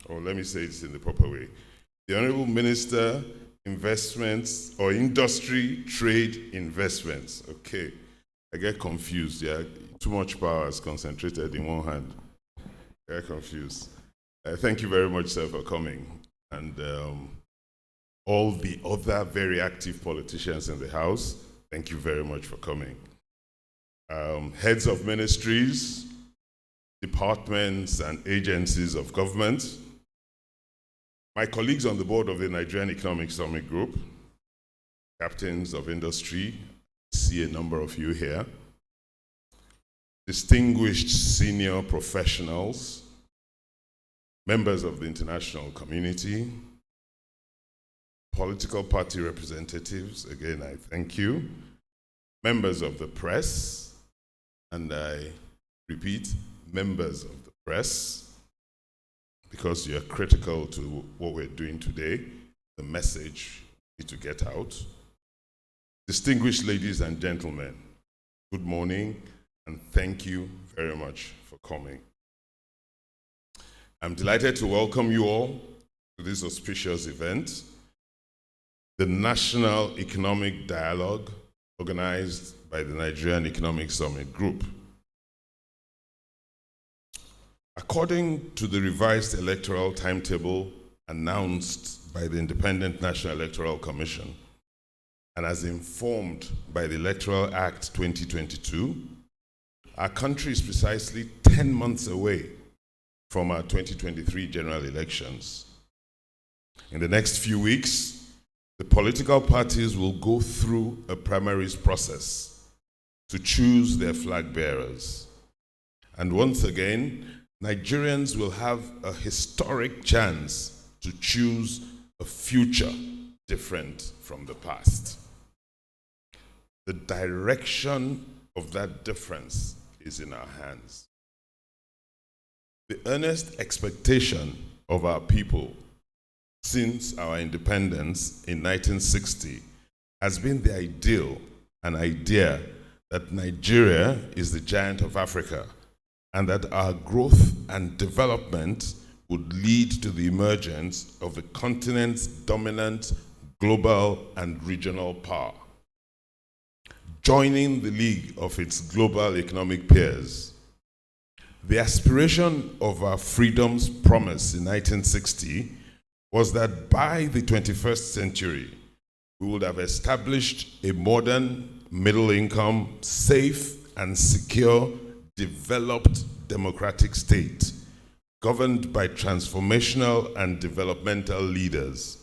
or let me say this in the proper way, the Honorable Minister, Investments or Industry, Trade, Investments. Okay, I get confused. Yeah, too much power is concentrated in one hand. I get confused. Thank you very much, sir, for coming. And all the other very active politicians in the House, thank you very much for coming. Heads of ministries, departments, and agencies of government, my colleagues on the board of the Nigerian Economic Summit Group, captains of industry, I see a number of you here, distinguished senior professionals, members of the international community, political party representatives, again, I thank you, members of the press, and I repeat, members of the press, because you're critical to what we're doing today, the message we need to get out. Distinguished ladies and gentlemen, good morning, and thank you very much for coming. I'm delighted to welcome you all to this auspicious event, the National Economic Dialogue, organized by the Nigerian Economic Summit Group. According to the revised electoral timetable announced by the Independent National Electoral Commission, and as informed by the Electoral Act 2022, our country is precisely 10 months away from our 2023 general elections. In the next few weeks, the political parties will go through a primaries process to choose their flag bearers. And once again, Nigerians will have a historic chance to choose a future different from the past. The direction of that difference is in our hands. The earnest expectation of our people since our independence in 1960 has been the ideal, an idea that Nigeria is the giant of Africa, and that our growth and development would lead to the emergence of the continent's dominant global and regional power, joining the league of its global economic peers. The aspiration of our freedom's promise in 1960 was that by the 21st century, we would have established a modern, middle-income, safe and secure developed democratic state governed by transformational and developmental leaders.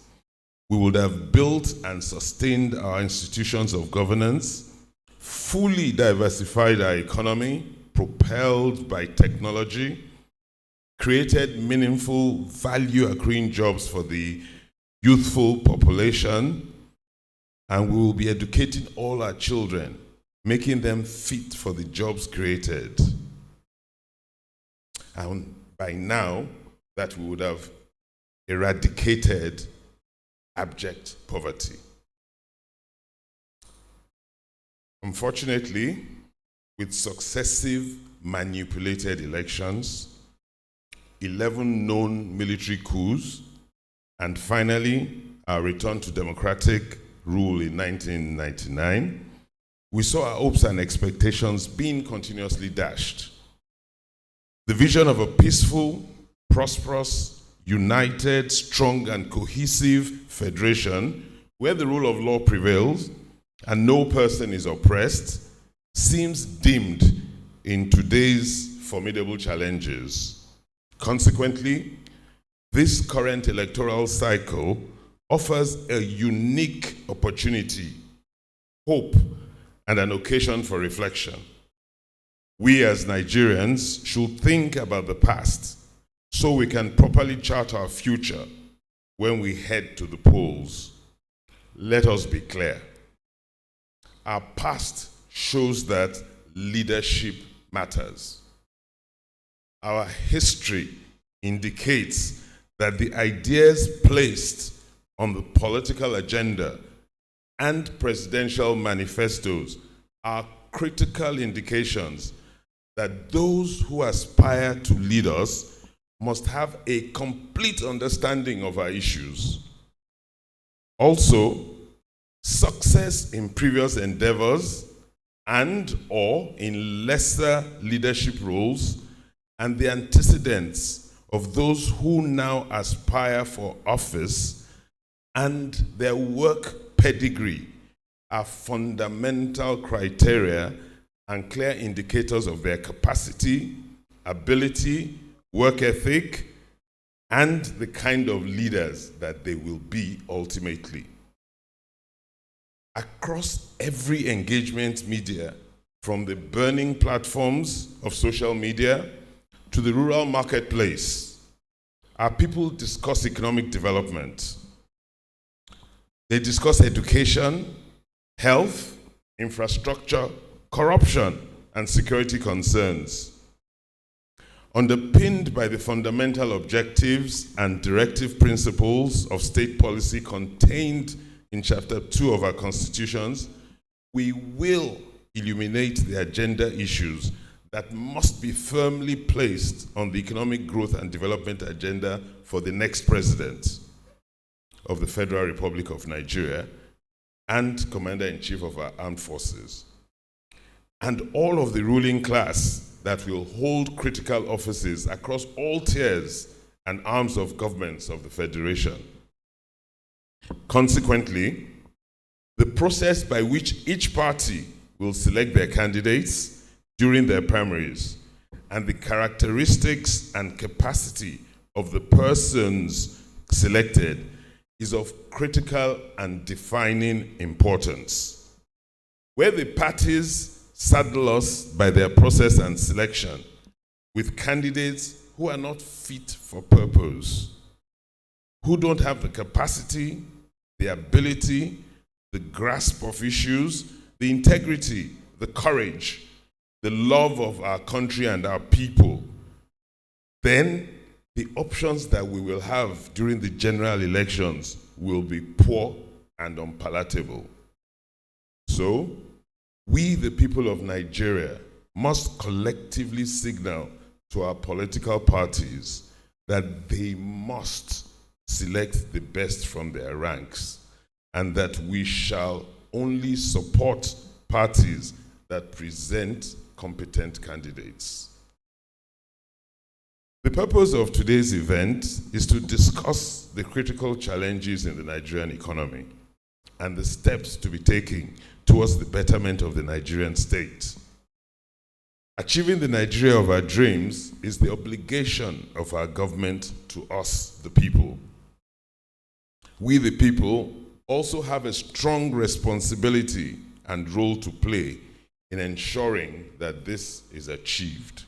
We would have built and sustained our institutions of governance, fully diversified our economy, propelled by technology, created meaningful value-accruing jobs for the youthful population, and we will be educating all our children, making them fit for the jobs created. And by now, that we would have eradicated abject poverty. Unfortunately, with successive manipulated elections, 11 known military coups, and finally, our return to democratic rule in 1999, we saw our hopes and expectations being continuously dashed. The vision of a peaceful, prosperous, united, strong, and cohesive federation where the rule of law prevails and no person is oppressed seems dimmed in today's formidable challenges. Consequently, this current electoral cycle offers a unique opportunity, hope, and an occasion for reflection. We as Nigerians should think about the past so we can properly chart our future when we head to the polls. Let us be clear. Our past shows that leadership matters. Our history indicates that the ideas placed on the political agenda and presidential manifestos are critical indications that those who aspire to lead us must have a complete understanding of our issues. Also, success in previous endeavors and or in lesser leadership roles and the antecedents of those who now aspire for office and their work pedigree are fundamental criteria and clear indicators of their capacity, ability, work ethic, and the kind of leaders that they will be ultimately. Across every engagement media, from the burning platforms of social media to the rural marketplace, our people discuss economic development. They discuss education, health, infrastructure, corruption, and security concerns. Underpinned by the fundamental objectives and directive principles of state policy contained in Chapter 2 of our constitutions, we will illuminate the agenda issues that must be firmly placed on the economic growth and development agenda for the next president of the Federal Republic of Nigeria and Commander-in-Chief of our armed forces, and all of the ruling class that will hold critical offices across all tiers and arms of governments of the Federation. Consequently, the process by which each party will select their candidates during their primaries and the characteristics and capacity of the persons selected is of critical and defining importance. Where the parties saddle us by their process and selection with candidates who are not fit for purpose, who don't have the capacity, the ability, the grasp of issues, the integrity, the courage, the love of our country and our people, then the options that we will have during the general elections will be poor and unpalatable. So, we, the people of Nigeria, must collectively signal to our political parties that they must select the best from their ranks and that we shall only support parties that present competent candidates. The purpose of today's event is to discuss the critical challenges in the Nigerian economy and the steps to be taken towards the betterment of the Nigerian state. Achieving the Nigeria of our dreams is the obligation of our government to us, the people. We, the people, also have a strong responsibility and role to play in ensuring that this is achieved.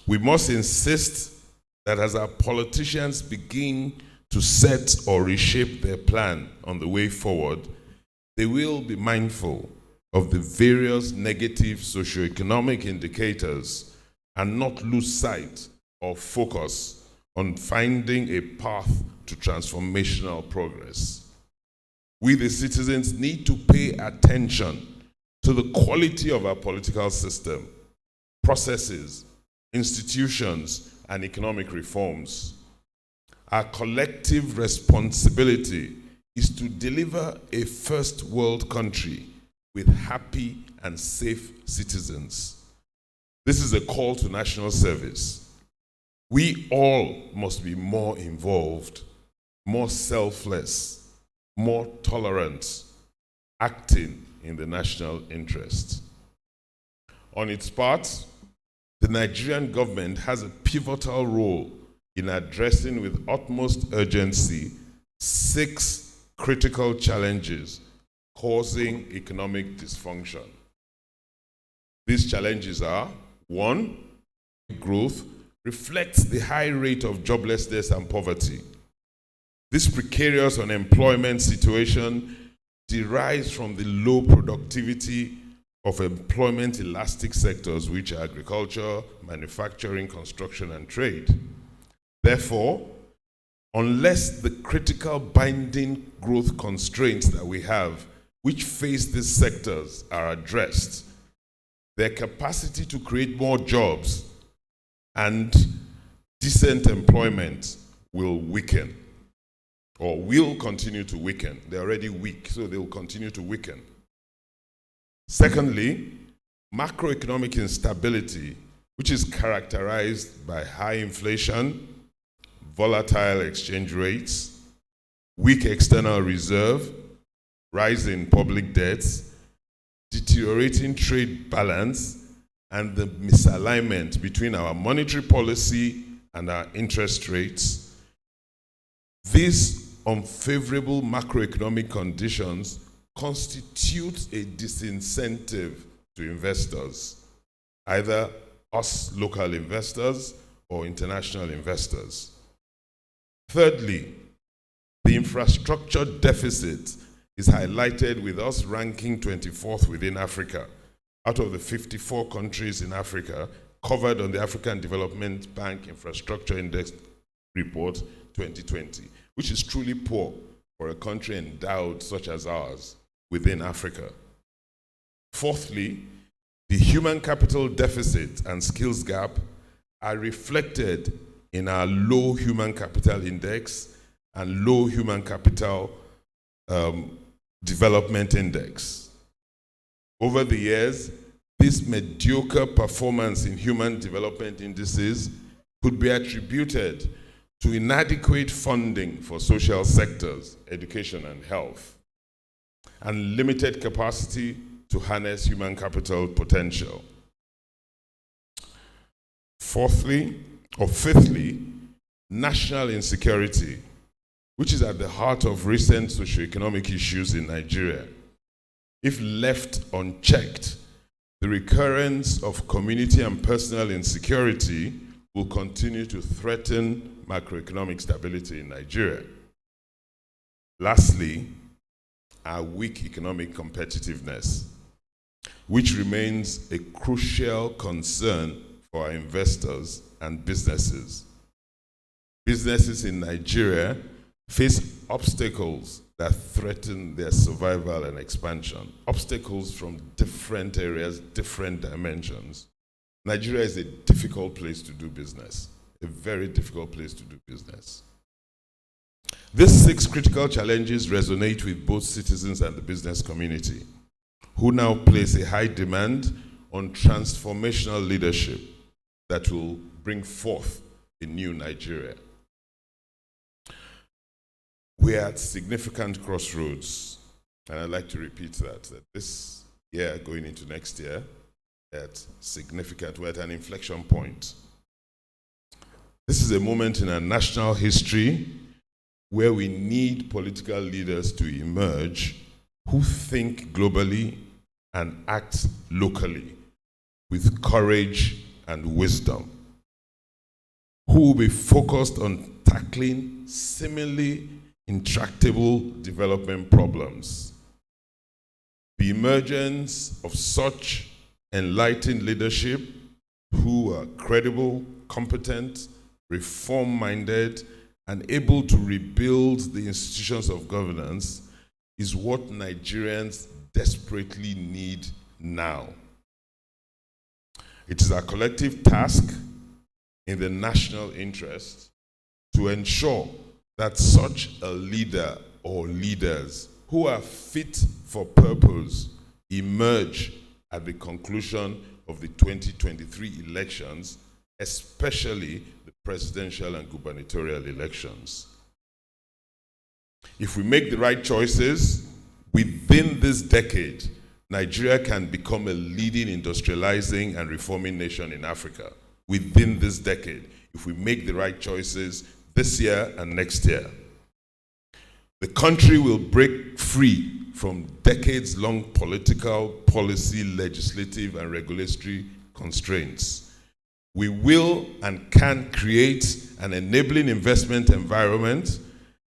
We must insist that as our politicians begin to set or reshape their plan on the way forward, they will be mindful of the various negative socioeconomic indicators and not lose sight or focus on finding a path to transformational progress. We, the citizens, need to pay attention to the quality of our political system, processes, institutions, and economic reforms. Our collective responsibility is to deliver a first world country with happy and safe citizens. This is a call to national service. We all must be more involved, more selfless, more tolerant, acting in the national interest. On its part, the Nigerian government has a pivotal role in addressing with utmost urgency 6 critical challenges causing economic dysfunction. These challenges are: 1, growth reflects the high rate of joblessness and poverty. This precarious unemployment situation derives from the low productivity of employment elastic sectors, which are agriculture, manufacturing, construction, and trade. Therefore, unless the critical binding growth constraints that we have, which face these sectors, are addressed, their capacity to create more jobs and decent employment will weaken, or will continue to weaken. They're already weak, so they will continue to weaken. Secondly, macroeconomic instability, which is characterized by high inflation, volatile exchange rates, weak external reserve, rise in public debts, deteriorating trade balance, and the misalignment between our monetary policy and our interest rates. These unfavorable macroeconomic conditions constitute a disincentive to investors, either us local investors or international investors. Thirdly, the infrastructure deficit is highlighted with us ranking 24th within Africa, out of the 54 countries in Africa covered on the African Development Bank Infrastructure Index Report 2020, which is truly poor for a country endowed such as ours within Africa. Fourthly, the human capital deficit and skills gap are reflected in our low human capital index and low human capital development index. Over the years, this mediocre performance in human development indices could be attributed to inadequate funding for social sectors, education and health, and limited capacity to harness human capital potential. Fifthly, national insecurity, which is at the heart of recent socioeconomic issues in Nigeria. If left unchecked, the recurrence of community and personal insecurity will continue to threaten macroeconomic stability in Nigeria. Lastly, our weak economic competitiveness, which remains a crucial concern for our investors and businesses. Businesses in Nigeria face obstacles that threaten their survival and expansion. Obstacles from different areas, different dimensions. Nigeria is a difficult place to do business, a very difficult place to do business. These 6 critical challenges resonate with both citizens and the business community, who now place a high demand on transformational leadership that will bring forth a new Nigeria. We are at significant crossroads, and I'd like to repeat that this year going into next year, we're at an inflection point. This is a moment in our national history where we need political leaders to emerge who think globally and act locally with courage and wisdom, who will be focused on tackling seemingly intractable development problems. The emergence of such enlightened leadership who are credible, competent, reform-minded, and able to rebuild the institutions of governance is what Nigerians desperately need now. It is our collective task in the national interest to ensure that such a leader or leaders who are fit for purpose emerge at the conclusion of the 2023 elections, especially the presidential and gubernatorial elections. If we make the right choices, within this decade, Nigeria can become a leading industrializing and reforming nation in Africa. Within this decade, if we make the right choices this year and next year, the country will break free from decades-long political, policy, legislative, and regulatory constraints. We will and can create an enabling investment environment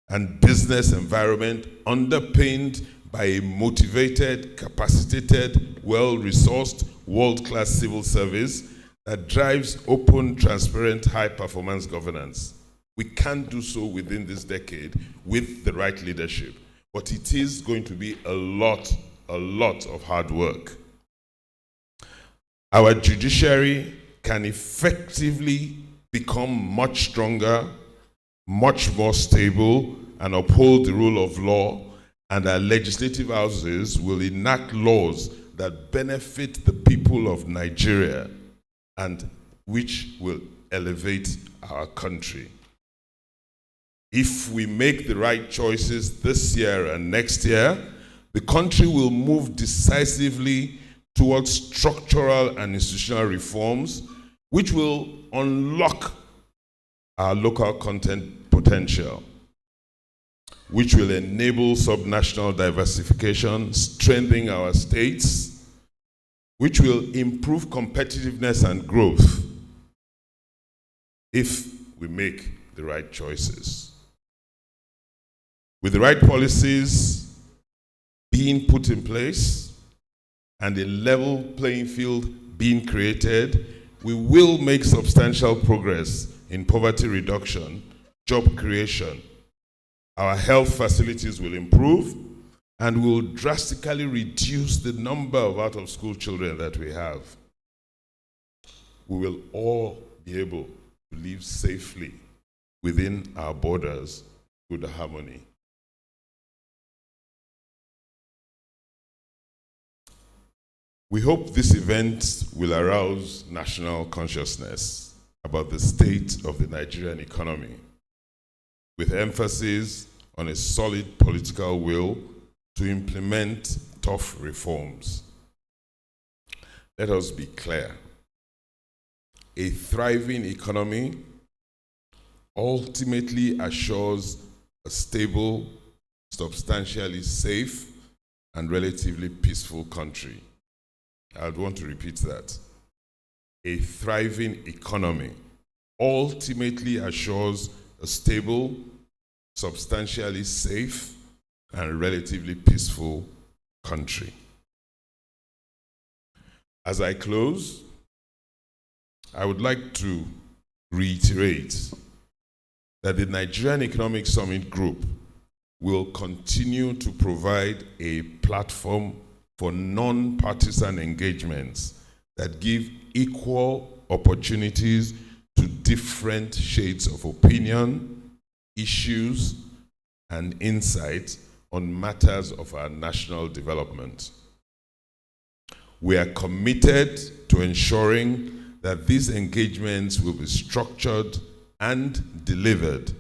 and business environment underpinned by a motivated, capacitated, well-resourced, world-class civil service that drives open, transparent, high-performance governance. We can do so within this decade with the right leadership, but it is going to be a lot of hard work. Our judiciary can effectively become much stronger, much more stable, and uphold the rule of law, and our legislative houses will enact laws that benefit the people of Nigeria and which will elevate our country. If we make the right choices this year and next year, the country will move decisively towards structural and institutional reforms, which will unlock our local content potential, which will enable subnational diversification, strengthen our states, which will improve competitiveness and growth if we make the right choices. With the right policies being put in place and a level playing field being created, we will make substantial progress in poverty reduction, job creation. Our health facilities will improve and will drastically reduce the number of out-of-school children that we have. We will all be able to live safely within our borders with harmony. We hope this event will arouse national consciousness about the state of the Nigerian economy, with emphasis on a solid political will to implement tough reforms. Let us be clear. A thriving economy ultimately assures a stable, substantially safe, and relatively peaceful country. I'd want to repeat that. A thriving economy ultimately assures a stable, substantially safe, and relatively peaceful country. As I close, I would like to reiterate that the Nigerian Economic Summit Group will continue to provide a platform for non-partisan engagements that give equal opportunities to different shades of opinion, issues, and insights on matters of our national development. We are committed to ensuring that these engagements will be structured and delivered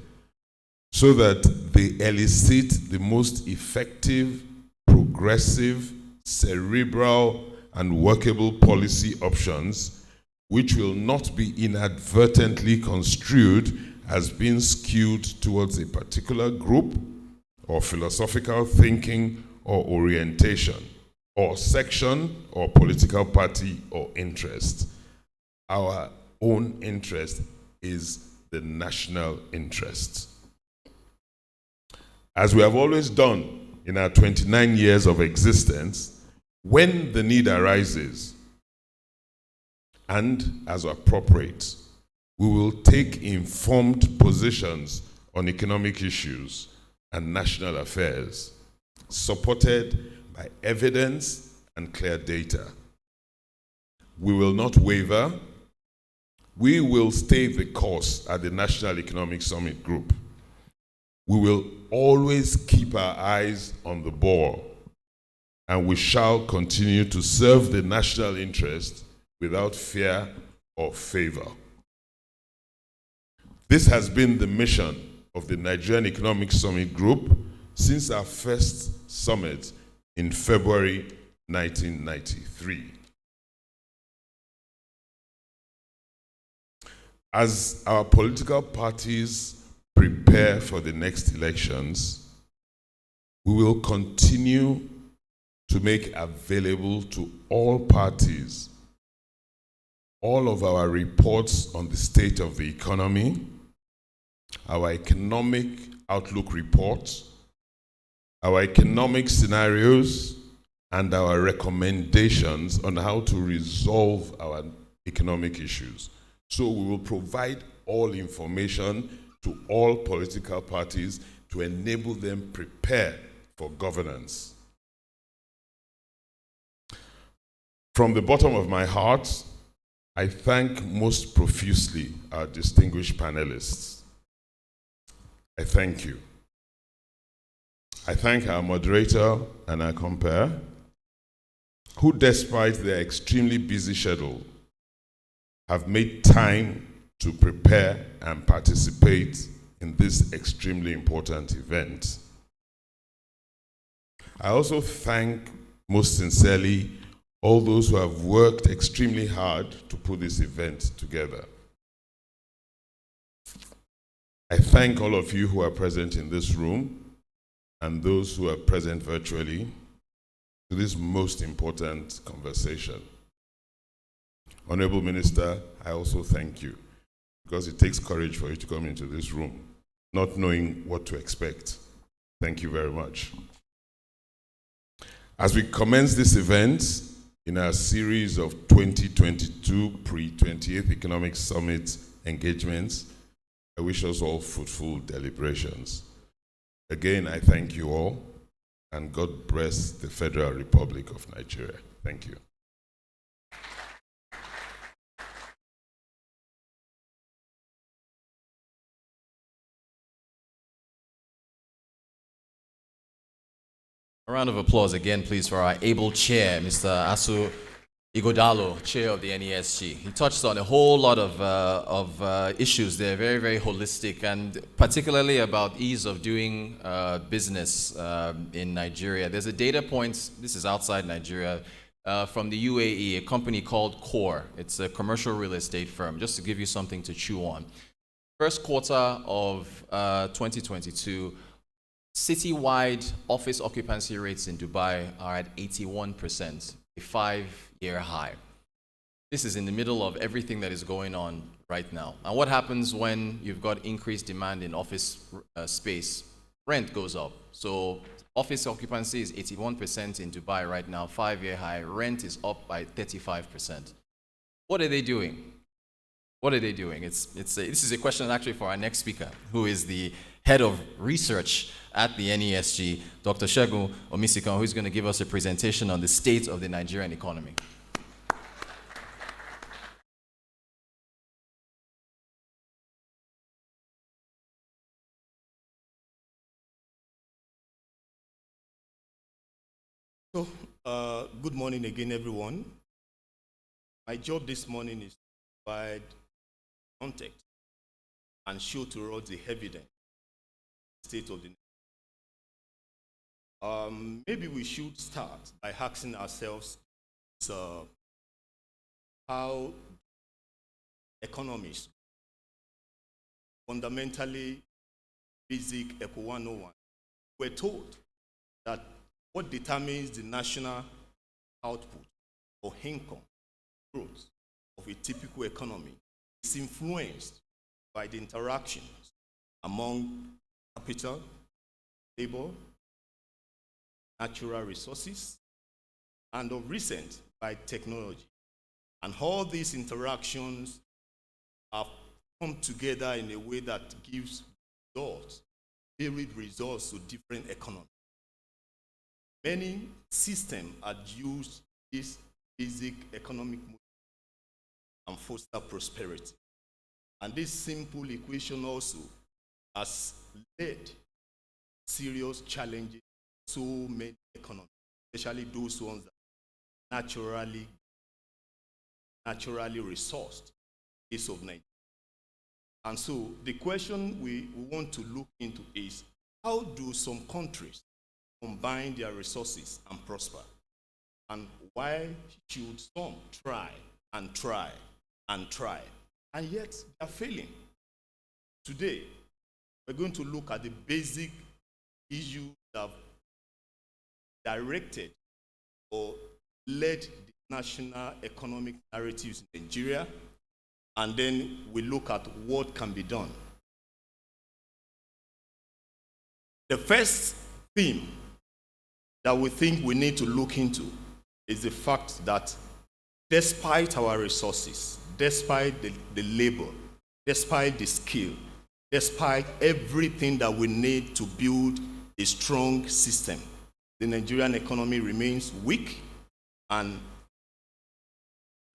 so that they elicit the most effective, progressive, cerebral, and workable policy options, which will not be inadvertently construed as being skewed towards a particular group or philosophical thinking or orientation or section or political party or interest. Our own interest is the national interest. As we have always done in our 29 years of existence, when the need arises, and as appropriate, we will take informed positions on economic issues and national affairs, supported by evidence and clear data. We will not waver. We will stay the course at the National Economic Summit Group. We will always keep our eyes on the ball, and we shall continue to serve the national interest without fear or favor. This has been the mission of the Nigerian Economic Summit Group since our first summit in February 1993. As our political parties prepare for the next elections, we will continue to make available to all parties all of our reports on the state of the economy, our economic outlook reports, our economic scenarios, and our recommendations on how to resolve our economic issues. So we will provide all information to all political parties to enable them prepare for governance. From the bottom of my heart, I thank most profusely our distinguished panelists. I thank you. I thank our moderator and our compere, who despite their extremely busy schedule, have made time to prepare and participate in this extremely important event. I also thank most sincerely all those who have worked extremely hard to put this event together. I thank all of you who are present in this room and those who are present virtually to this most important conversation. Honorable Minister, I also thank you, because it takes courage for you to come into this room, not knowing what to expect. Thank you very much. As we commence this event in our series of 2022 pre-28th Economic Summit engagements, I wish us all fruitful deliberations. Again, I thank you all, and God bless the Federal Republic of Nigeria. Thank you. A round of applause again, please, for our able chair, Mr. Asu Igodalo, chair of the NESG. He touched on a whole lot of issues there, very, very holistic, and particularly about ease of doing business in Nigeria. There's a data point, this is outside Nigeria, from the UAE, a company called Core. It's a commercial real estate firm, just to give you something to chew on. First quarter of 2022, citywide office occupancy rates in Dubai are at 81%, a 5-year high. This is in the middle of everything that is going on right now. And what happens when you've got increased demand in office space? Rent goes up. So office occupancy is 81% in Dubai right now, 5-year high. Rent is up by 35%. What are they doing? What are they doing? This is a question actually for our next speaker, who is the head of research at the NESG, Dr. Segun Omisikan, who's going to give us a presentation on the state of the Nigerian economy. So, good morning again, everyone. My job this morning is to provide context and show to us the evidence state of the maybe we should start by asking ourselves how economists, fundamentally basic Eco 101, were told that what determines the national output or income growth of a typical economy is influenced by the interactions among capital, labor, natural resources, and of recent by technology. And all these interactions have come together in a way that gives results, varied results to different economies. Many systems are used this basic economic model and foster prosperity. And this simple equation also has led serious challenges to so many economies, especially those ones that naturally resourced in case of Nigeria. And so the question we want to look into is, how do some countries combine their resources and prosper? And why should some try and try and try, and yet they are failing? Today, we're going to look at the basic issues that have directed or led the national economic narratives in Nigeria, and then we look at what can be done. The first theme that we think we need to look into is the fact that despite our resources, despite the labor, despite the skill, despite everything that we need to build a strong system, the Nigerian economy remains weak and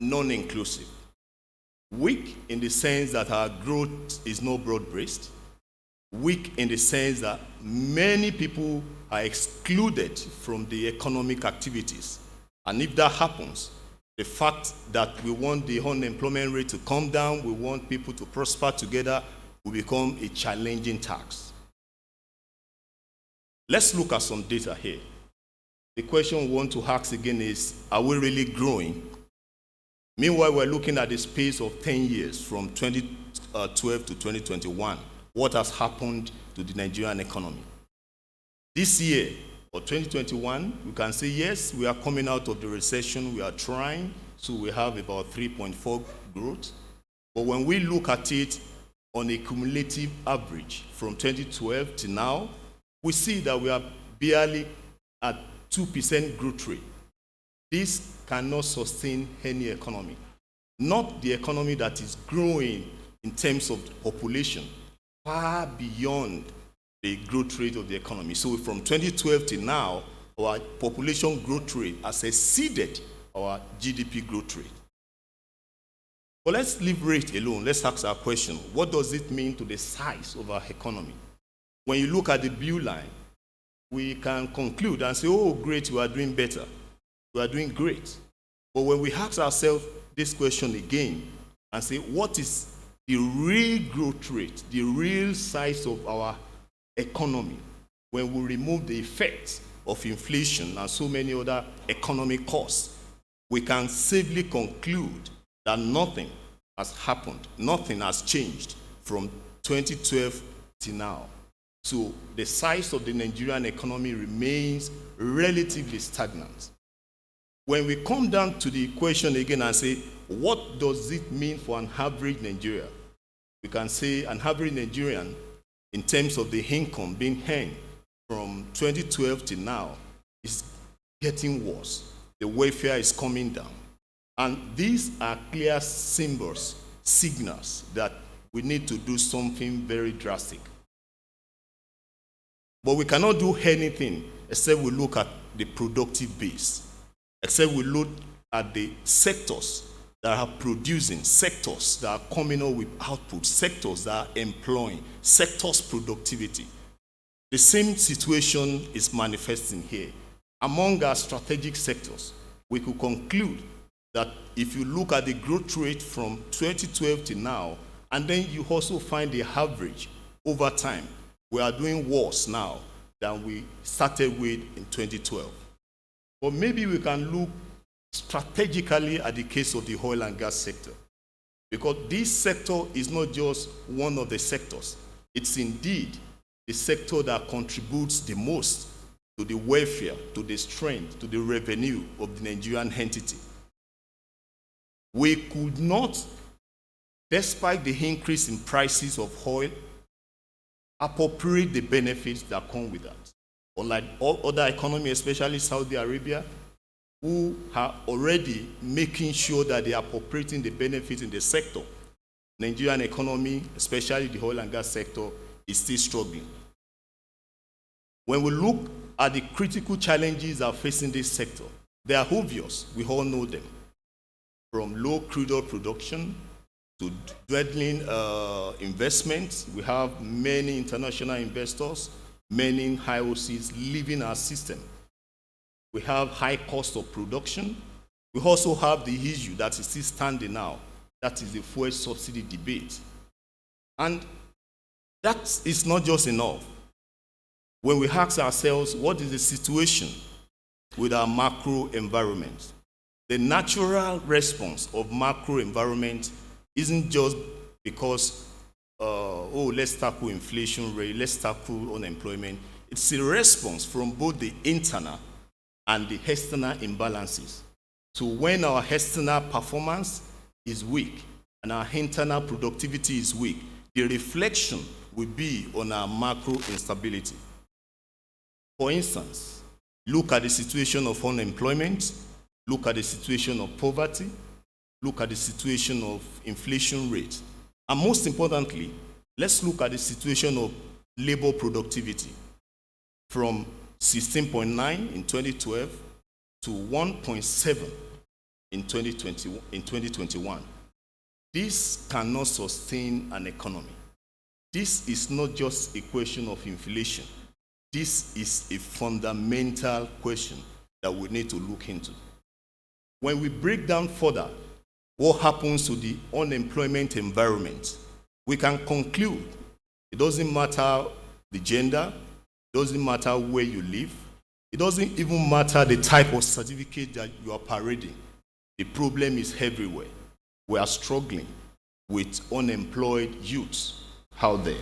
non-inclusive. Weak in the sense that our growth is not broad-based. Weak in the sense that many people are excluded from the economic activities. And if that happens, the fact that we want the unemployment rate to come down, we want people to prosper together, will become a challenging task. Let's look at some data here. The question we want to ask again is, are we really growing? Meanwhile, we're looking at the space of 10 years from 2012 to 2021. What has happened to the Nigerian economy? This year, or 2021, we can say, yes, we are coming out of the recession, we are trying, so we have about 3.4 growth. But when we look at it on a cumulative average from 2012 to now, we see that we are barely at 2% growth rate. This cannot sustain any economy. Not the economy that is growing in terms of population, far beyond the growth rate of the economy. So from 2012 to now, our population growth rate has exceeded our GDP growth rate. But let's leave rate alone. Let's ask our question. What does it mean to the size of our economy? When you look at the blue line, we can conclude and say, oh, great, we are doing better. We are doing great. But when we ask ourselves this question again and say, what is the real growth rate, the real size of our economy, when we remove the effects of inflation and so many other economic costs, we can safely conclude that nothing has happened, nothing has changed from 2012 to now. So the size of the Nigerian economy remains relatively stagnant. When we come down to the question again and say, what does it mean for an average Nigerian? We can say an average Nigerian, in terms of the income being earned from 2012 to now, is getting worse. The welfare is coming down. And these are clear signals that we need to do something very drastic. But we cannot do anything except we look at the productive base, except we look at the sectors that are producing, sectors that are coming up with output, sectors that are employing, sectors' productivity. The same situation is manifesting here. Among our strategic sectors, we could conclude that if you look at the growth rate from 2012 to now, and then you also find the average over time, we are doing worse now than we started with in 2012. But maybe we can look strategically at the case of the oil and gas sector, because this sector is not just one of the sectors. It's indeed the sector that contributes the most to the welfare, to the strength, to the revenue of the Nigerian entity. We could not, despite the increase in prices of oil, appropriate the benefits that come with that. Unlike all other economies, especially Saudi Arabia, who are already making sure that they are appropriating the benefits in the sector, Nigerian economy, especially the oil and gas sector, is still struggling. When we look at the critical challenges that are facing this sector, they are obvious. We all know them. From low crude oil production to dwindling investments, we have many international investors, many IOCs leaving our system. We have high cost of production. We also have the issue that is still standing now. That is the fuel subsidy debate. And that is not just enough. When we ask ourselves, what is the situation with our macro environment? The natural response of macro environment isn't just because, let's tackle inflation rate, let's tackle unemployment. It's a response from both the internal and the external imbalances. So when our external performance is weak and our internal productivity is weak, the reflection will be on our macro instability. For instance, look at the situation of unemployment, look at the situation of poverty, look at the situation of inflation rate. And most importantly, let's look at the situation of labor productivity from 16.9 in 2012 to 1.7 in 2021. this cannot sustain an economy. This is not just a question of inflation. This is a fundamental question that we need to look into. When we break down further what happens to the unemployment environment, we can conclude it doesn't matter the gender, it doesn't matter where you live, it doesn't even matter the type of certificate that you are parading. The problem is everywhere. We are struggling with unemployed youths out there.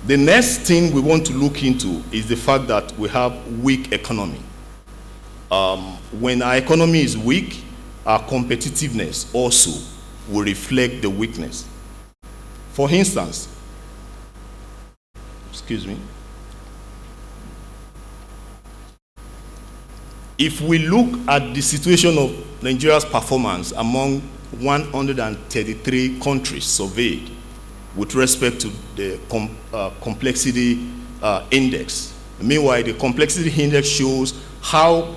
The next thing we want to look into is the fact that we have weak economy. When our economy is weak, our competitiveness also will reflect the weakness. For instance, if we look at the situation of Nigeria's performance among 133 countries surveyed with respect to the complexity index. Meanwhile, the complexity index shows how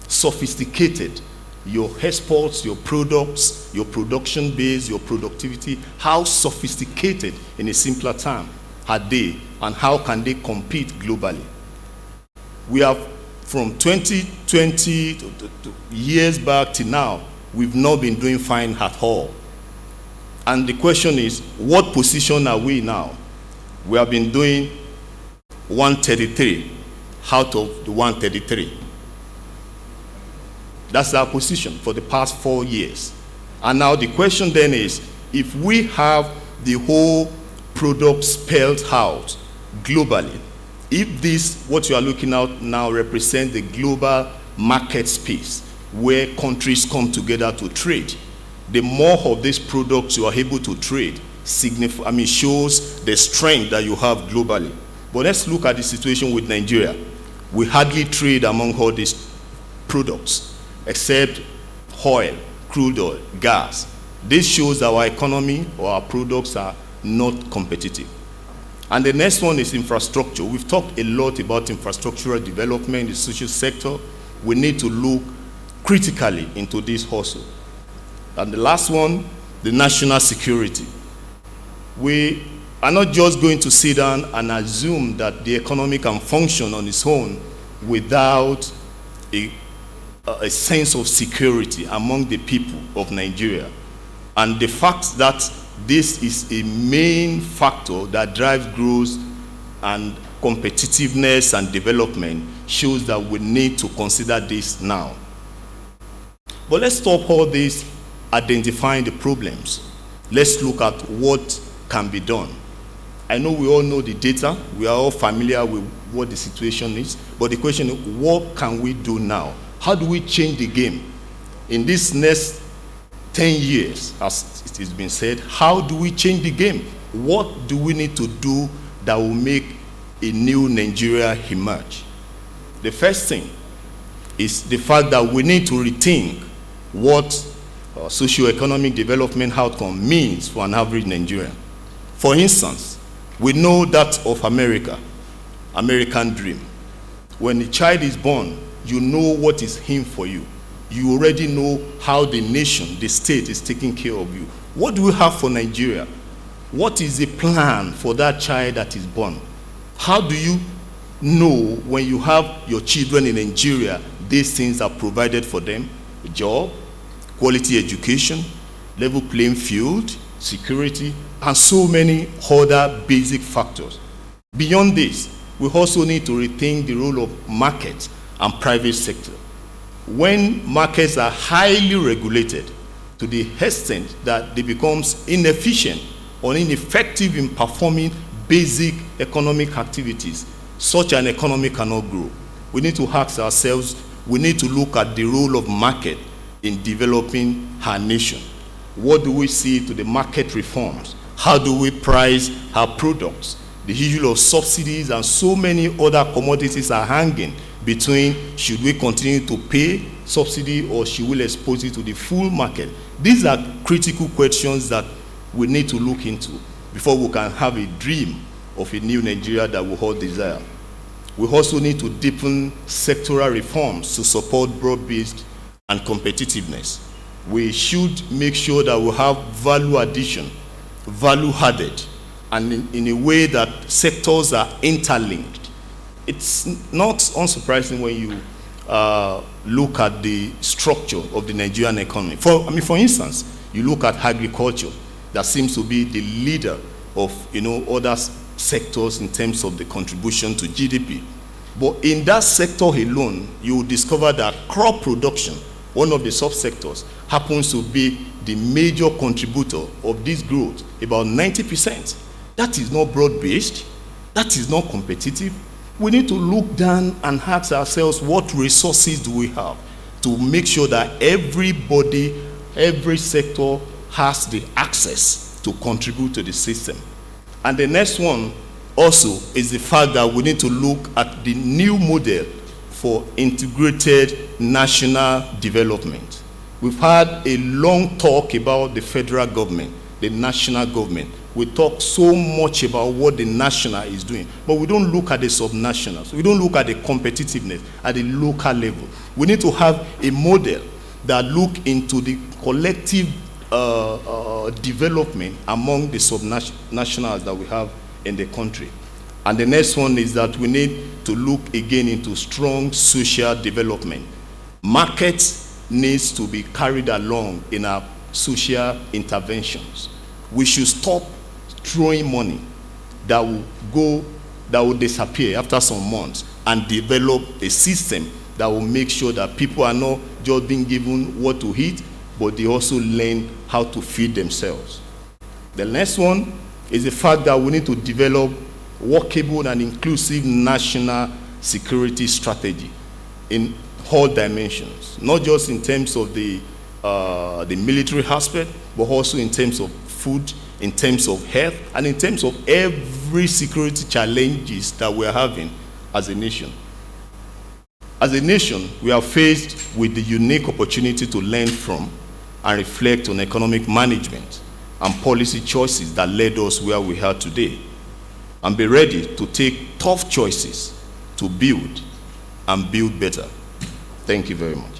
sophisticated your exports, your products, your production base, your productivity, how sophisticated, in a simpler term, are they, and how can they compete globally? We have, from 2020 to years back to now, we've not been doing fine at all. And the question is, what position are we now? We have been doing 133 out of the 133. That's our position for the past 4 years. And now the question then is, if we have the whole product spelled out globally, if this, what you are looking at now, represents the global market space where countries come together to trade, the more of these products you are able to trade shows the strength that you have globally. But let's look at the situation with Nigeria. We hardly trade among all these products except oil, crude oil, gas. This shows that our economy or our products are not competitive. And the next one is infrastructure. We've talked a lot about infrastructural development in the social sector. We need to look critically into this also. And the last one, the national security. We are not just going to sit down and assume that the economy can function on its own without a sense of security among the people of Nigeria. And the fact that this is a main factor that drives growth and competitiveness and development shows that we need to consider this now. But let's stop all this identifying the problems. Let's look at what can be done. I know we all know the data. We are all familiar with what the situation is. But the question is, what can we do now? How do we change the game? In this next 10 years, as it has been said, how do we change the game? What do we need to do that will make a new Nigeria emerge? The first thing is the fact that we need to rethink what socio-economic development outcome means for an average Nigerian. For instance, we know that of America, American dream. When a child is born, you know what is in for you. You already know how the nation, the state is taking care of you. What do we have for Nigeria? What is the plan for that child that is born? How do you know when you have your children in Nigeria, these things are provided for them? A job, quality education, level playing field, security, and so many other basic factors. Beyond this, we also need to rethink the role of market and private sector. When markets are highly regulated to the extent that they become inefficient or ineffective in performing basic economic activities, such an economy cannot grow. We need to ask ourselves, we need to look at the role of market in developing our nation. What do we see to the market reforms? How do we price our products? The issue of subsidies and so many other commodities are hanging between should we continue to pay subsidy or should we expose it to the full market? These are critical questions that we need to look into before we can have a dream of a new Nigeria that we all desire. We also need to deepen sectoral reforms to support broad-based and competitiveness. we should make sure that we have value addition, value added, and in a way that sectors are interlinked. It's not unsurprising when you look at the structure of the Nigerian economy. For instance, you look at agriculture, that seems to be the leader of other sectors in terms of the contribution to GDP. But in that sector alone, you will discover that crop production, one of the subsectors, happens to be the major contributor of this growth, about 90%. That is not broad-based. That is not competitive. We need to look down and ask ourselves, what resources do we have to make sure that everybody, every sector has the access to contribute to the system? And the next one also is the fact that we need to look at the new model for integrated national development. We've had a long talk about the federal government, the national government. We talk so much about what the national is doing, but we don't look at the subnationals. We don't look at the competitiveness at the local level. We need to have a model that look into the collective development among the subnationals that we have in the country. And the next one is that we need to look again into strong social development. Markets needs to be carried along in our social interventions. We should stop throwing money that will disappear after some months and develop a system that will make sure that people are not just being given what to eat, but they also learn how to feed themselves. The next one is the fact that we need to develop workable and inclusive national security strategy in all dimensions, not just in terms of the military aspect, but also in terms of food, in terms of health, and in terms of every security challenges that we're having as a nation. As a nation, we are faced with the unique opportunity to learn from and reflect on economic management and policy choices that led us where we are today, and be ready to take tough choices to build and build better. Thank you very much.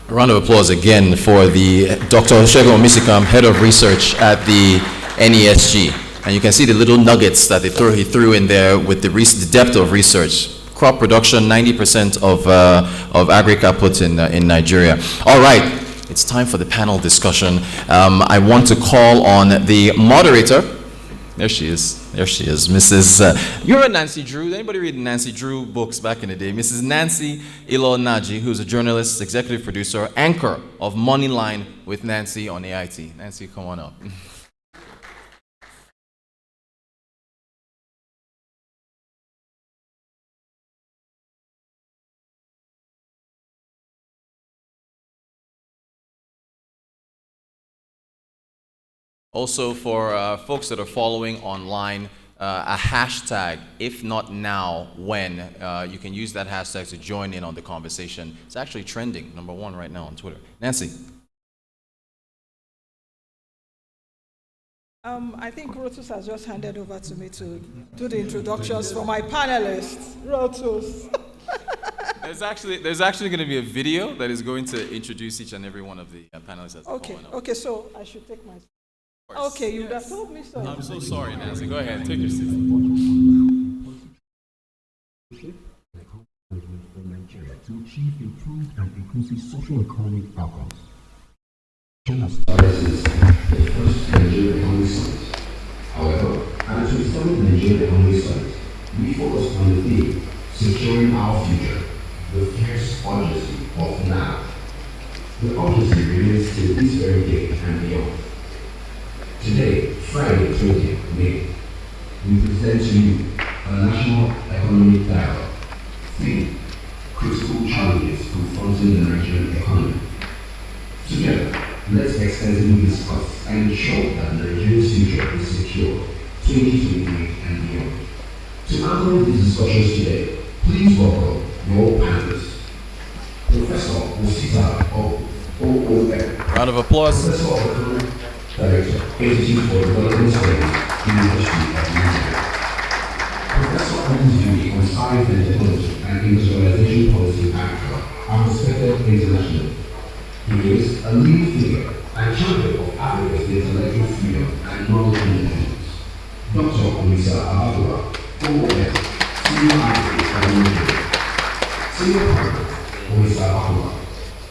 A round of applause again for the Dr. Olusegun Omisikam, Head of Research at the NESG. And you can see the little nuggets that he threw in there with the depth of research. Crop production, 90% of agric output in Nigeria. All right, it's time for the panel discussion. I want to call on the moderator. There she is. There she is. Mrs. You read Nancy Drew. Did anybody read Nancy Drew books back in the day? Mrs. Nancy Ilo-Naji, who's a journalist, executive producer, anchor of Moneyline with Nancy on AIT. Nancy, come on up. Also, for folks that are following online, a hashtag, if not now, when, you can use that hashtag to join in on the conversation. It's actually trending, #1 right now on Twitter. Nancy. I think Rotus has just handed over to me to do the introductions for my panelists. Rotus. There's actually going to be a video that is going to introduce each and every one of the panelists. Okay, so I should take my... Okay, you would have told me so. I'm so sorry, Nancy. Go ahead, take your seat. For Nigeria to achieve improved and inclusive socio-economic outcomes. China started since the first Nigerian Economic Summit. However, at the 27th Nigerian Economic Summit, we focused on the theme, securing our future, the fierce urgency of now. The urgency remains till this very day and beyond. Today, Friday, 20th May, we present to you a national economic dialogue. Theme, critical challenges confronting the Nigerian economy. Together, let's extensively discuss and ensure that Nigeria's future is secure 2023 and beyond. To anchor these discussions today, please welcome your panelists. Professor Osita of OOM. Round of applause. Professor of Economic Director, Institute for Development Studies, University of Nigeria. Professor Adam's views on science and technology and industrialization policy in Africa are respected internationally. He is a leading figure and champion of Africa's intellectual freedom and knowledge independence. Dr. Olisa Abadua, OOM, Senior Advocate at Nigeria. Senior Partner, Olisa Abadua.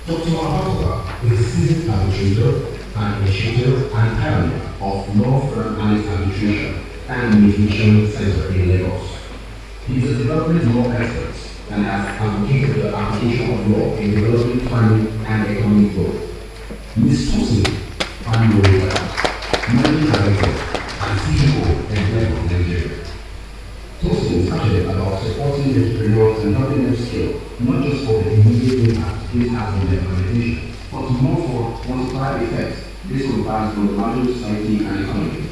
Dr. Abadua is a seasoned arbitrator and initiator and pioneer of law firm Alice Arbitration and Mediation Center in Lagos. He is a development law expert and has advocated the application of law in development planning and economic growth. Ms. Tosin Anurita, Managing Director and CEO in Lagos, Nigeria. Tosin is passionate about supporting entrepreneurs and helping them scale, not just for the immediate impact this has on their organization, but more for multiplier effects this provides for the larger society and economy.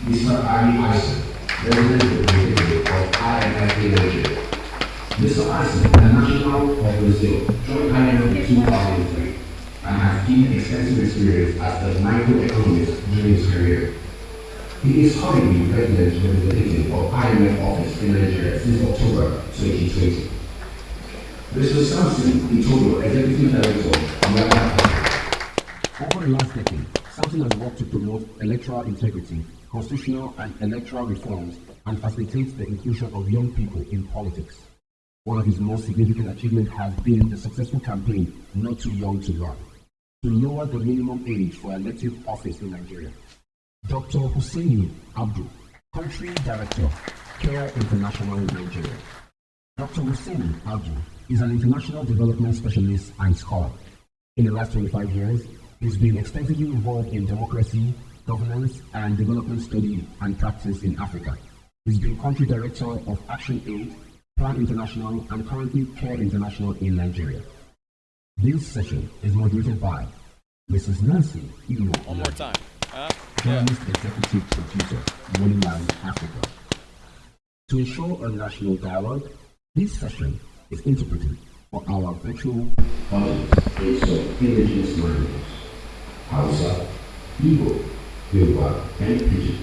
Mr. Ari Ison, Resident Representative of IMF Nigeria. Mr. Ison, a national of Brazil, joined IMF in 2003 and has gained extensive experience as a microeconomist during his career. He is currently President Representative of IMF office in Nigeria since October 2020. Mr. Samson Itodo, Executive Director of over the last decade, Samson has worked to promote electoral integrity, constitutional and electoral reforms, and facilitates the inclusion of young people in politics. One of his most significant achievements has been the successful campaign Not Too Young to Run, to lower the minimum age for elective office in Nigeria. Dr. Husseini Abdul, Country Director, CARE International Nigeria. Dr. Husseini Abdul is an international development specialist and scholar. In the last 25 years, he's been extensively involved in democracy, governance, and development study and practice in Africa. He's been Country Director of Action Aid, Plan International, and currently CARE International in Nigeria. This session is moderated by Mrs. Nancy Ilo. One more time. Journalist Executive Producer, Moneyline Africa. To ensure a national dialogue, this session is interpreted for our virtual audience in some indigenous languages: Hausa, Igbo, Yoruba, and Pidgin.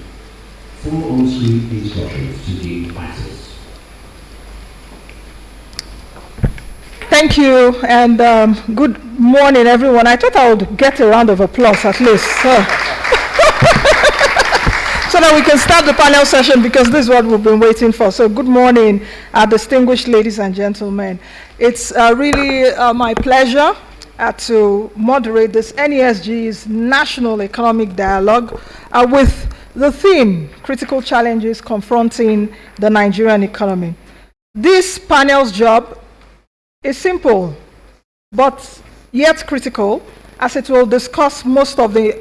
Full on-screen instructions to gain access. Thank you, and good morning, everyone. I thought I would get a round of applause at least, so that we can start the panel session, because this is what we've been waiting for. So good morning, distinguished ladies and gentlemen. It's really my pleasure to moderate this NESG's National Economic Dialogue with the theme, Critical Challenges Confronting the Nigerian Economy. This panel's job is simple, but yet critical, as it will discuss most of the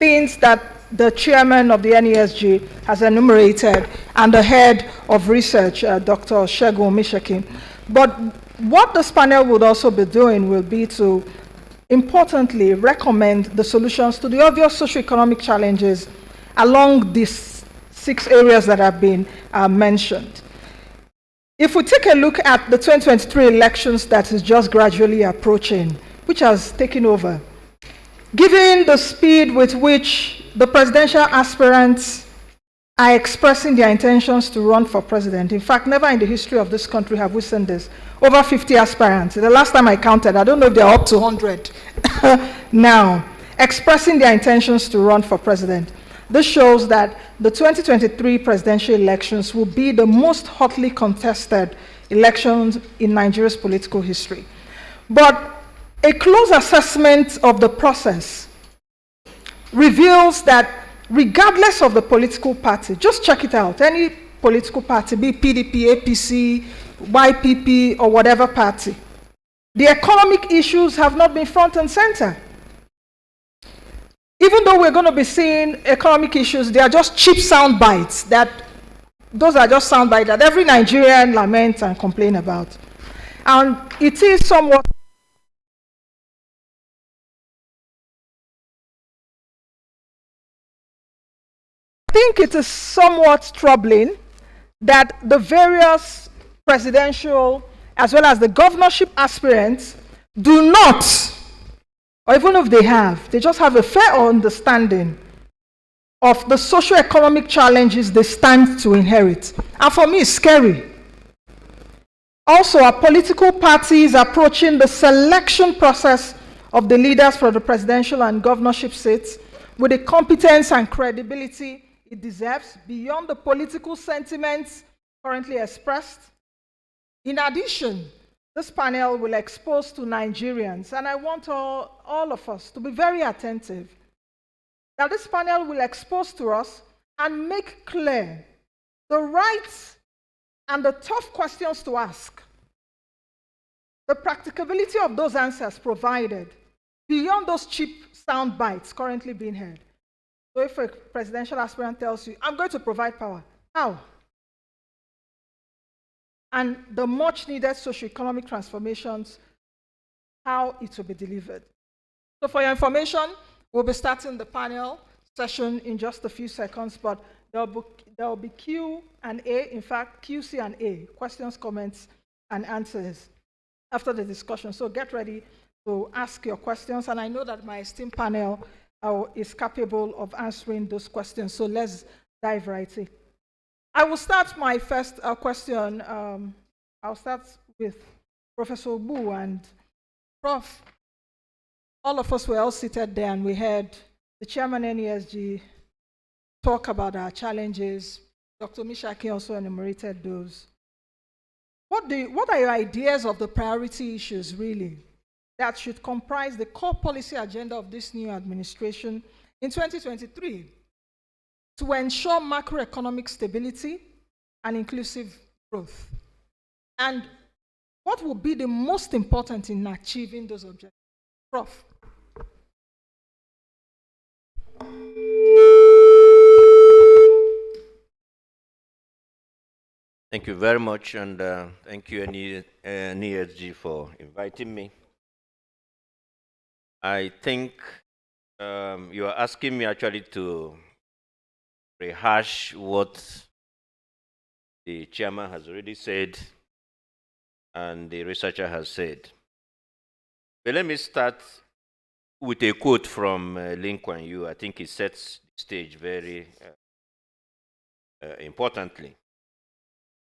things that the chairman of the NESG has enumerated and the head of research, Dr. Segun Misheki. But what this panel would also be doing will be to, importantly, recommend the solutions to the obvious socioeconomic challenges along these 6 areas that have been mentioned. If we take a look at the 2023 elections that is just gradually approaching, which has taken over, given the speed with which the presidential aspirants are expressing their intentions to run for president. In fact, never in the history of this country have we seen this. Over 50 aspirants. The last time I counted, I don't know if they're up to 100 now, expressing their intentions to run for president. This shows that the 2023 presidential elections will be the most hotly contested elections in Nigeria's political history. But a close assessment of the process reveals that regardless of the political party, just check it out, any political party, be PDP, APC, YPP, or whatever party, the economic issues have not been front and center. Even though we're going to be seeing economic issues, they are just cheap sound bites. Those are just sound bites that every Nigerian laments and complains about. And it is somewhat I think it is somewhat troubling that the various presidential as well as the governorship aspirants do not, or even if they have, they just have a fair understanding of the socio-economic challenges they stand to inherit. And for me, it's scary. Also, our political parties approaching the selection process of the leaders for the presidential and governorship seats with the competence and credibility it deserves beyond the political sentiments currently expressed. In addition, this panel will expose to Nigerians, and I want all of us to be very attentive, that this panel will expose to us and make clear the right and the tough questions to ask, the practicability of those answers provided, beyond those cheap sound bites currently being heard. So if a presidential aspirant tells you, I'm going to provide power, how? And the much needed socioeconomic transformations, how it will be delivered. So for your information, we'll be starting the panel session in just a few seconds, but there will be Q&A, in fact, Q, C, and A, questions, comments, and answers after the discussion. So get ready to ask your questions, and I know that my esteemed panel is capable of answering those questions, so let's dive right in. I will start my first question. I'll start with Professor Bu, and Prof, all of us were all seated there, and we heard the chairman NESG talk about our challenges. Dr. Mishaki also enumerated those. What are your ideas of the priority issues, really, that should comprise the core policy agenda of this new administration in 2023 to ensure macroeconomic stability and inclusive growth? And what will be the most important in achieving those objectives? Prof. Thank you very much, and thank you, NESG, for inviting me. I think you are asking me actually to rehash what the chairman has already said and the researcher has said. But let me start with a quote from Lee Kuan Yew. I think it sets the stage very importantly.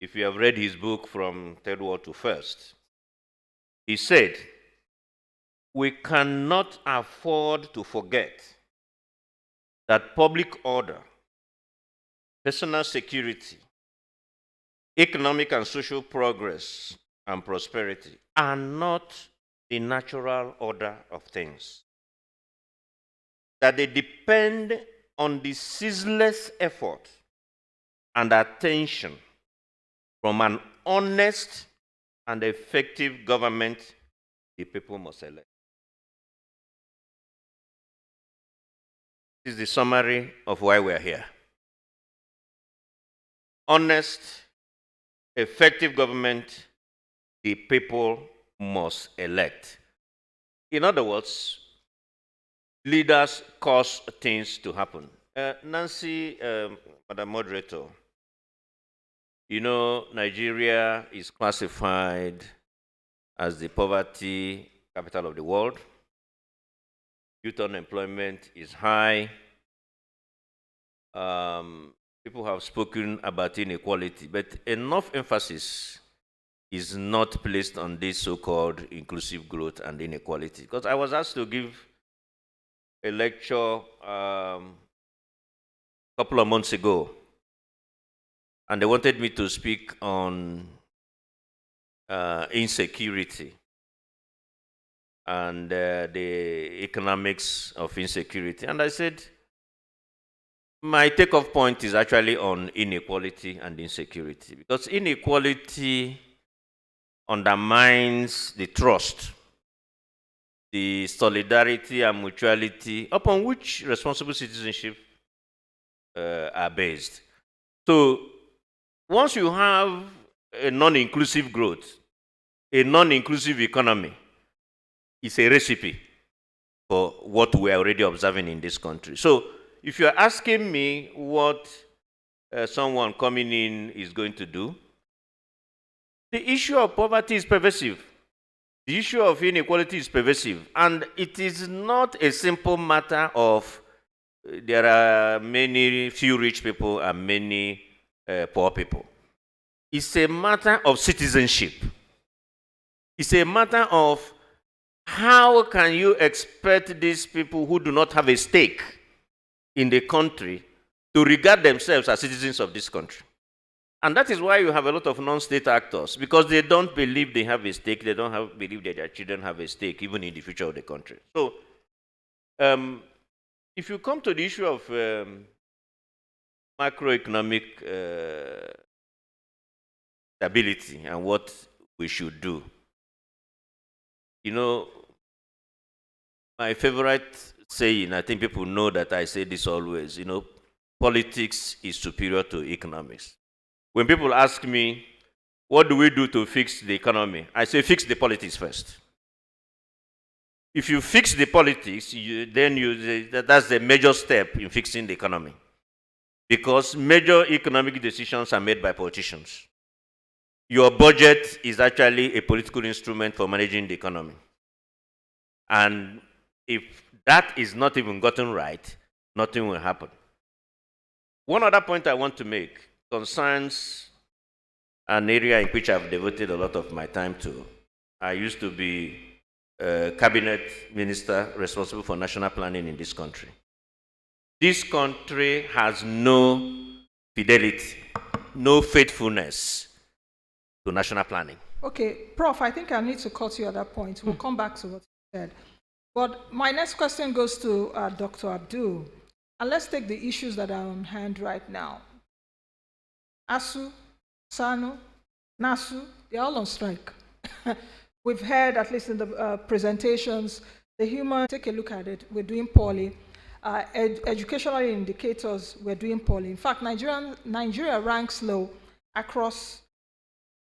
If you have read his book From Third World to First, he said, "We cannot afford to forget that public order, personal security, economic and social progress and prosperity are not the natural order of things. That they depend on the ceaseless effort and attention from an honest and effective government the people must elect." This is the summary of why we are here. Honest, effective government the people must elect. In other words, leaders cause things to happen. Nancy, Madam Moderator, you know, Nigeria is classified as the poverty capital of the world. Youth unemployment is high. People have spoken about inequality, but enough emphasis is not placed on this so-called inclusive growth and inequality. Because I was asked to give a lecture a couple of months ago, and they wanted me to speak on insecurity and the economics of insecurity. And I said, my takeoff point is actually on inequality and insecurity, because inequality undermines the trust, the solidarity and mutuality upon which responsible citizenship are based. So once you have a non-inclusive growth, a non-inclusive economy, it's a recipe for what we are already observing in this country. So if you're asking me what someone coming in is going to do. The issue of poverty is pervasive. The issue of inequality is pervasive. And it is not a simple matter of there are few rich people and many poor people. It's a matter of citizenship. It's a matter of how can you expect these people who do not have a stake in the country to regard themselves as citizens of this country. And that is why you have a lot of non-state actors, because they don't believe they have a stake, they don't believe that their children have a stake, even in the future of the country. So, if you come to the issue of macroeconomic stability and what we should do, you know, my favorite saying, I think people know that I say this always, you know, politics is superior to economics. When people ask me, what do we do to fix the economy? I say, fix the politics first. If you fix the politics, that's the major step in fixing the economy. Because major economic decisions are made by politicians. Your budget is actually a political instrument for managing the economy. And if that is not even gotten right, nothing will happen. One other point I want to make concerns an area in which I've devoted a lot of my time to. I used to be a cabinet minister responsible for national planning in this country. This country has no fidelity, no faithfulness to national planning. Okay, Prof, I think I need to cut you at that point. We'll come back to what you said. But my next question goes to Dr. Abdul. And let's take the issues that are on hand right now. ASU, SANU, NASU, they're all on strike. We've heard, at least in the presentations, take a look at it, we're doing poorly. Educational indicators, we're doing poorly. In fact, Nigeria ranks low across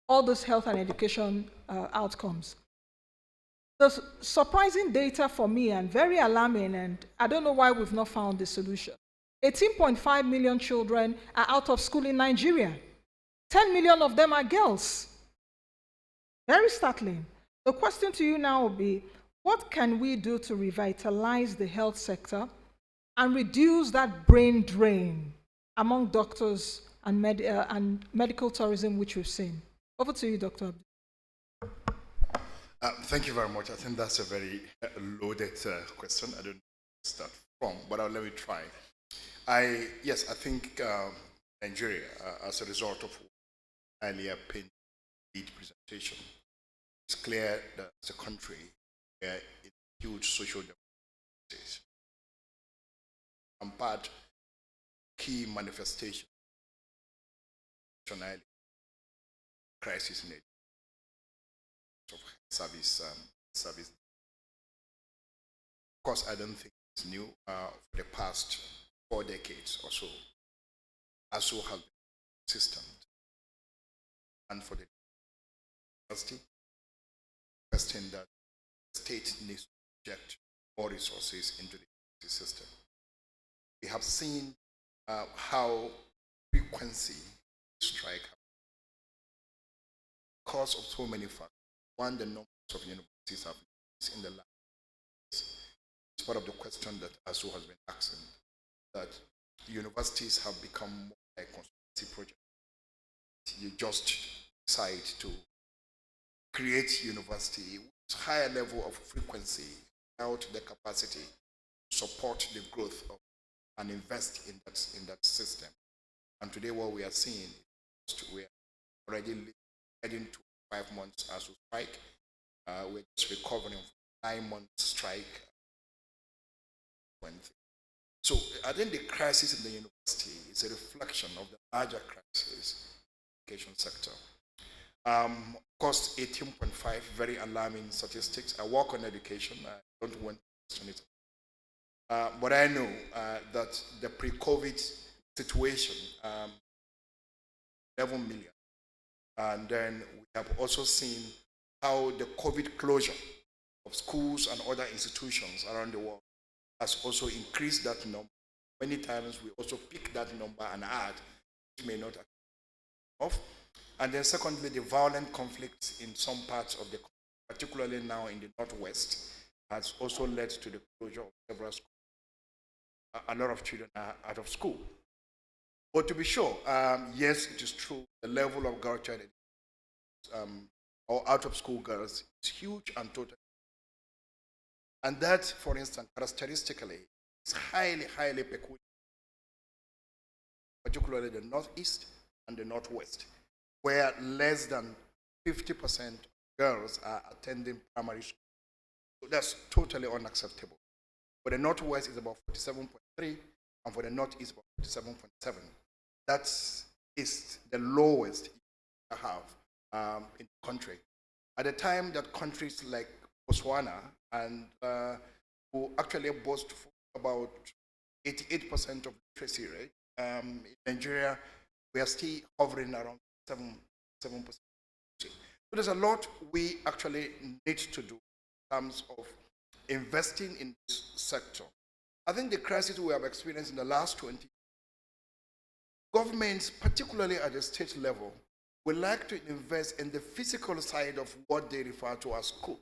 all those health and education outcomes. The surprising data for me and very alarming, and I don't know why we've not found the solution. 18.5 million children are out of school in Nigeria. 10 million of them are girls. Very startling. The question to you now will be, what can we do to revitalize the health sector and reduce that brain drain among doctors and medical tourism, which we've seen? Over to you, Dr. Abdul. Thank you very much. I think that's a very loaded question. I don't know where to start from, but let me try. I think Nigeria, as a result of earlier lead presentation, it's clear that as a country, we are in huge social development. And part key manifestation of crisis in of service. Of course, I don't think it's new. For the past 4 decades or so, ASU has been consistent. And for the university, question that the state needs to inject more resources into the university system. We have seen how frequency strike because of so many factors. One, the numbers of universities have increased in the last years. It's part of the question that ASU has been asking, that universities have become more like consultancy projects. You just decide to create university with higher level of frequency without the capacity to support the growth of and invest in that system. And today what we are seeing is we are already heading to 5 months ASU strike. We're just recovering from 9 months strike. So I think the crisis in the university is a reflection of the larger crisis in the education sector. Of course, 18.5, very alarming statistics. I work on education. I don't want to question it. But I know that the pre-COVID situation, 11 million. And then we have also seen how the COVID closure of schools and other institutions around the world has also increased that number. Many times we also pick that number and add may not off. And then secondly, the violent conflicts in some parts of the country, particularly now in the Northwest, has also led to the closure of several schools. A lot of children are out of school. But to be sure, yes, it is true, the level of girl child or out of school girls is huge and total. And that, for instance, characteristically, is highly, highly peculiar, particularly the Northeast and the Northwest, where less than 50% of girls are attending primary school. So that's totally unacceptable. For the Northwest, it's about 47.3, and for the Northeast, about 47.7. That is the lowest you have in the country. At a time that countries like Botswana and who actually boast about 88% of literacy rate, in Nigeria, we are still hovering around 7%. So there's a lot we actually need to do in terms of investing in this sector. I think the crisis we have experienced in the last 20 years, governments, particularly at the state level, would like to invest in the physical side of what they refer to as school,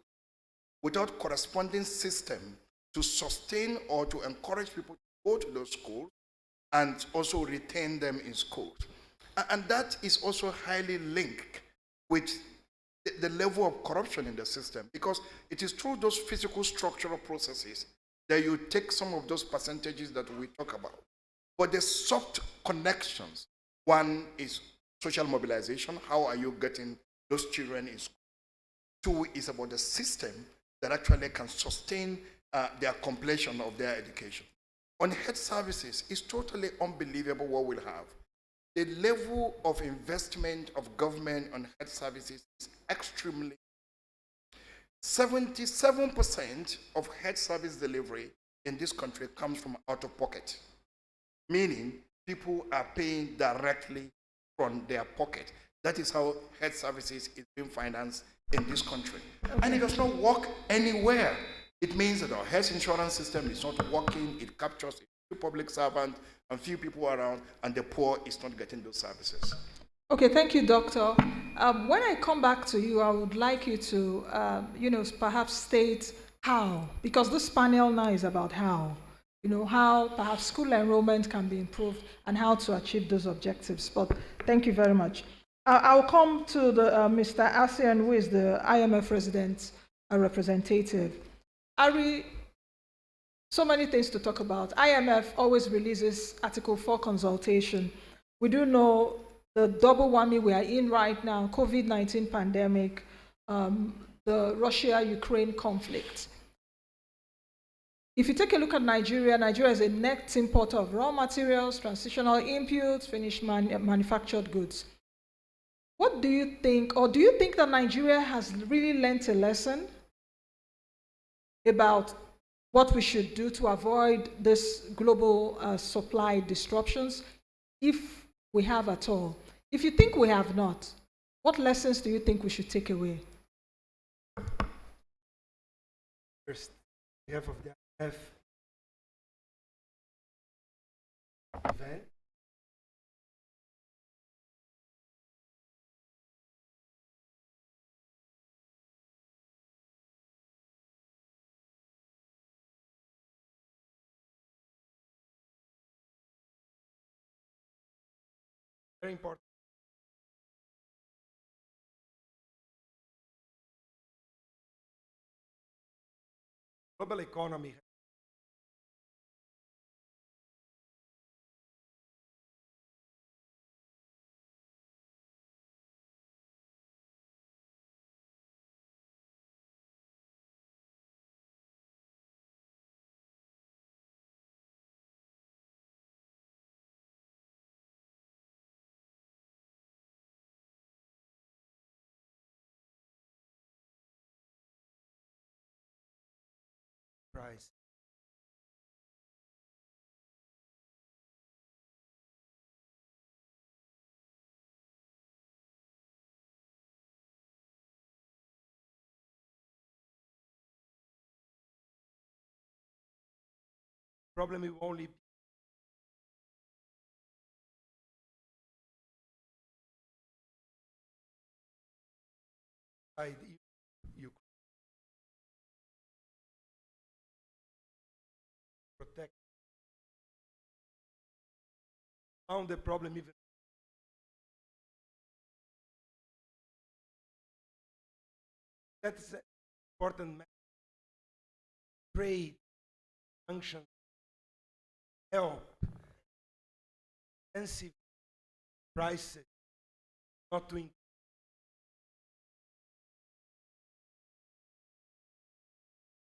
without corresponding system to sustain or to encourage people to go to those schools and also retain them in schools. And that is also highly linked with the level of corruption in the system, because it is through those physical structural processes that you take some of those percentages that we talk about. But the soft connections, one is social mobilization. How are you getting those children in school? Two is about the system that actually can sustain their completion of their education. On health services, it's totally unbelievable what we'll have. The level of investment of government on health services is extremely. 77% of health service delivery in this country comes from out of pocket, meaning people are paying directly from their pocket. That is how health services is being financed in this country. Okay. And it does not work anywhere. It means that our health insurance system is not working. It captures a few public servants and few people around, and the poor is not getting those services. Okay, thank you, Doctor. When I come back to you, I would like you to, perhaps state how, because this panel now is about how. How perhaps school enrollment can be improved and how to achieve those objectives. But thank you very much. I'll come to the Mr. Asian, who is the IMF representative. Ari, so many things to talk about. IMF always releases Article 4 consultation. We do know the double whammy we are in right now, COVID-19 pandemic, the Russia-Ukraine conflict. If you take a look at Nigeria, Nigeria is a net importer of raw materials, transitional inputs, finished manufactured goods. What do you think, or do you think that Nigeria has really learned a lesson about what we should do to avoid this global supply disruptions, if we have at all? If you think we have not, what lessons do you think we should take away? First, on behalf of the IMF event, very important. Global economy price. Problem will only side, you protect. Found the problem even. That's an important message. Trade function help expensive prices not to increase.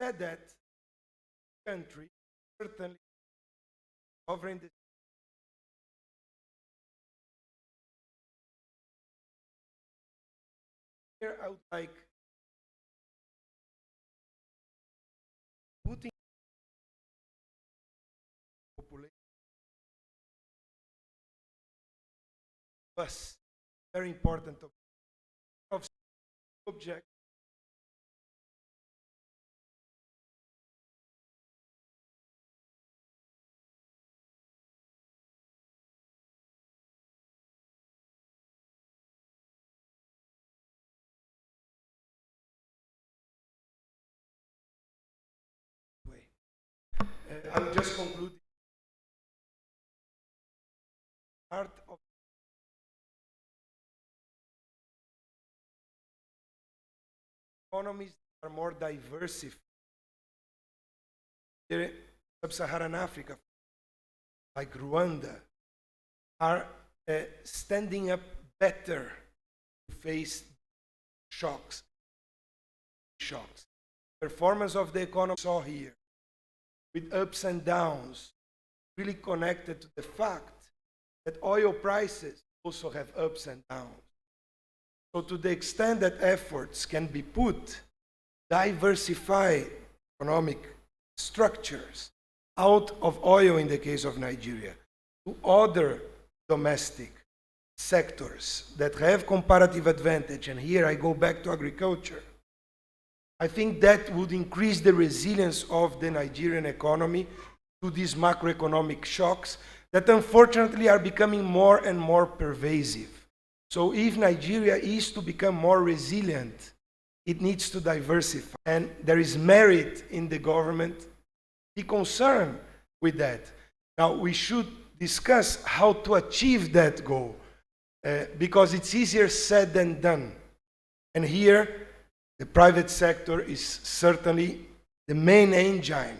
Said that country certainly covering the here I would like putting population bus very important of object way. I'll just conclude. Part of economies are more diversified. Sub-Saharan Africa, like Rwanda, are standing up better to face shocks. Performance of the economy saw here, with ups and downs, really connected to the fact that oil prices also have ups and downs. So to the extent that efforts can be put, diversify economic structures out of oil in the case of Nigeria to other domestic sectors that have comparative advantage, and here I go back to agriculture, I think that would increase the resilience of the Nigerian economy to these macroeconomic shocks that unfortunately are becoming more and more pervasive. So if Nigeria is to become more resilient, it needs to diversify. And there is merit in the government. Be concerned with that. Now, we should discuss how to achieve that goal because it's easier said than done. And here, the private sector is certainly the main engine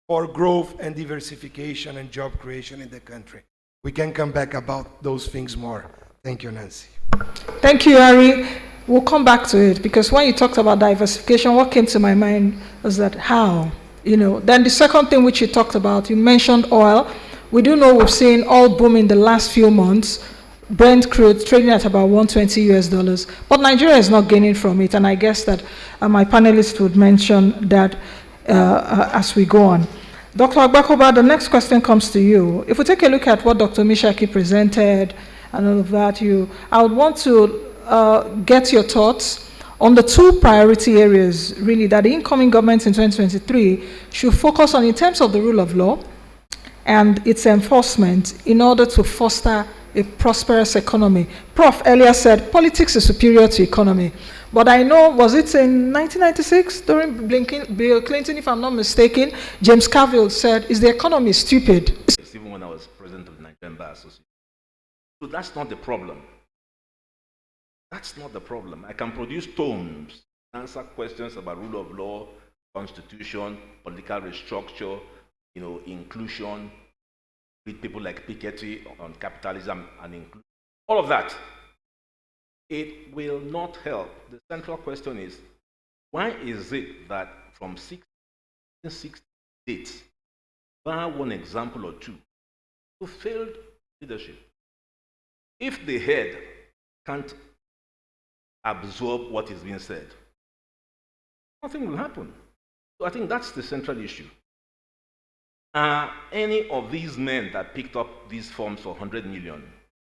for growth and diversification and job creation in the country. We can come back about those things more. Thank you, Nancy. Thank you, Harry. We'll come back to it because when you talked about diversification, what came to my mind was that how, Then the second thing which you talked about, you mentioned oil. We do know we've seen oil boom in the last few months. Brent crude trading at about $120, but Nigeria is not gaining from it, and I guess that my panelists would mention that as we go on. Dr. Agbakoba, the next question comes to you. If we take a look at what Dr. Mishaki presented and all of that, I would want to get your thoughts on the two priority areas, really, that the incoming government in 2023 should focus on in terms of the rule of law and its enforcement in order to foster a prosperous economy. Prof earlier said politics is superior to economy. But I know, was it in 1996 during Bill Clinton, if I'm not mistaken, James Carville said, is the economy stupid? Even when I was president of the Nigerian Bar Association. So that's not the problem. That's not the problem. I can produce tomes, answer questions about rule of law, constitution, political restructure, inclusion, with people like Piketty on capitalism and inclusion. All of that. It will not help. The central question is, why is it that from 1668, bar one example or two, who failed leadership? If the head can't absorb what is being said, nothing will happen. So I think that's the central issue. Are any of these men that picked up these forms for 100 million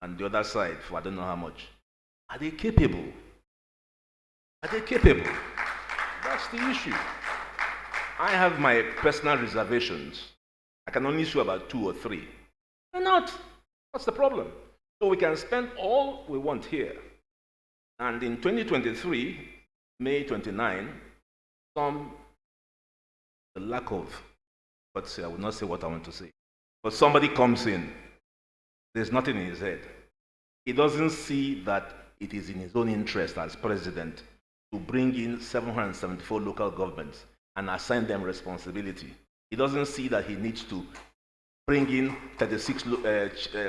and the other side for I don't know how much, are they capable? Are they capable? That's the issue. I have my personal reservations. I can only show about 2 or 3. They're not. That's the problem. So we can spend all we want here. And in 2023, May 29, the lack of, but I will not say what I want to say. But somebody comes in, there's nothing in his head. He doesn't see that it is in his own interest as president to bring in 774 local governments and assign them responsibility. He doesn't see that he needs to bring in 36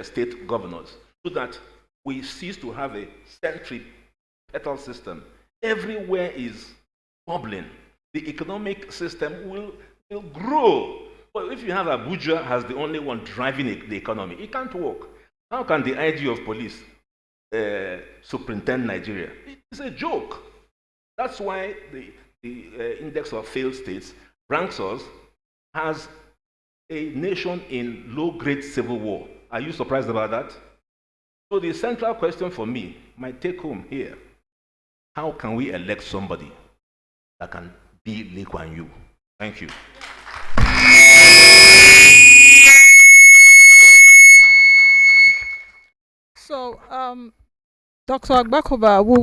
state governors so that we cease to have a centripetal system. Everywhere is bubbling. The economic system will grow. But if you have Abuja as the only one driving the economy, it can't work. How can the IG of police superintend Nigeria? It's a joke. That's why the index of failed states ranks us as a nation in low-grade civil war. Are you surprised about that? So the central question for me, my take-home here, how can we elect somebody that can be Lee Kuan Yew? Thank you. So, Dr. Agbakoba, we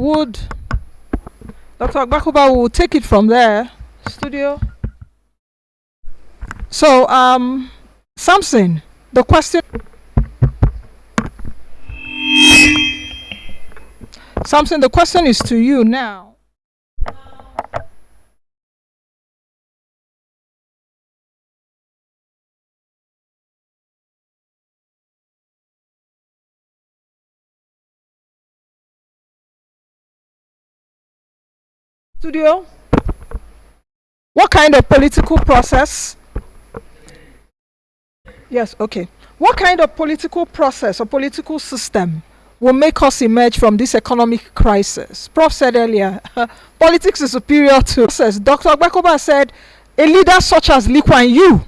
will take it from there. Studio. So, Samson, the question. Samson, the question is to you now. Studio, what kind of political process? Yes, okay. What kind of political process or political system will make us emerge from this economic crisis? Prof said earlier, politics is superior to process. Dr. Agbakoba said, a leader such as Lee Kuan Yew.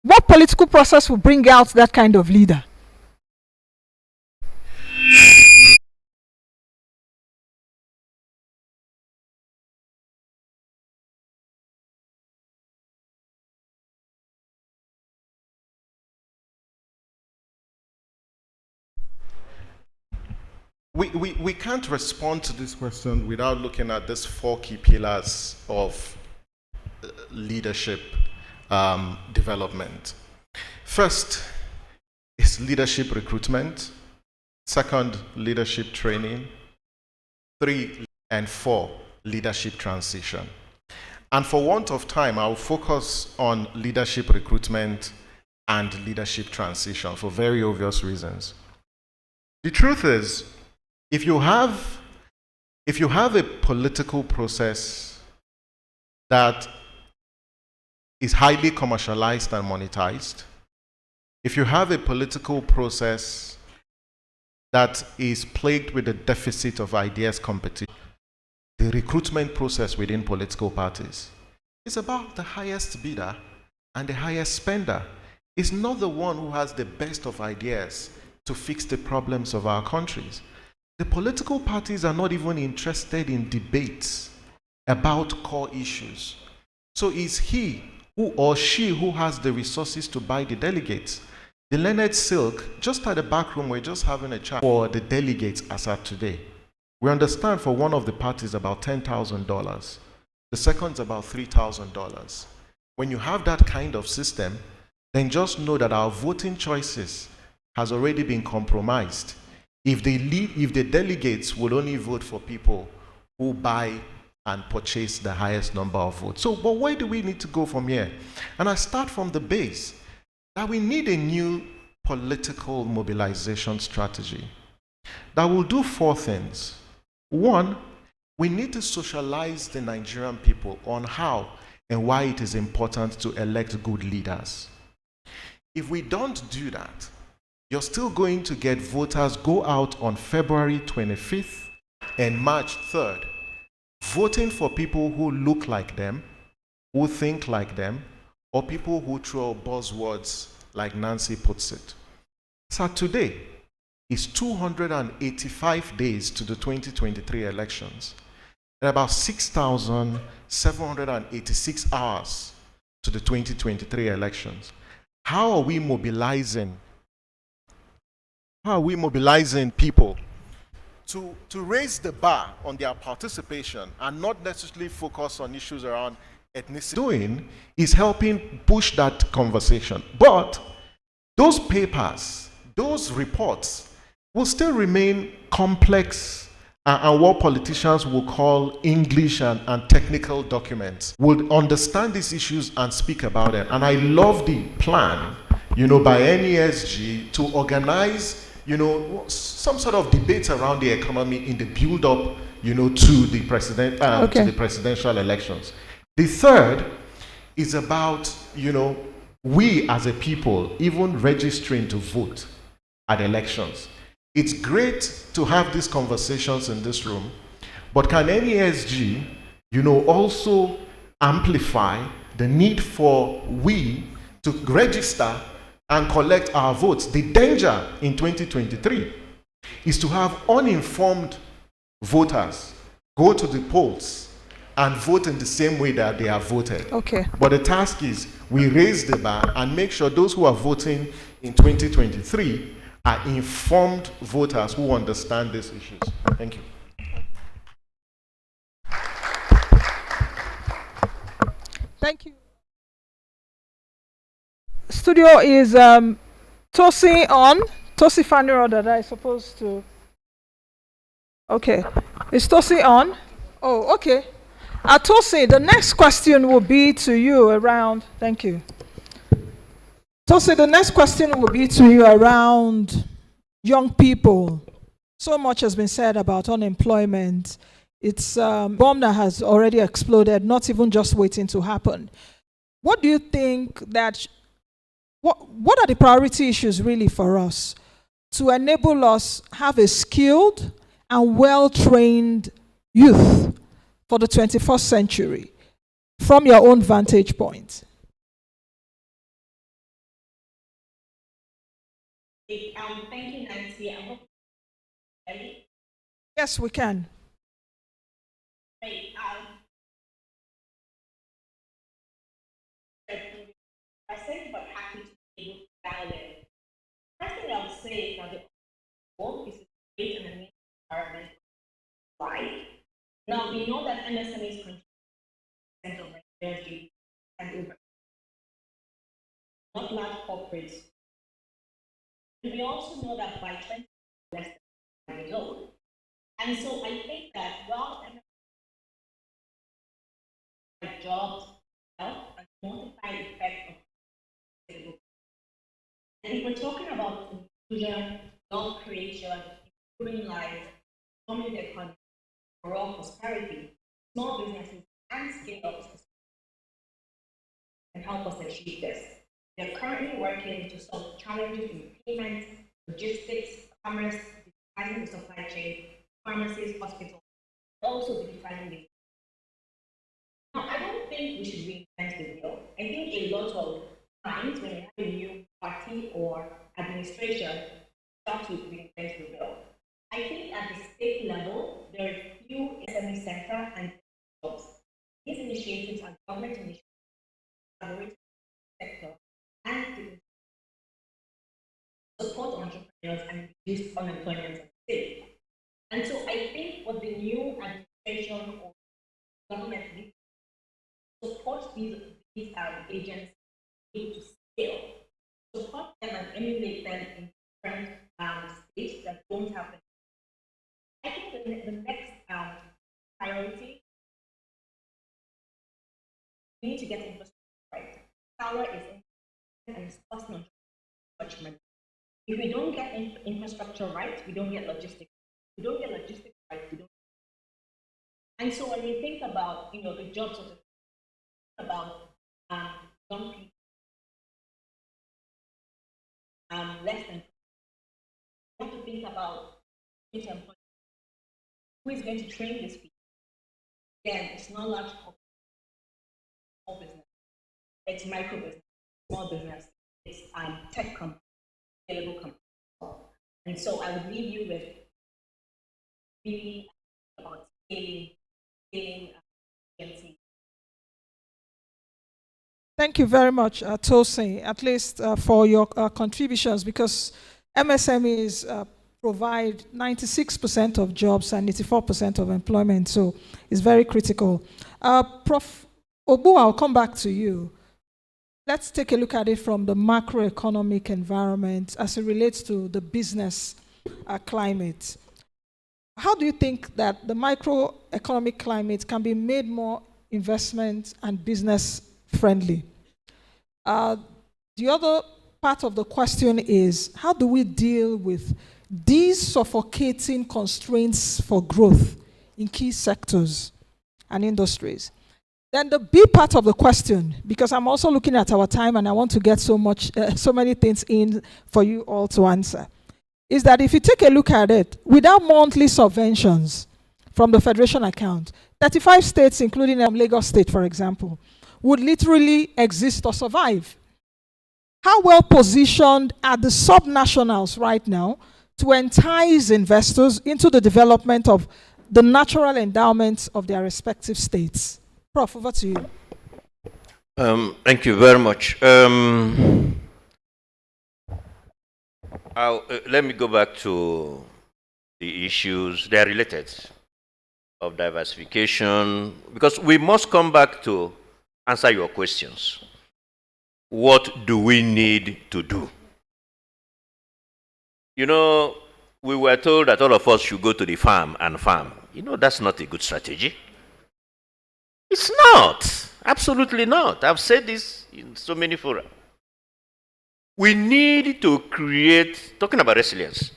What political process will bring out that kind of leader? We can't respond to this question without looking at these 4 key pillars of leadership development. First is leadership recruitment. Second, leadership training. 3 and 4, leadership transition. And for want of time, I'll focus on leadership recruitment and leadership transition for very obvious reasons. The truth is, if you have a political process that is highly commercialized and monetized, if you have a political process that is plagued with a deficit of ideas competition, the recruitment process within political parties is about the highest bidder and the highest spender. It's not the one who has the best of ideas to fix the problems of our countries. The political parties are not even interested in debates about core issues. So it's he who or she who has the resources to buy the delegates. The Leonard Silk, just at the back room, we're just having a chat for the delegates as at today. We understand for one of the parties about $10,000. The second's about $3,000. When you have that kind of system, then just know that our voting choices has already been compromised. If the delegates would only vote for people who buy and purchase the highest number of votes. So, but where do we need to go from here? And I start from the base that we need a new political mobilization strategy that will do 4 things. 1, we need to socialize the Nigerian people on how and why it is important to elect good leaders. If we don't do that, you're still going to get voters go out on February 25th and March 3rd, voting for people who look like them, who think like them, or people who throw buzzwords like Nancy puts it. So today is 285 days to the 2023 elections, and about 6,786 hours to the 2023 elections. How are we mobilizing people to raise the bar on their participation and not necessarily focus on issues around ethnicity. Doing is helping push that conversation. But those papers, those reports will still remain complex and what politicians will call English and technical documents. Will understand these issues and speak about them. And I love the plan, by NESG to organize, some sort of debate around the economy in the build-up, to the presidential elections. The third is about, we as a people even registering to vote at elections. It's great to have these conversations in this room, but can NESG, also amplify the need for we to register and collect our votes? The danger in 2023 is to have uninformed voters go to the polls and vote in the same way that they have voted. Okay. But the task is we raise the bar and make sure those who are voting in 2023 are informed voters who understand these issues. Thank you. Thank you. Studio is Tosi on. Tosi Faniro that I supposed to. Okay. Is Tosi on? Oh, okay. Tosi, the next question will be to you around. Thank you. Tosi, the next question will be to you around young people. So much has been said about unemployment. It's a bomb that has already exploded, not even just waiting to happen. What do you think that, what are the priority issues really for us to enable us have a skilled and well-trained youth for the 21st century from your own vantage point? Thank you, Nancy. I hope Yes, we can. Great. Present, but happy to be able to dial in. First thing I would say is that the goal is to create an amazing environment. Right. Now we know that MSMEs contribute of Nigeria's GDP and over, not large corporates. And we also know that by 20 less than 5 years old. And so I think that while jobs, health, and multiplied effect of and if we're talking about inclusion, job creation, improving lives, forming the economy, overall prosperity, small businesses and scale-ups can help us achieve this. They're currently working to solve challenges in payment, logistics, commerce, digitizing the supply chain, pharmacies, hospitals, also digitizing the. Now, I don't think we should reinvent the wheel. I think a lot of times when you have a new party or administration, start to reinvent the wheel. I think at the state level, there are few SME center and jobs. These initiatives are government initiatives, collaborative sector, and to support entrepreneurs and reduce unemployment in the state. And so I think what the new administration or government needs to support these agents to scale, support them and emulate them in different states that don't have them. I think the next priority, we need to get infrastructure right. Power is in and it's costing much money. If we don't get infrastructure right, we don't get logistics. If we don't get logistics right, we don't. And so when we think about the jobs of about young people, less than, we have to think about employment. Who is going to train these people? Again, it's not large small business. It's micro business, small business. It's tech company, scalable company. And so I would leave you with really about scaling agency. Thank you very much, Tosin, at least for your contributions, because MSMEs provide 96% of jobs and 84% of employment. So it's very critical. Prof. Obu, I'll come back to you. Let's take a look at it from the macroeconomic environment as it relates to the business climate. How do you think that the microeconomic climate can be made more investment and business friendly? The other part of the question is, how do we deal with these suffocating constraints for growth in key sectors and industries? Then the B part of the question, because I'm also looking at our time and I want to get so many things in for you all to answer, is that if you take a look at it, without monthly subventions from the Federation account, 35 states, including Lagos State, for example, would literally exist or survive. How well positioned are the subnationals right now to entice investors into the development of the natural endowments of their respective states? Prof, over to you. Thank you very much. Let me go back to the issues, they are related, of diversification, because we must come back to answer your questions. What do we need to do? You know, we were told that all of us should go to the farm and farm. You know, that's not a good strategy. It's not. Absolutely not. I've said this in so many fora. We need to create, talking about resilience,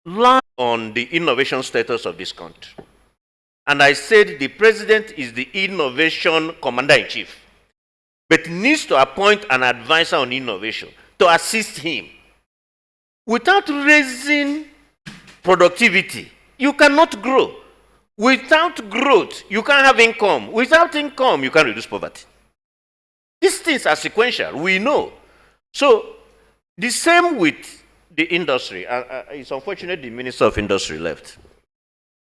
learn on the innovation status of this country. And I said the president is the innovation commander-in-chief, but needs to appoint an advisor on innovation to assist him. Without raising productivity, you cannot grow. Without growth, you can't have income. Without income, you can't reduce poverty. These things are sequential, we know. So, the same with the industry. It's unfortunate the Minister of Industry left.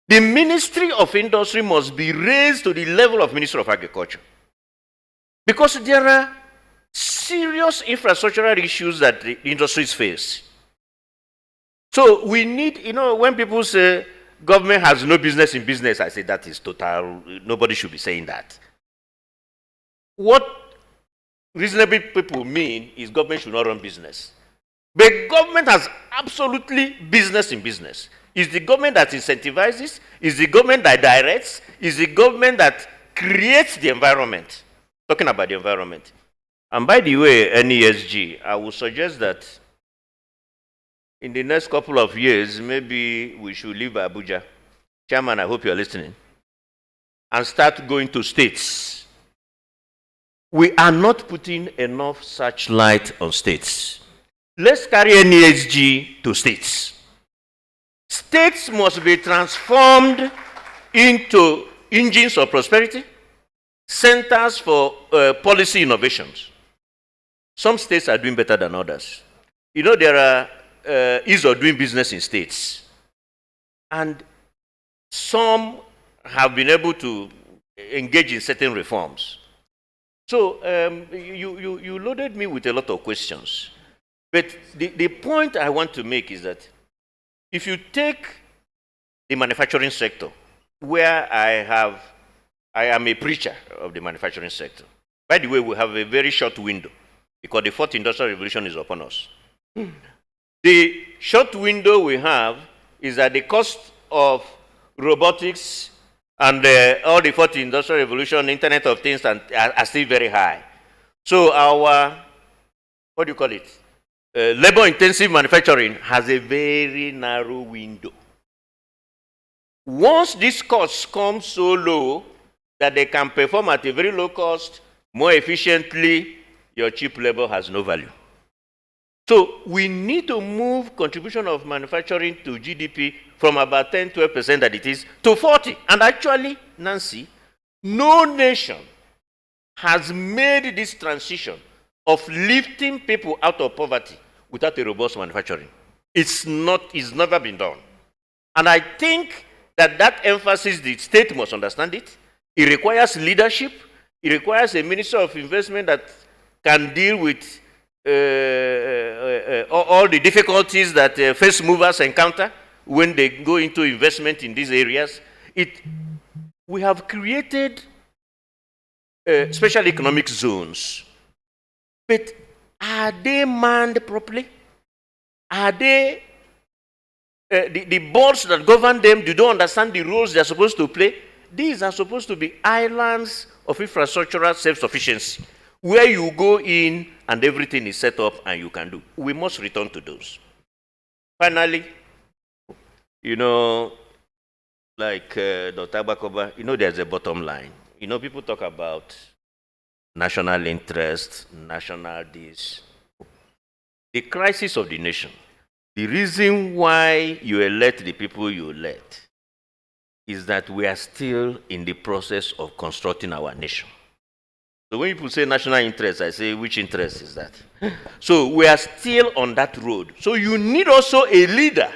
The Ministry of Industry must be raised to the level of Ministry of Agriculture. Because there are serious infrastructural issues that the industries face. So we need, you know, when people say government has no business in business, I say that is total, nobody should be saying that. What reasonable people mean is government should not run business. But government has absolutely business in business. It's the government that incentivizes, it's the government that directs, it's the government that creates the environment. Talking about the environment. And by the way, NESG, I would suggest that in the next couple of years, maybe we should leave Abuja. Chairman, I hope you're listening. And start going to states. We are not putting enough such light on states. Let's carry NESG to states. States must be transformed into engines of prosperity, centers for policy innovations. Some states are doing better than others. You know, there are ease of doing business in states. And some have been able to engage in certain reforms. So you loaded me with a lot of questions. But the point I want to make is that if you take the manufacturing sector, where I am a preacher of the manufacturing sector. By the way, we have a very short window because the fourth industrial revolution is upon us. The short window we have is that the cost of robotics and all the fourth industrial revolution, Internet of Things, are still very high. So our, what do you call it? Labor-intensive manufacturing has a very narrow window. Once these costs come so low that they can perform at a very low cost, more efficiently, your cheap labor has no value. So we need to move contribution of manufacturing to GDP from about 10-12% that it is to 40%. And actually, Nancy, no nation has made this transition of lifting people out of poverty without a robust manufacturing. It's never been done. And I think that emphasis, the state must understand it. It requires leadership. It requires a Minister of Investment that can deal with all the difficulties that first movers encounter when they go into investment in these areas. We have created special economic zones, but are they manned properly? Are they the boards that govern them? Do they understand the roles they're supposed to play? These are supposed to be islands of infrastructural self-sufficiency, where you go in and everything is set up and you can do. We must return to those. Finally, like Dr. Abakoba, there's a bottom line. People talk about national interest, national this. The crisis of the nation, the reason why you elect the people you elect is that we are still in the process of constructing our nation. So when people say national interest, I say, which interest is that? So we are still on that road. So you need also a leader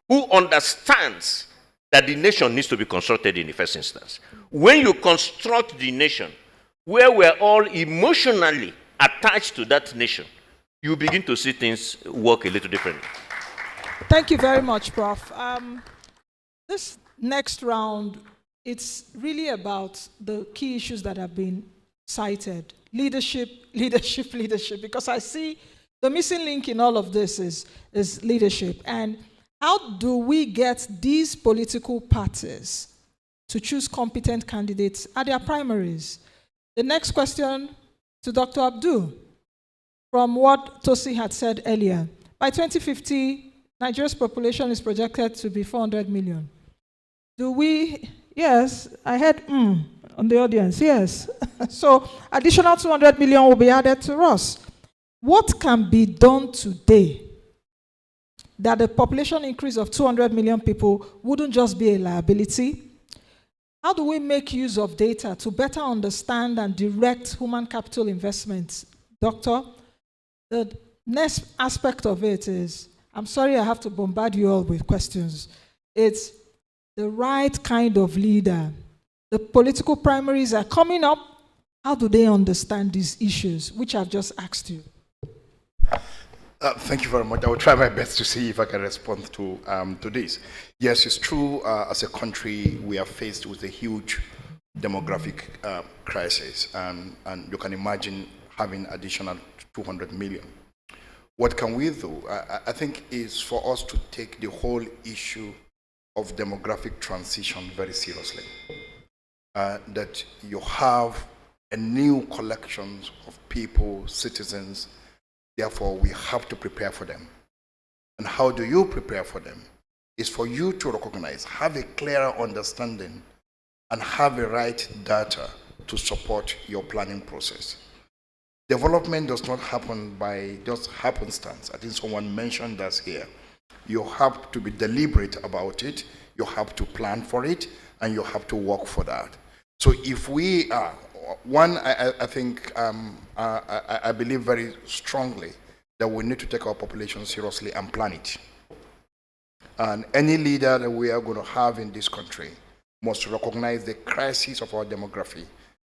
who understands that the nation needs to be constructed in the first instance. When you construct the nation, where we're all emotionally attached to that nation, you begin to see things work a little differently. Thank you very much, Prof. This next round, it's really about the key issues that have been cited. Leadership, leadership, leadership, because I see the missing link in all of this is leadership. And how do we get these political parties to choose competent candidates at their primaries? The next question to Dr. Abdul, from what Tosi had said earlier. By 2050, Nigeria's population is projected to be 400 million. Do we, yes, I heard on the audience, yes. So additional 200 million will be added to us. What can be done today that the population increase of 200 million people wouldn't just be a liability? How do we make use of data to better understand and direct human capital investments? Doctor, the next aspect of it is, I'm sorry I have to bombard you all with questions. It's the right kind of leader. The political primaries are coming up. How do they understand these issues, which I've just asked you? Thank you very much. I will try my best to see if I can respond to this. Yes, it's true. As a country, we are faced with a huge demographic crisis, and you can imagine having additional 200 million. What can we do? I think is for us to take the whole issue of demographic transition very seriously. That you have a new collection of people, citizens. Therefore, we have to prepare for them. And how do you prepare for them? Is for you to recognize, have a clearer understanding, and have the right data to support your planning process. Development does not happen by just happenstance. I think someone mentioned that here. You have to be deliberate about it, you have to plan for it, and you have to work for that. So if we are, I think, I believe very strongly that we need to take our population seriously and plan it. And any leader that we are going to have in this country must recognize the crisis of our demography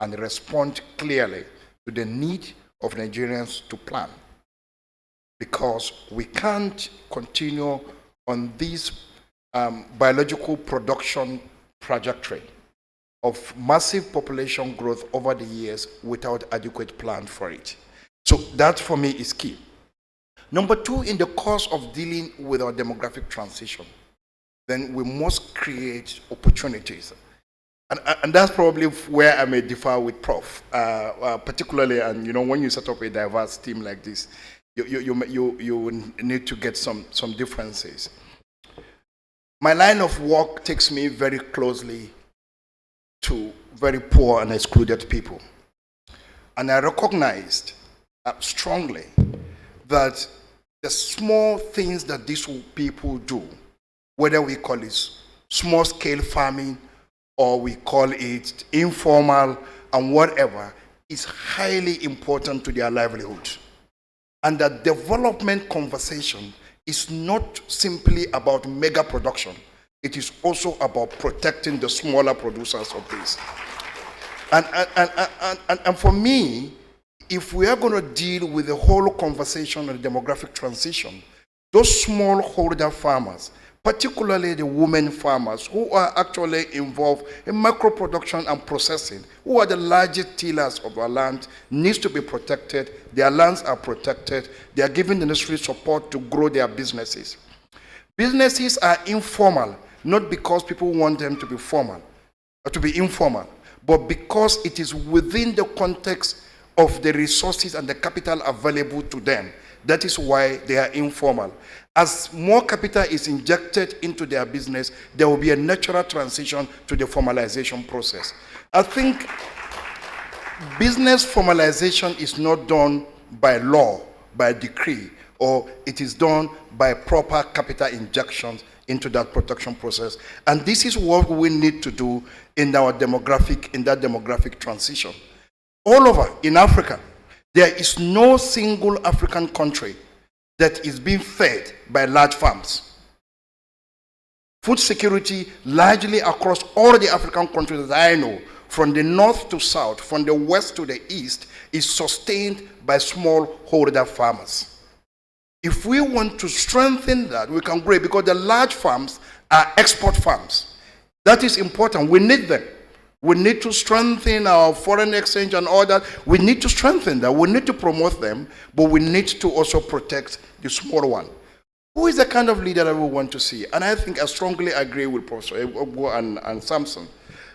and respond clearly to the need of Nigerians to plan. Because we can't continue on this biological production trajectory of massive population growth over the years without adequate plan for it. So that for me is key. Number two, in the course of dealing with our demographic transition, then we must create opportunities. And that's probably where I may differ with Prof. Particularly, and when you set up a diverse team like this, you need to get some differences. My line of work takes me very closely to very poor and excluded people. And I recognized strongly that the small things that these people do, whether we call it small-scale farming or we call it informal and whatever, is highly important to their livelihood. And that development conversation is not simply about mega production. It is also about protecting the smaller producers of this. And for me, if we are going to deal with the whole conversation on the demographic transition, those smallholder farmers, particularly the women farmers who are actually involved in micro production and processing, who are the largest tillers of our land, needs to be protected. Their lands are protected. They are given the necessary support to grow their businesses. Businesses are informal, not because people want them to be formal, or to be informal, but because it is within the context of the resources and the capital available to them. That is why they are informal. As more capital is injected into their business, there will be a natural transition to the formalization process. I think business formalization is not done by law, by decree, or it is done by proper capital injections into that production process. And this is what we need to do in that demographic transition. All over in Africa, there is no single African country that is being fed by large farms. Food security largely across all the African countries that I know, from the north to south, from the west to the east, is sustained by smallholder farmers. If we want to strengthen that, we can grow, because the large farms are export farms. That is important. We need them. We need to strengthen our foreign exchange and all that. We need to strengthen that. We need to promote them, but we need to also protect the small one. Who is the kind of leader that we want to see? And I think I strongly agree with Professor Egbo and Samson.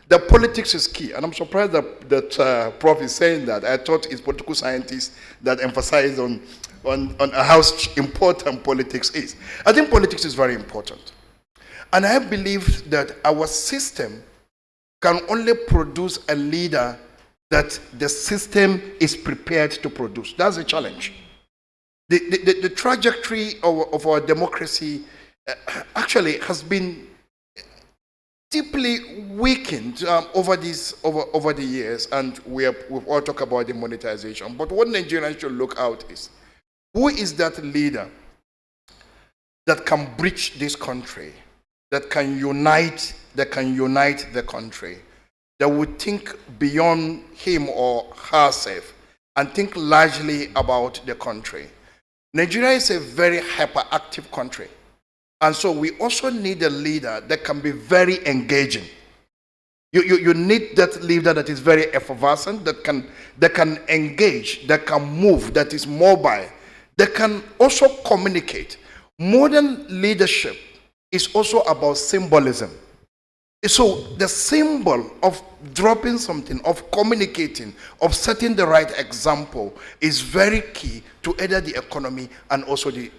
The politics is key, and I'm surprised that Prof is saying that. I thought it's political scientists that emphasize on how important politics is. I think politics is very important. And I believe that our system can only produce a leader that the system is prepared to produce. That's a challenge. The trajectory of our democracy actually has been deeply weakened over the years, and we've all talked about the monetization. But what Nigerians should look out is, who is that leader that can bridge this country, that can unite the country, that would think beyond him or herself and think largely about the country. Nigeria is a very hyperactive country, and so we also need a leader that can be very engaging. You need that leader that is very effervescent, that can engage, that can move, that is mobile, that can also communicate. Modern leadership is also about symbolism. So the symbol of dropping something, of communicating, of setting the right example is very key to either the economy and also the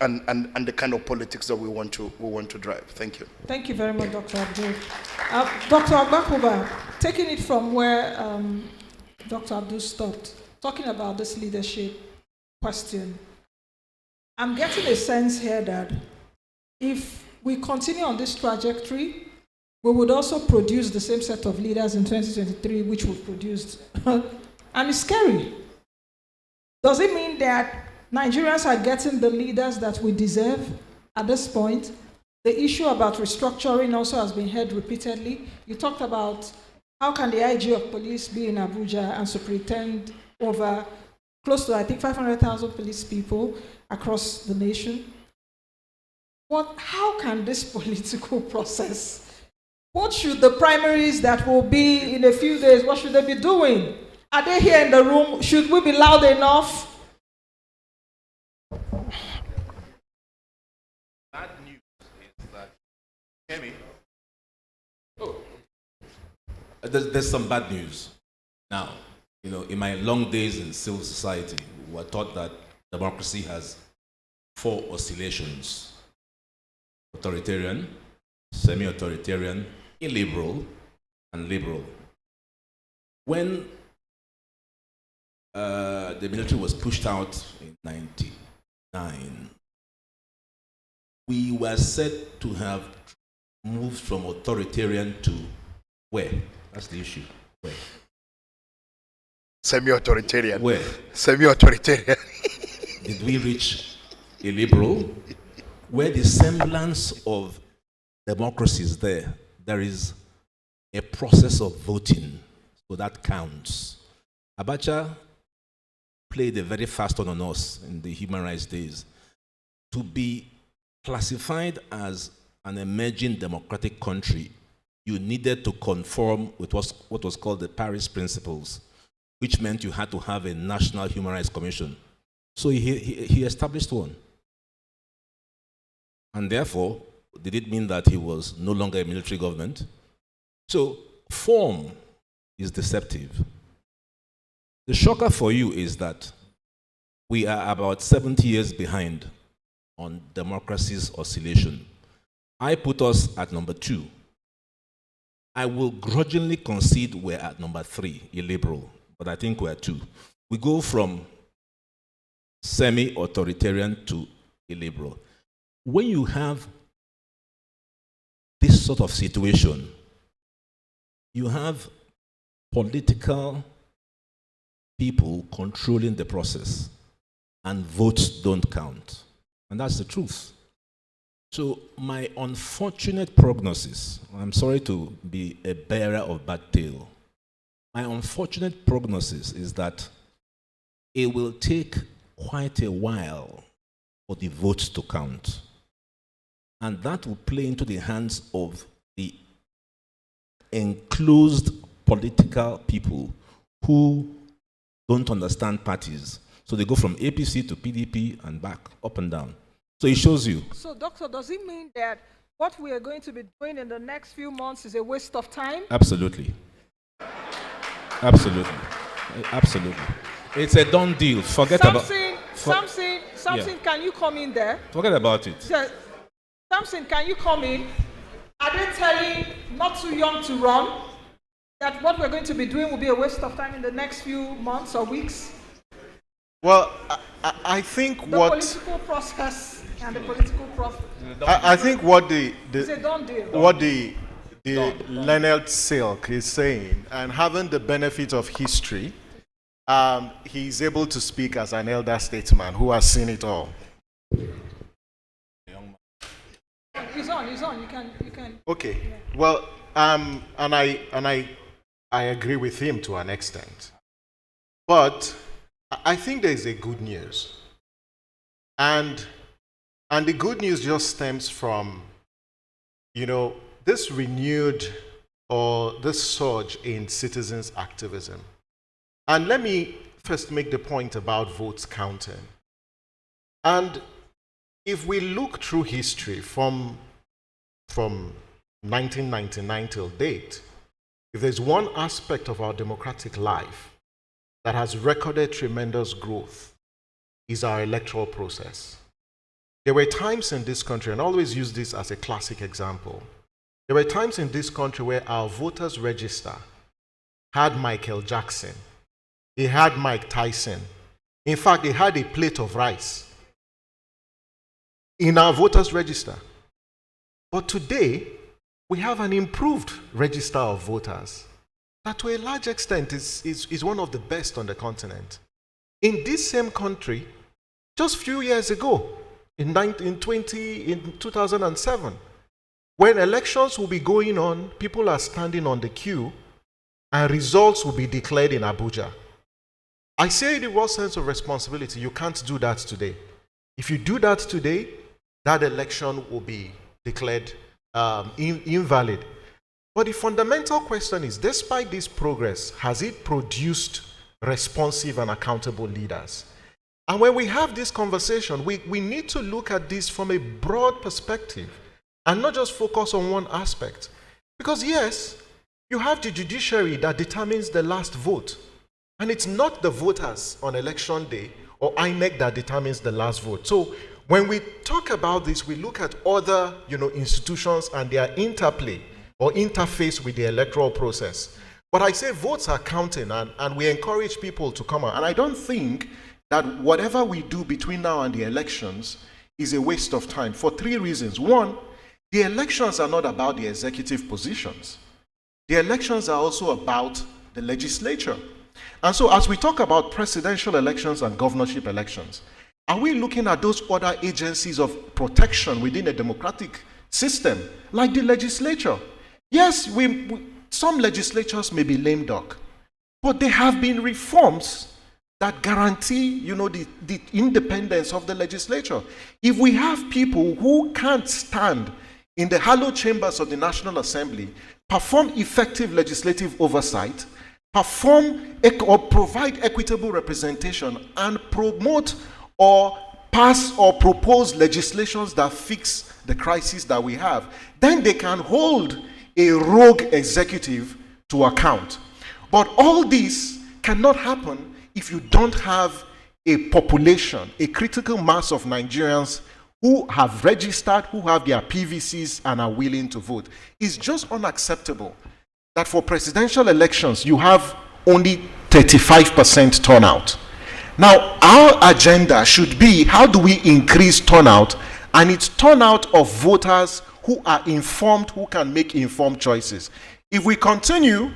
kind of politics that we want to drive. Thank you. Thank you very much, Dr. Abdul. Dr. Agbakuba, taking it from where Dr. Abdul stopped, talking about this leadership question, I'm getting a sense here that if we continue on this trajectory, we would also produce the same set of leaders in 2023 which we produced. And it's scary. Does it mean that Nigerians are getting the leaders that we deserve at this point? The issue about restructuring also has been heard repeatedly. You talked about how can the IG of police be in Abuja and superintend over close to, I think, 500,000 police people across the nation. How can this political process, what should the primaries that will be in a few days, what should they be doing? Are they here in the room? Should we be loud enough? Bad news is that, hear me? Oh. There's some bad news. Now, in my long days in civil society, we were taught that democracy has 4 oscillations: authoritarian, semi-authoritarian, illiberal, and liberal. When the military was pushed out in 1999, we were said to have moved from authoritarian to where? That's the issue. Where? Semi-authoritarian. Where? Semi-authoritarian. Did we reach a liberal? Where the semblance of democracy is there, there is a process of voting, so that counts. Abacha played a very fast one on us in the human rights days. To be classified as an emerging democratic country, you needed to conform with what was called the Paris Principles, which meant you had to have a national human rights commission. So he established one. And therefore, did it mean that he was no longer a military government? So form is deceptive. The shocker for you is that we are about 70 years behind on democracy's oscillation. I put us at number 2. I will grudgingly concede we're at number 3, illiberal, but I think we're 2. We go from semi-authoritarian to illiberal. When you have this sort of situation, you have political people controlling the process, and votes don't count. And that's the truth. So my unfortunate prognosis, I'm sorry to be a bearer of bad tale, my unfortunate prognosis is that it will take quite a while for the votes to count. And that will play into the hands of the enclosed political people who don't understand parties. So they go from APC to PDP and back, up and down. So it shows you. So, Doctor, does it mean that what we are going to be doing in the next few months is a waste of time? Absolutely. Absolutely. Absolutely. It's a done deal. Forget Something, yeah. Can you come in there? Forget about it. Something, can you come in? Are they telling not too young to run that what we're going to be doing will be a waste of time in the next few months or weeks? Well, I think the political process and the political process. I think what the it's a done deal. What the Leonard Silk is saying, and having the benefit of history, he's able to speak as an elder statesman who has seen it all. He's on. You can. Okay. Yeah. Well, and I agree with him to an extent, but I think there is a good news, and the good news just stems from, this renewed or this surge in citizens' activism. And let me first make the point about votes counting. And if we look through history from 1999 till date, if there's one aspect of our democratic life that has recorded tremendous growth, is our electoral process. There were times in this country, and I always use this as a classic example, there were times in this country where our voters register had Michael Jackson, they had Mike Tyson. In fact, they had a plate of rice in our voters register. But today, we have an improved register of voters that to a large extent is one of the best on the continent. In this same country, just a few years ago, in 2007, when elections will be going on, people are standing on the queue, and results will be declared in Abuja. I say in the raw sense of responsibility, you can't do that today. If you do that today, that election will be declared invalid. But the fundamental question is, despite this progress, has it produced responsive and accountable leaders? And when we have this conversation, we need to look at this from a broad perspective and not just focus on one aspect. Because yes, you have the judiciary that determines the last vote. And it's not the voters on election day or INEC that determines the last vote. So when we talk about this, we look at other institutions and their interplay or interface with the electoral process. But I say votes are counting, and we encourage people to come out. And I don't think that whatever we do between now and the elections is a waste of time for 3 reasons. One, the elections are not about the executive positions. The elections are also about the legislature. And so as we talk about presidential elections and governorship elections, are we looking at those other agencies of protection within a democratic system, like the legislature? Yes, some legislatures may be lame duck, but there have been reforms that guarantee, the independence of the legislature. If we have people who can't stand in the hallowed chambers of the National Assembly, perform effective legislative oversight, perform or provide equitable representation, and promote or pass or propose legislations that fix the crisis that we have, then they can hold a rogue executive to account. But all this cannot happen if you don't have a population, a critical mass of Nigerians who have registered, who have their PVCs and are willing to vote. It's just unacceptable that for presidential elections you have only 35% turnout. Now, our agenda should be, how do we increase turnout? And it's turnout of voters who are informed, who can make informed choices. If we continue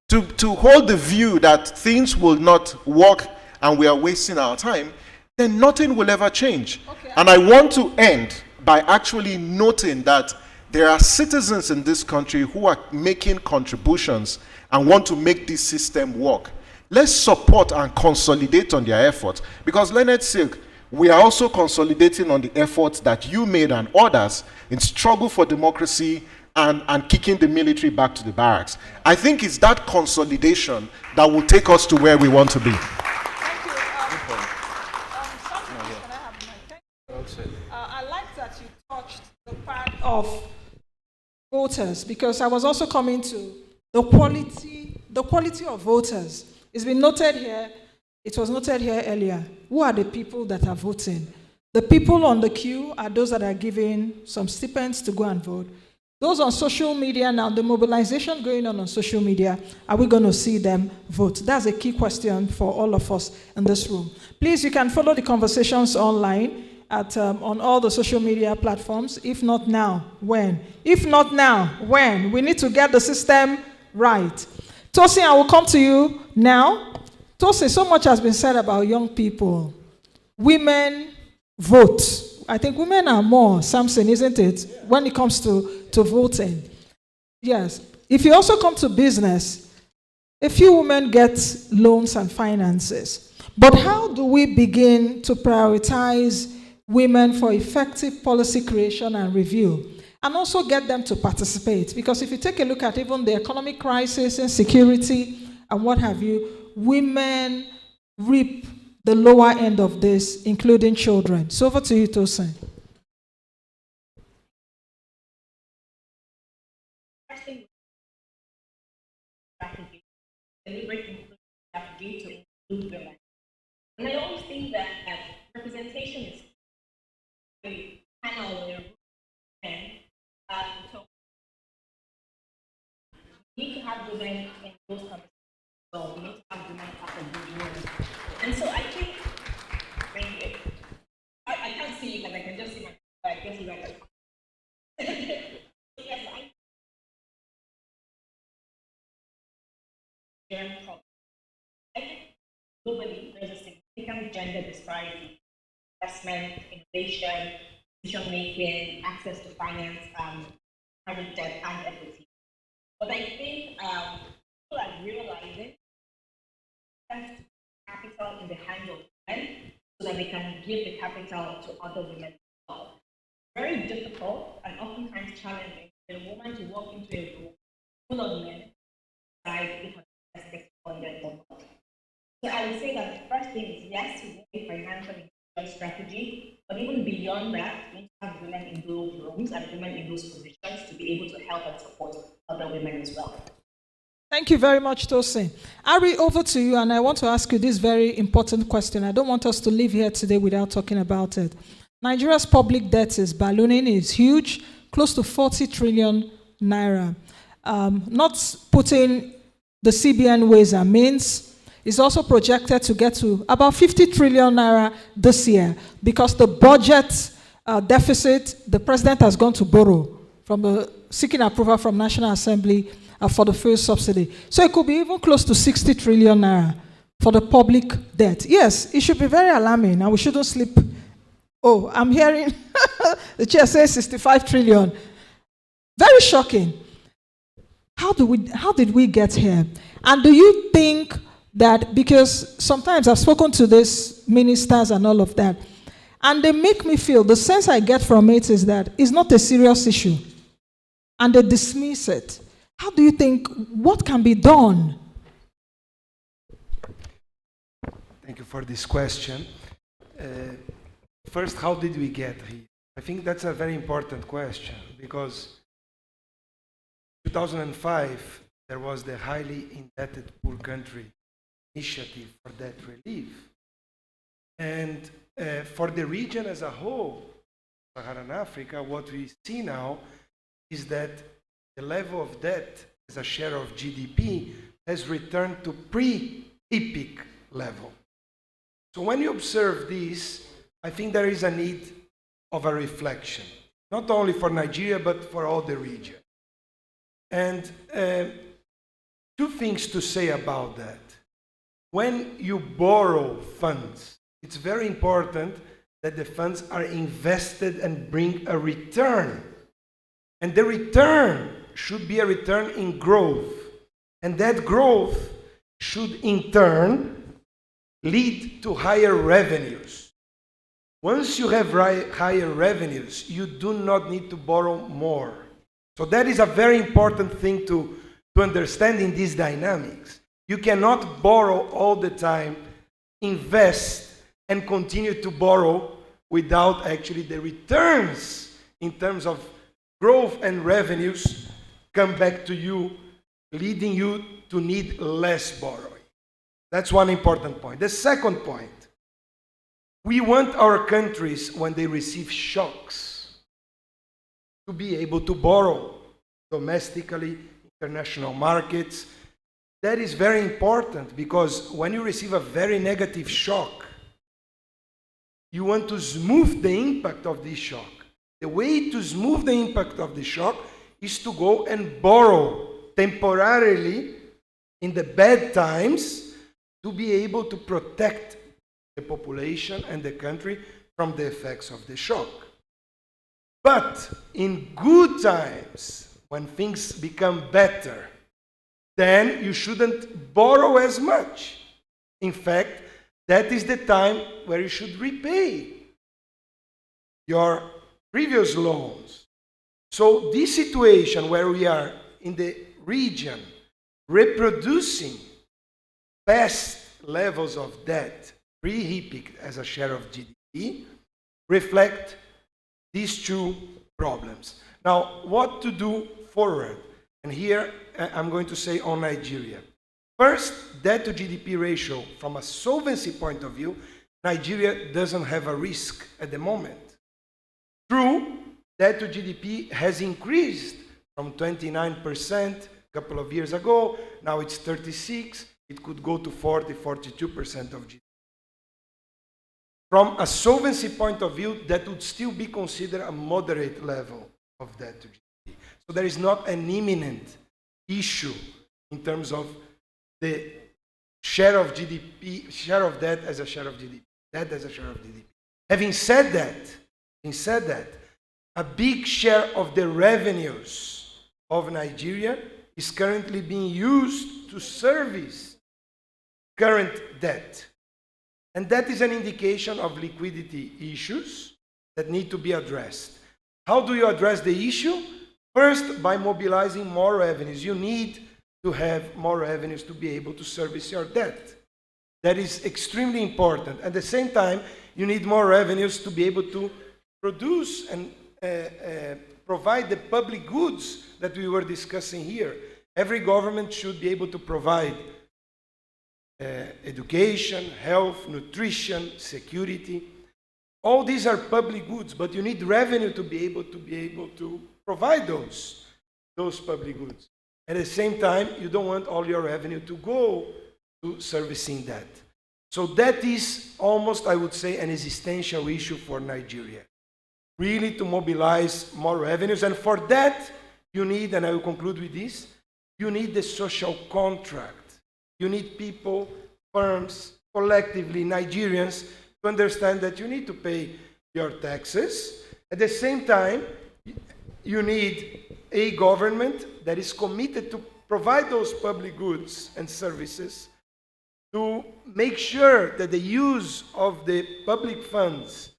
to hold the view that things will not work and we are wasting our time, then nothing will ever change. Okay. And I want to end by actually noting that there are citizens in this country who are making contributions and want to make this system work. Let's support and consolidate on their efforts, because Leonard Silk, we are also consolidating on the efforts that you made and others in struggle for democracy and kicking the military back to the barracks. I think it's that consolidation that will take us to where we want to be. I like that you touched the part of voters, because I was also coming to the quality of voters. It's been noted here, it was noted here earlier. Who are the people that are voting? The people on the queue are those that are given some stipends to go and vote. Those on social media now, the mobilization going on social media, are we going to see them vote? That's a key question for all of us in this room. Please, you can follow the conversations online on all the social media platforms. If not now, when? If not now, when? We need to get the system right. Tosin, I will come to you now. Tosin, so much has been said about young people. Women vote. I think women are more, Samson, isn't it, when it comes to voting? Yes. If you also come to business, a few women get loans and finances. But how do we begin to prioritize women for effective policy creation and review, and also get them to participate? Because if you take a look at even the economic crisis, insecurity, and what have you, women reap the lower end of this, including children. So over to you, Tosin. Deliberate strategy to include women. And I always think that representation is a panel where women so we need to have women in those conversations. So we need to have women at the boardroom. And so I think, I can't see you, but I can just see I can see that. Yes, I think globally there's a significant gender disparity, investment, innovation, decision making, access to finance, private debt, and equity. But I think people are realizing that capital in the hands of women so that they can give the capital to other women as well. Very difficult and oftentimes challenging for a woman to walk into a room full of men, decide if her funded or not. So I would say that the first thing is yes, we need a financial inclusion strategy, but even beyond that, we need to have women in those rooms and women in those positions to be able to help and support other women as well. Thank you very much, Tosin. Ari, over to you, and I want to ask you this very important question. I don't want us to leave here today without talking about it. Nigeria's public debt is ballooning, is huge, close to 40 trillion naira. Not putting the CBN ways and means, is also projected to get to about 50 trillion naira this year, because the budget deficit, the president has gone to borrow from seeking approval from National Assembly for the fuel subsidy. So it could be even close to 60 trillion naira for the public debt. Yes, it should be very alarming, and we shouldn't sleep. Oh, I'm hearing the chair say 65 trillion. Very shocking. How did we get here? And do you think that, because sometimes I've spoken to these ministers and all of that, and they make me feel, the sense I get from it is that it's not a serious issue, and they dismiss it. How do you think, what can be done? Thank you for this question. First, how did we get here? I think that's a very important question, because 2005, there was the highly indebted poor country initiative for debt relief. And for the region as a whole, Saharan Africa, what we see now is that the level of debt as a share of GDP has returned to pre-EPIC level. So when you observe this, I think there is a need of a reflection, not only for Nigeria, but for all the region. And two things to say about that. When you borrow funds, it's very important that the funds are invested and bring a return. And the return should be a return in growth. And that growth should in turn lead to higher revenues. Once you have higher revenues, you do not need to borrow more. So that is a very important thing to understand in these dynamics. You cannot borrow all the time, invest, and continue to borrow without actually the returns in terms of growth and revenues come back to you, leading you to need less borrowing. That's one important point. The second point, we want our countries, when they receive shocks, to be able to borrow domestically, international markets. That is very important, because when you receive a very negative shock, you want to smooth the impact of this shock. The way to smooth the impact of the shock is to go and borrow temporarily in the bad times to be able to protect the population and the country from the effects of the shock. But in good times, when things become better, then you shouldn't borrow as much. In fact, that is the time where you should repay your previous loans. So this situation where we are in the region reproducing past levels of debt, pre-EPIC as a share of GDP, reflect these two problems. Now, what to do forward? And here I'm going to say on Nigeria. First, debt to GDP ratio, from a solvency point of view, Nigeria doesn't have a risk at the moment. True, debt to GDP has increased from 29% a couple of years ago, now it's 36%, it could go to 40, 42% of GDP. From a solvency point of view, that would still be considered a moderate level of debt to GDP. So there is not an imminent issue in terms of the share of GDP, share of debt as a share of GDP, debt as a share of GDP. Having said that, a big share of the revenues of Nigeria is currently being used to service current debt. And that is an indication of liquidity issues that need to be addressed. How do you address the issue? First, by mobilizing more revenues. You need to have more revenues to be able to service your debt. That is extremely important. At the same time, you need more revenues to be able to produce and provide the public goods that we were discussing here. Every government should be able to provide education, health, nutrition, security. All these are public goods, but you need revenue to be able to provide those public goods. At the same time, you don't want all your revenue to go to servicing debt. So that is almost, I would say, an existential issue for Nigeria. Really to mobilize more revenues. And for that, you need, and I will conclude with this, you need the social contract. You need people, firms, collectively, Nigerians, to understand that you need to pay your taxes. At the same time, you need a government that is committed to provide those public goods and services to make sure that the use of the public funds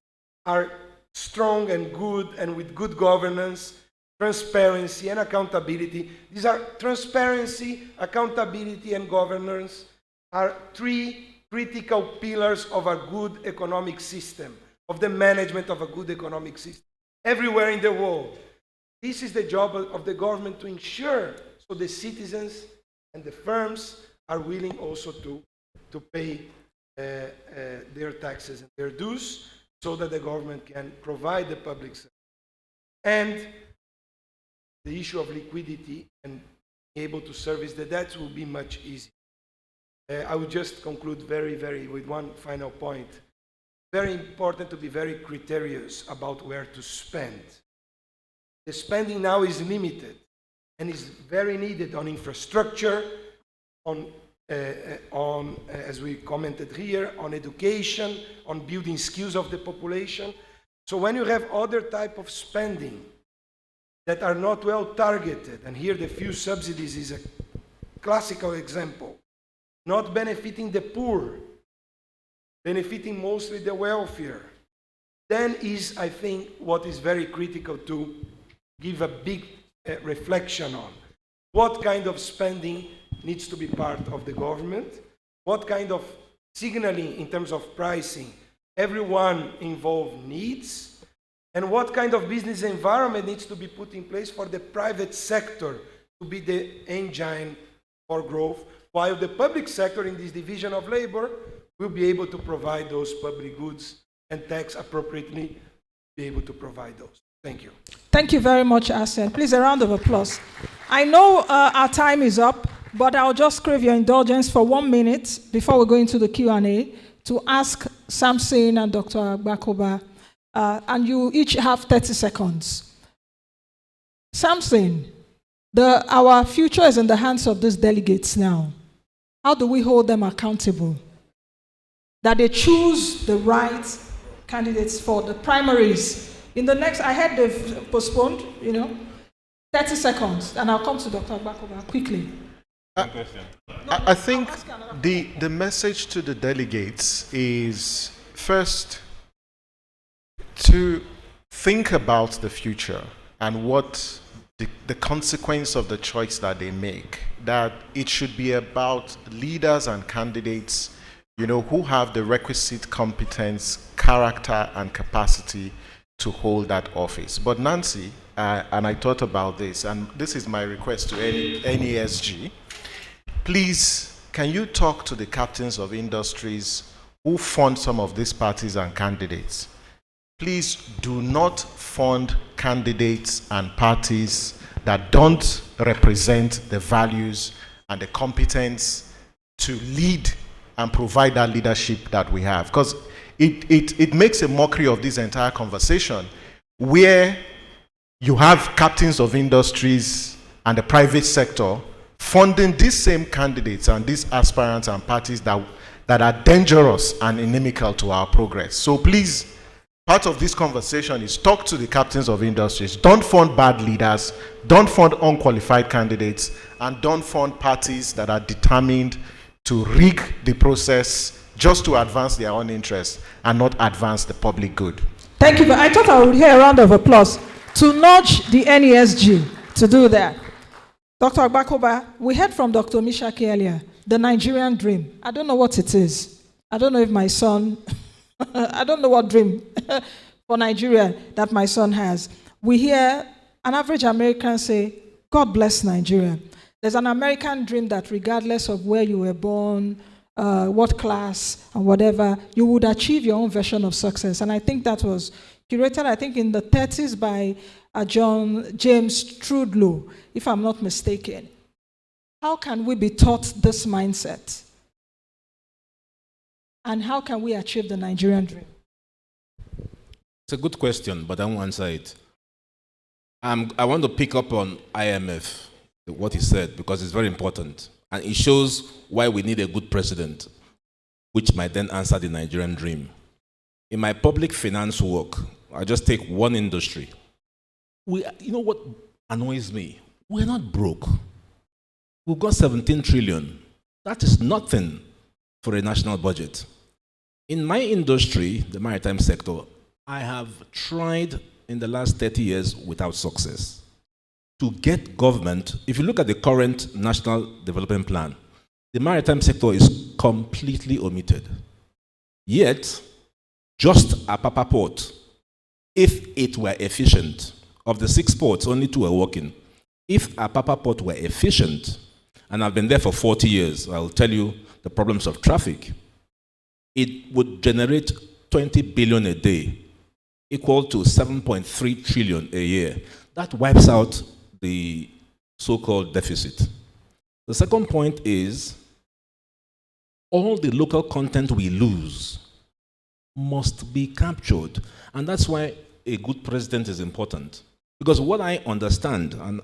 are strong and good and with good governance, transparency and accountability. These are transparency, accountability and governance are three critical pillars of a good economic system, of the management of a good economic system everywhere in the world. This is the job of the government to ensure so the citizens and the firms are willing also to pay their taxes and their dues so that the government can provide the public service. And the issue of liquidity and being able to service the debts will be much easier. I will just conclude with one final point. Very important to be very criterious about where to spend. The spending now is limited and is very needed on infrastructure, on as we commented here, on education, on building skills of the population. So when you have other type of spending that are not well targeted, and here the fuel subsidies is a classical example, not benefiting the poor, benefiting mostly the welfare, then is, I think, what is very critical to give a big reflection on. What kind of spending needs to be part of the government? What kind of signaling in terms of pricing everyone involved needs? And what kind of business environment needs to be put in place for the private sector to be the engine for growth, while the public sector in this division of labor will be able to provide those public goods and tax appropriately, be able to provide those. Thank you. Thank you very much, Asen. Please, a round of applause. I know our time is up, but I'll just crave your indulgence for 1 minute before we go into the Q&A to ask Samson and Dr. Agbakoba, and you each have 30 seconds. Samson, our future is in the hands of these delegates now. How do we hold them accountable? That they choose the right candidates for the primaries. In the next, I heard they've postponed, 30 seconds, and I'll come to Dr. Agbakoba quickly. I think the message to the delegates is first to think about the future and what the consequence of the choice that they make, that it should be about leaders and candidates who have the requisite competence, character and capacity to hold that office. But Nancy, and I thought about this, and this is my request to NESG, please, can you talk to the captains of industries who fund some of these parties and candidates? Please do not fund candidates and parties that don't represent the values and the competence to lead and provide that leadership that we have. Because it makes a mockery of this entire conversation where you have captains of industries and the private sector funding these same candidates and these aspirants and parties that are dangerous and inimical to our progress. So please, part of this conversation is talk to the captains of industries. Don't fund bad leaders, don't fund unqualified candidates, and don't fund parties that are determined to rig the process just to advance their own interests and not advance the public good. Thank you. I thought I would hear a round of applause to nudge the NESG to do that. Dr. Agbakoba, we heard from Dr. Mishaki earlier, the Nigerian dream. I don't know what it is. I don't know if my son, I don't know what dream for Nigeria that my son has. We hear an average American say, God bless Nigeria. There's an American dream that regardless of where you were born, what class, and whatever, you would achieve your own version of success. And I think that was curated, I think, in the 30s by John James Trudlow, if I'm not mistaken. How can we be taught this mindset? And how can we achieve the Nigerian dream? It's a good question, but I won't answer it. I want to pick up on IMF, what he said, because it's very important. And it shows why we need a good president, which might then answer the Nigerian dream. In my public finance work, I just take one industry. You know what annoys me? We're not broke. We've got 17 trillion. That is nothing. for a national budget. In my industry, the maritime sector, I have tried in the last 30 years without success to get government. If you look at the current National Development Plan, the maritime sector is completely omitted. Yet, just Apapa Port, if it were efficient, of the 6 ports, only 2 are working. If Apapa Port were efficient, and I've been there for 40 years, I'll tell you the problems of traffic, it would generate 20 billion a day, equal to 7.3 trillion a year. That wipes out the so-called deficit. The second point is all the local content we lose must be captured. And that's why a good president is important. Because what I understand, and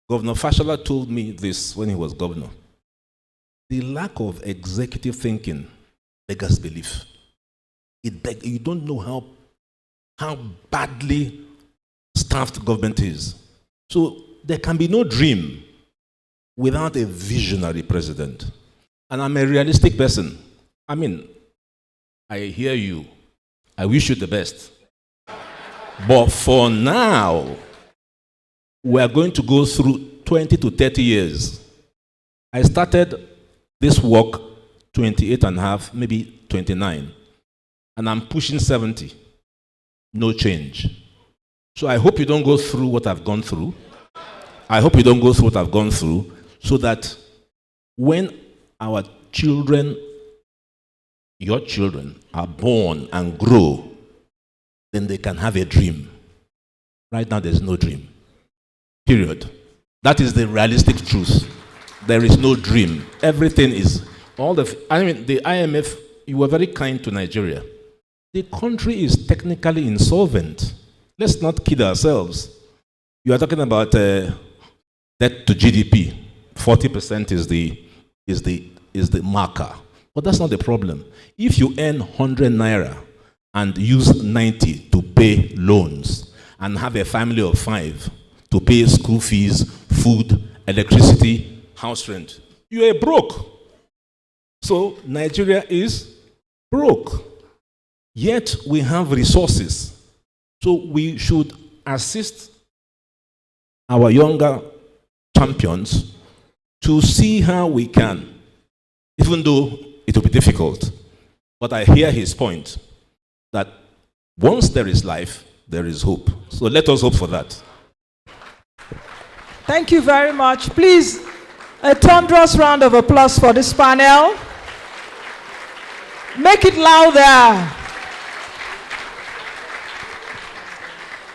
Governor Fashola told me this when he was governor, the lack of executive thinking beggars belief. You don't know how badly staffed government is. So there can be no dream without a visionary president. And I'm a realistic person. I mean, I hear you. I wish you the best. But for now, we are going to go through 20 to 30 years. I started this work 28 and a half, maybe 29. And I'm pushing 70. No change. So I hope you don't go through what I've gone through. I hope you don't go through what I've gone through, so that when our children, your children, are born and grow, then they can have a dream. Right now, there's no dream. Period. That is the realistic truth. There is no dream. Everything is the IMF, you were very kind to Nigeria. The country is technically insolvent. Let's not kid ourselves. You are talking about debt to GDP. 40% is the marker. But that's not the problem. If you earn 100 naira and use 90 to pay loans and have a family of 5 to pay school fees, food, electricity, house rent, you are broke. So Nigeria is broke. Yet we have resources. So we should assist our younger champions to see how we can, even though it will be difficult. But I hear his point that once there is life, there is hope. So let us hope for that. Thank you very much. Please, a thunderous round of applause for this panel. Make it louder.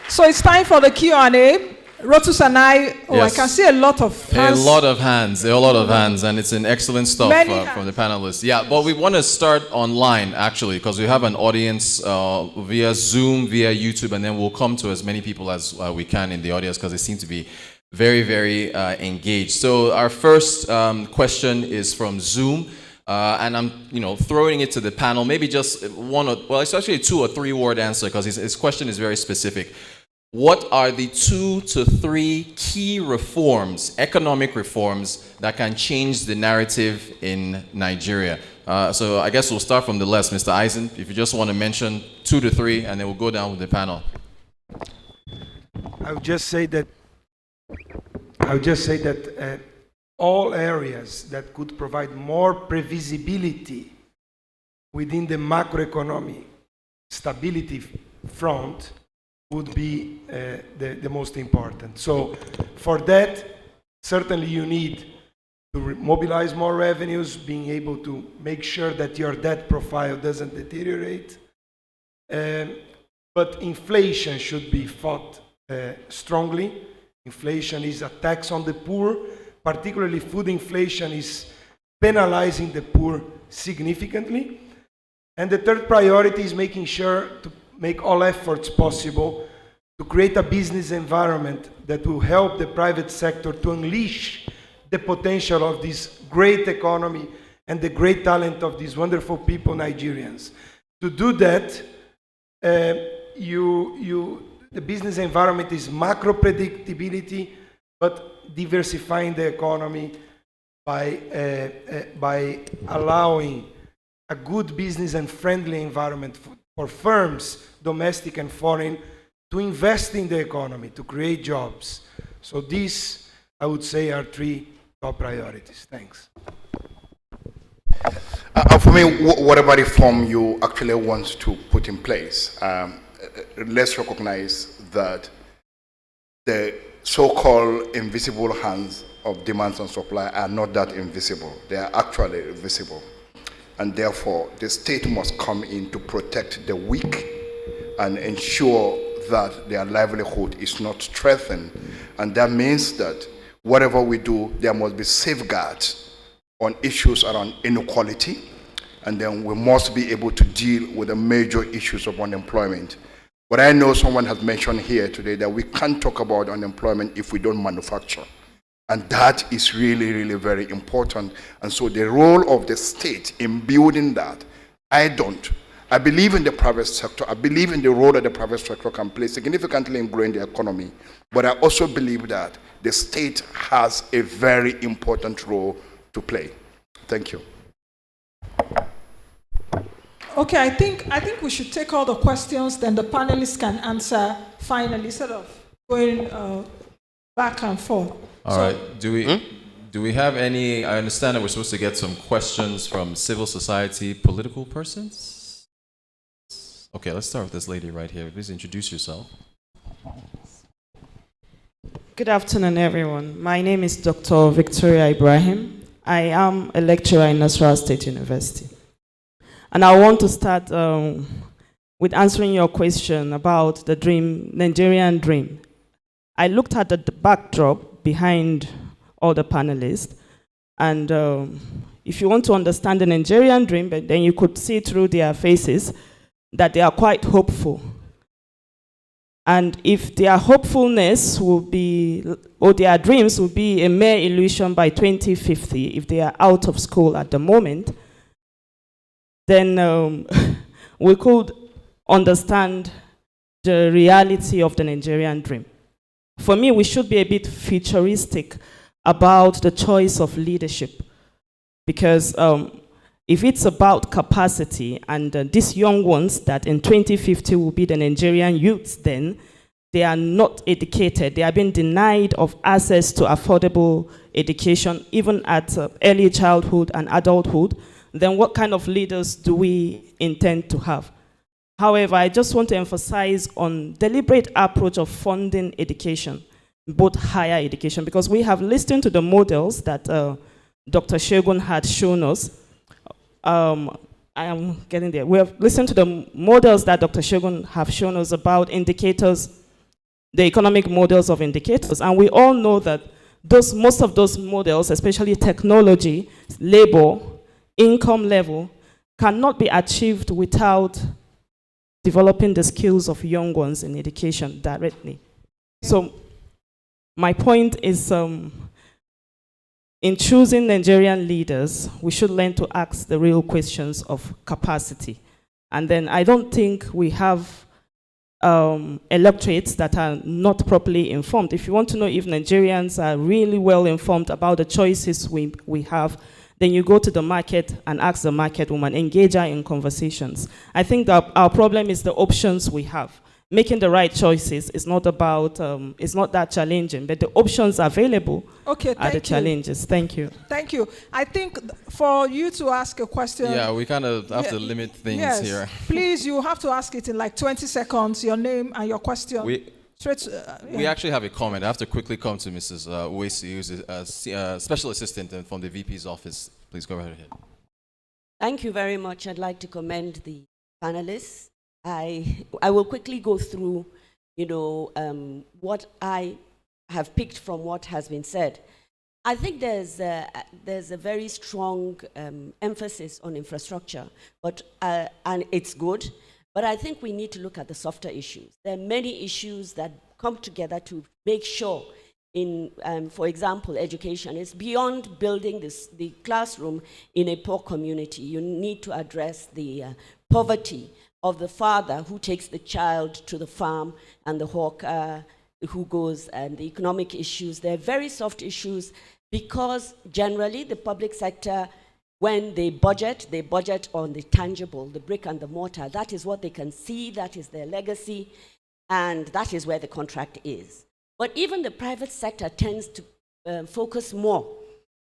So it's time for the Q&A. Rotus and I Yes. I can see a lot of hands. A lot of hands, and it's an excellent stuff from the panelists. Yeah, but we want to start online, actually, because we have an audience via Zoom, via YouTube, and then we'll come to as many people as we can in the audience, because they seem to be very, very engaged. So our first question is from Zoom, and I'm throwing it to the panel. Maybe just it's actually a 2 or 3 word answer, because his question is very specific. What are the 2 to 3 key reforms, economic reforms, that can change the narrative in Nigeria? So I guess we'll start from the left, Mr. Eisen. If you just want to mention 2 to 3, and then we'll go down with the panel. I would just say that all areas that could provide more previsibility within the macroeconomic stability front would be the most important. So for that, certainly you need to mobilize more revenues, being able to make sure that your debt profile doesn't deteriorate. But inflation should be fought strongly. Inflation is a tax on the poor, particularly food inflation is penalizing the poor significantly. And the third priority is making sure to make all efforts possible to create a business environment that will help the private sector to unleash the potential of this great economy and the great talent of these wonderful people, Nigerians. To do that, the business environment is macro predictability, but diversifying the economy by allowing a good business and friendly environment for firms, domestic and foreign, to invest in the economy, to create jobs. So these, I would say, are three top priorities. Thanks. For me, whatever reform you actually want to put in place, let's recognize that the so-called invisible hands of demand and supply are not that invisible. They are actually visible. And therefore, the state must come in to protect the weak and ensure that their livelihood is not threatened. And that means that whatever we do, there must be safeguards on issues around inequality, and then we must be able to deal with the major issues of unemployment. But I know someone has mentioned here today that we can't talk about unemployment if we don't manufacture. And that is really, really very important. And so the role of the state in building that, I don't. I believe in the private sector. I believe in the role that the private sector can play significantly in growing the economy. But I also believe that the state has a very important role to play. Thank you. Okay, I think we should take all the questions, then the panelists can answer finally, instead of going back and forth. All right. Do we have any? I understand that we're supposed to get some questions from civil society, political persons. Okay, let's start with this lady right here. Please introduce yourself. Good afternoon, everyone. My name is Dr. Victoria Ibrahim. I am a lecturer in Nasarawa State University. And I want to start with answering your question about the dream, Nigerian dream. I looked at the backdrop behind all the panelists, and if you want to understand the Nigerian dream, then you could see through their faces that they are quite hopeful. And if their hopefulness will be, or their dreams will be a mere illusion by 2050, if they are out of school at the moment, then we could understand the reality of the Nigerian dream. For me, we should be a bit futuristic about the choice of leadership, because if it's about capacity, and these young ones that in 2050 will be the Nigerian youths, then they are not educated. They are being denied of access to affordable education, even at early childhood and adulthood. Then what kind of leaders do we intend to have? However, I just want to emphasize on deliberate approach of funding education, both higher education, because we have listened to the models that Dr. Shogun had shown us. I am getting there. We have listened to the models that Dr. Shogun have shown us about indicators, the economic models of indicators, and we all know that most of those models, especially technology, labor, income level, cannot be achieved without developing the skills of young ones in education directly. So my point is, in choosing Nigerian leaders, we should learn to ask the real questions of capacity. And then I don't think we have electorates that are not properly informed. If you want to know if Nigerians are really well informed about the choices we have, then you go to the market and ask the market woman, engage her in conversations. I think that our problem is the options we have. Making the right choices is not about, it's not that challenging, but the options available are the challenges. Thank you. Thank you. I think for you to ask a question. Yeah, we kind of have to limit things here. Please, you have to ask it in like 20 seconds, your name and your question. We actually have a comment. I have to quickly come to Mrs. Uwesi, who's a special assistant from the VP's office. Please go right ahead. Thank you very much. I'd like to commend the panelists. I will quickly go through, what I have picked from what has been said. I think there's a very strong emphasis on infrastructure, but and it's good. But I think we need to look at the softer issues. There are many issues that come together to make sure, for example, education is beyond building the classroom in a poor community. You need to address the poverty of the father who takes the child to the farm and the hawker who goes, and the economic issues. They're very soft issues because generally the public sector When they budget on the tangible, the brick and the mortar. That is what they can see, that is their legacy, and that is where the contract is. But even the private sector tends to focus more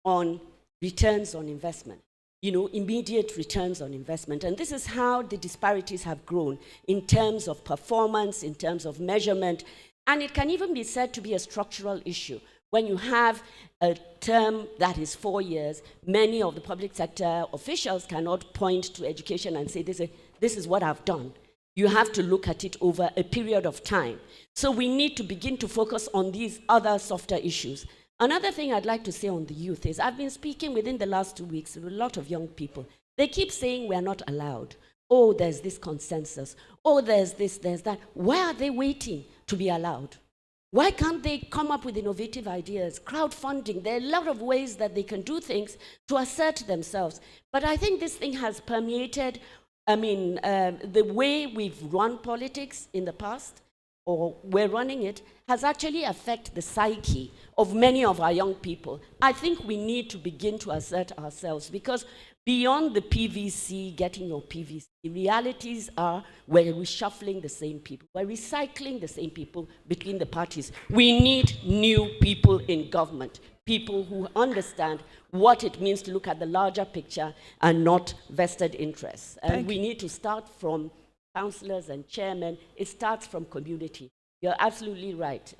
on returns on investment, immediate returns on investment. And this is how the disparities have grown in terms of performance, in terms of measurement, and it can even be said to be a structural issue. When you have a term that is 4 years, many of the public sector officials cannot point to education and say, this is what I've done. You have to look at it over a period of time. So we need to begin to focus on these other softer issues. Another thing I'd like to say on the youth is I've been speaking within the last 2 weeks with a lot of young people. They keep saying we're not allowed. Oh, there's this consensus. Oh, there's this, there's that. Why are they waiting to be allowed? Why can't they come up with innovative ideas, crowdfunding? There are a lot of ways that they can do things to assert themselves. But I think this thing has permeated, the way we've run politics in the past, or we're running it, has actually affected the psyche of many of our young people. I think we need to begin to assert ourselves, because beyond the PVC, getting your PVC, the realities are we're reshuffling the same people. We're recycling the same people between the parties. We need new people in government, people who understand what it means to look at the larger picture and not vested interests. And we need to start from councillors and chairmen. It starts from community. You're absolutely right.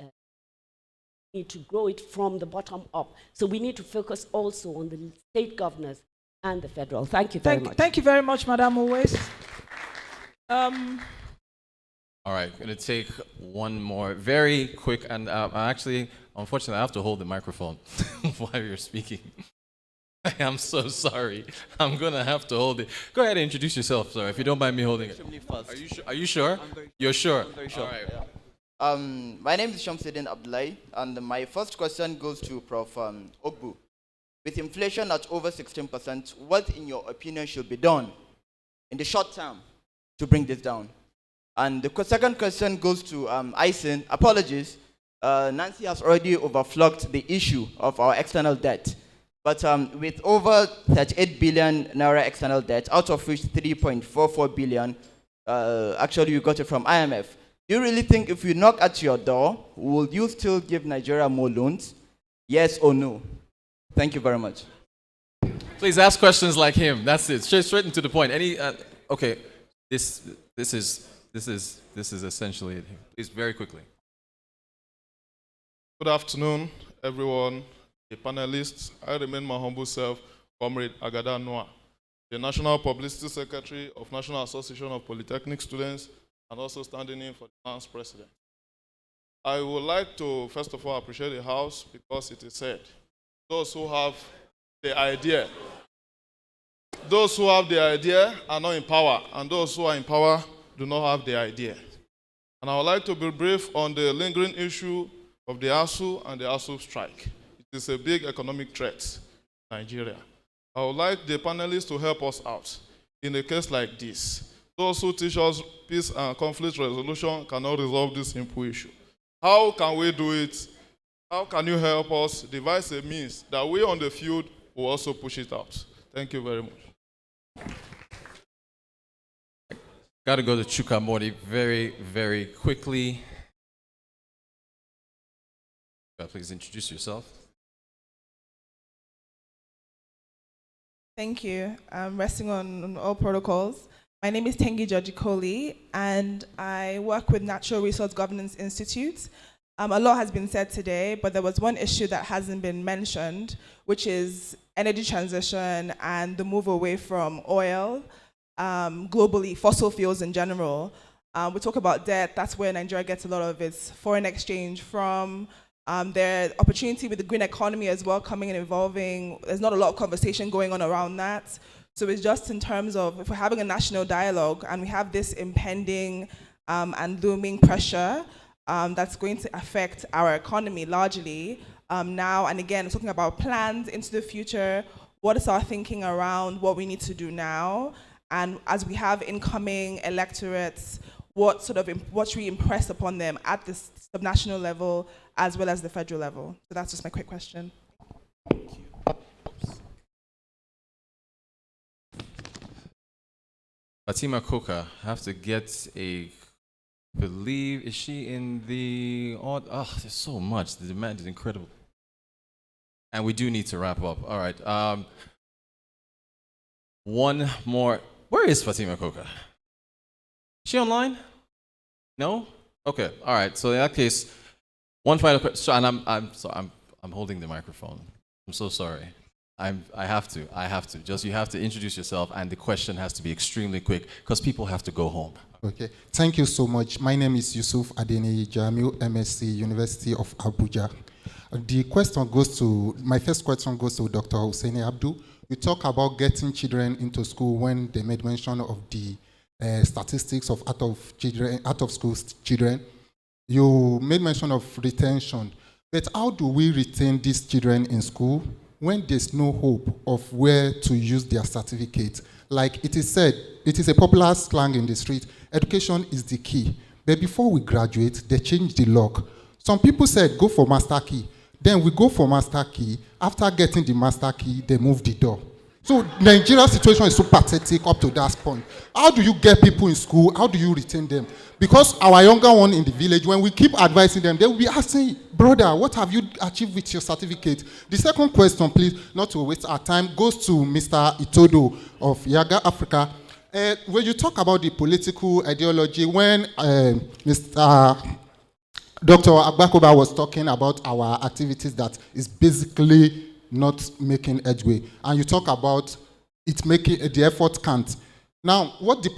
We need to grow it from the bottom up. So we need to focus also on the state governors and the federal. Thank you very much. Thank you very much, Madam Owais. All right, going to take one more very quick, and actually, unfortunately, I have to hold the microphone while you're speaking. I am so sorry. I'm going to have to hold it. Go ahead and introduce yourself, sir, if you don't mind me holding it. Are you sure? You're sure? I'm very sure. All right. Yeah. My name is Shamsuddin Abdullahi, and my first question goes to Prof. Ogbu. With inflation at over 16%, what, in your opinion, should be done in the short term to bring this down? And the second question goes to Ison. Apologies. Nancy has already overflogged the issue of our external debt. But with over 38 billion naira external debt, out of which 3.44 billion, actually you got it from IMF. Do you really think if we knock at your door, will you still give Nigeria more loans? Yes or no? Thank you very much. Please ask questions like him. That's it. Straight into the point. Okay. This is essentially it. Please, very quickly. Good afternoon, everyone. The panelists. I remain my humble self, Comrade Agada Noah, the National Publicity Secretary of National Association of Polytechnic Students, and also standing in for the House President. I would like to, first of all, appreciate the House because it is said, those who have the idea are not in power, and those who are in power do not have the idea. And I would like to be brief on the lingering issue of the ASU and the ASU strike. It is a big economic threat in Nigeria. I would like the panelists to help us out. In a case like this, those who teach us peace and conflict resolution cannot resolve this simple issue. How can we do it? How can you help us devise a means that we on the field will also push it out? Thank you very much. Got to go to Chukwumori very, very quickly. Please introduce yourself. Thank you. I'm resting on all protocols. My name is Tengi Jojikoli, and I work with Natural Resource Governance Institute. A lot has been said today, but there was one issue that hasn't been mentioned, which is energy transition and the move away from oil, globally, fossil fuels in general. We talk about debt. That's where Nigeria gets a lot of its foreign exchange from. There's opportunity with the green economy as well coming and evolving. There's not a lot of conversation going on around that. So it's just in terms of if we're having a national dialogue and we have this impending and looming pressure that's going to affect our economy largely now and again, we're talking about plans into the future. What is our thinking around what we need to do now? And as we have incoming electorates, what should we impress upon them at the subnational level as well as the federal level? So that's just my quick question. Fatima Koka, have to get a, believe, is she in the, oh, there's so much. The demand is incredible. And we do need to wrap up. All right. One more. Where is Fatima Koka? Is she online? No? Okay. All right. So in that case, one final question. And I'm holding the microphone. I'm so sorry. I have to. Just, you have to introduce yourself, and the question has to be extremely quick because people have to go home. Okay. Thank you so much. My name is Yusuf Adeni Jamiu, MSc, University of Abuja. My first question goes to Dr. Hussaini Abdu. You talk about getting children into school when they made mention of the statistics of out of school children. You made mention of retention. But how do we retain these children in school when there's no hope of where to use their certificate? Like it is said, it is a popular slang in the street, education is the key. But before we graduate, they changed the lock. Some people said, go for master key. Then we go for master key. After getting the master key, they move the door. So Nigeria's situation is so pathetic up to that point. How do you get people in school? How do you retain them? Because our younger one in the village, when we keep advising them, they will be asking, brother, what have you achieved with your certificate? The second question, please, not to waste our time, goes to Mr. Itodo of Yaga Africa. When you talk about the political ideology, when Mr. Dr. Agbakoba was talking about our activities that is basically not making headway, and you talk about it making the effort count. Now, what the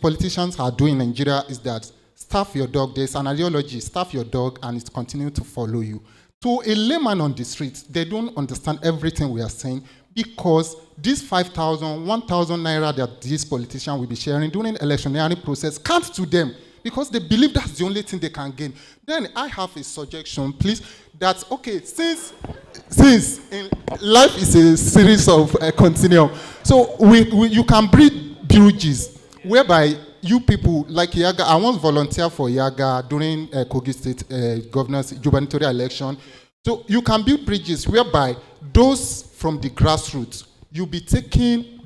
politicians are doing in Nigeria is that staff your dog. There's an ideology, staff your dog, and it continues to follow you. To a layman on the streets, they don't understand everything we are saying because this 5,000, 1,000 naira that these politicians will be sharing during the electioneering process counts to them, because they believe that's the only thing they can gain. Then I have a suggestion, please, that, okay, since in life is a series of continuum, so you can breed bridges whereby you people, like Yaga, I once volunteered for Yaga during Kogi State governor's gubernatorial election. So you can build bridges whereby those from the grassroots, you'll be taking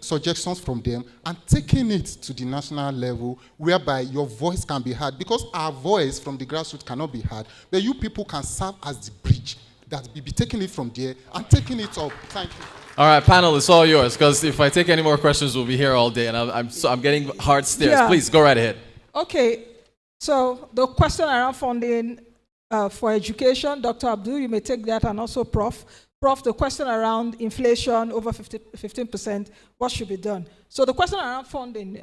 suggestions from them and taking it to the national level whereby your voice can be heard, because our voice from the grassroots cannot be heard, but you people can serve as the bridge that will be taking it from there and taking it up. Thank you. All right, panel, it's all yours, because if I take any more questions, we'll be here all day, and I'm getting hard stares. Yeah. Please, go right ahead. Okay, so the question around funding for education, Dr. Abdul, you may take that, and also Prof, the question around inflation over 15%, what should be done? So the question around funding,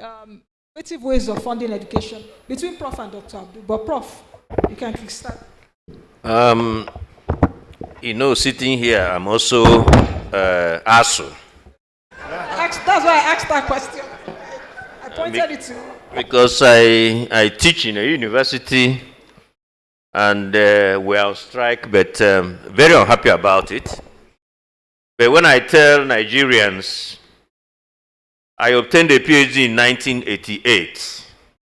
creative ways of funding education between Prof and Dr. Abdul. But Prof, you can kickstart. You know, sitting here, I'm also ASU. That's why I asked that question. I pointed it to you. Because I teach in a university, and we're on strike, but very unhappy about it. But when I tell Nigerians, I obtained a PhD in 1988,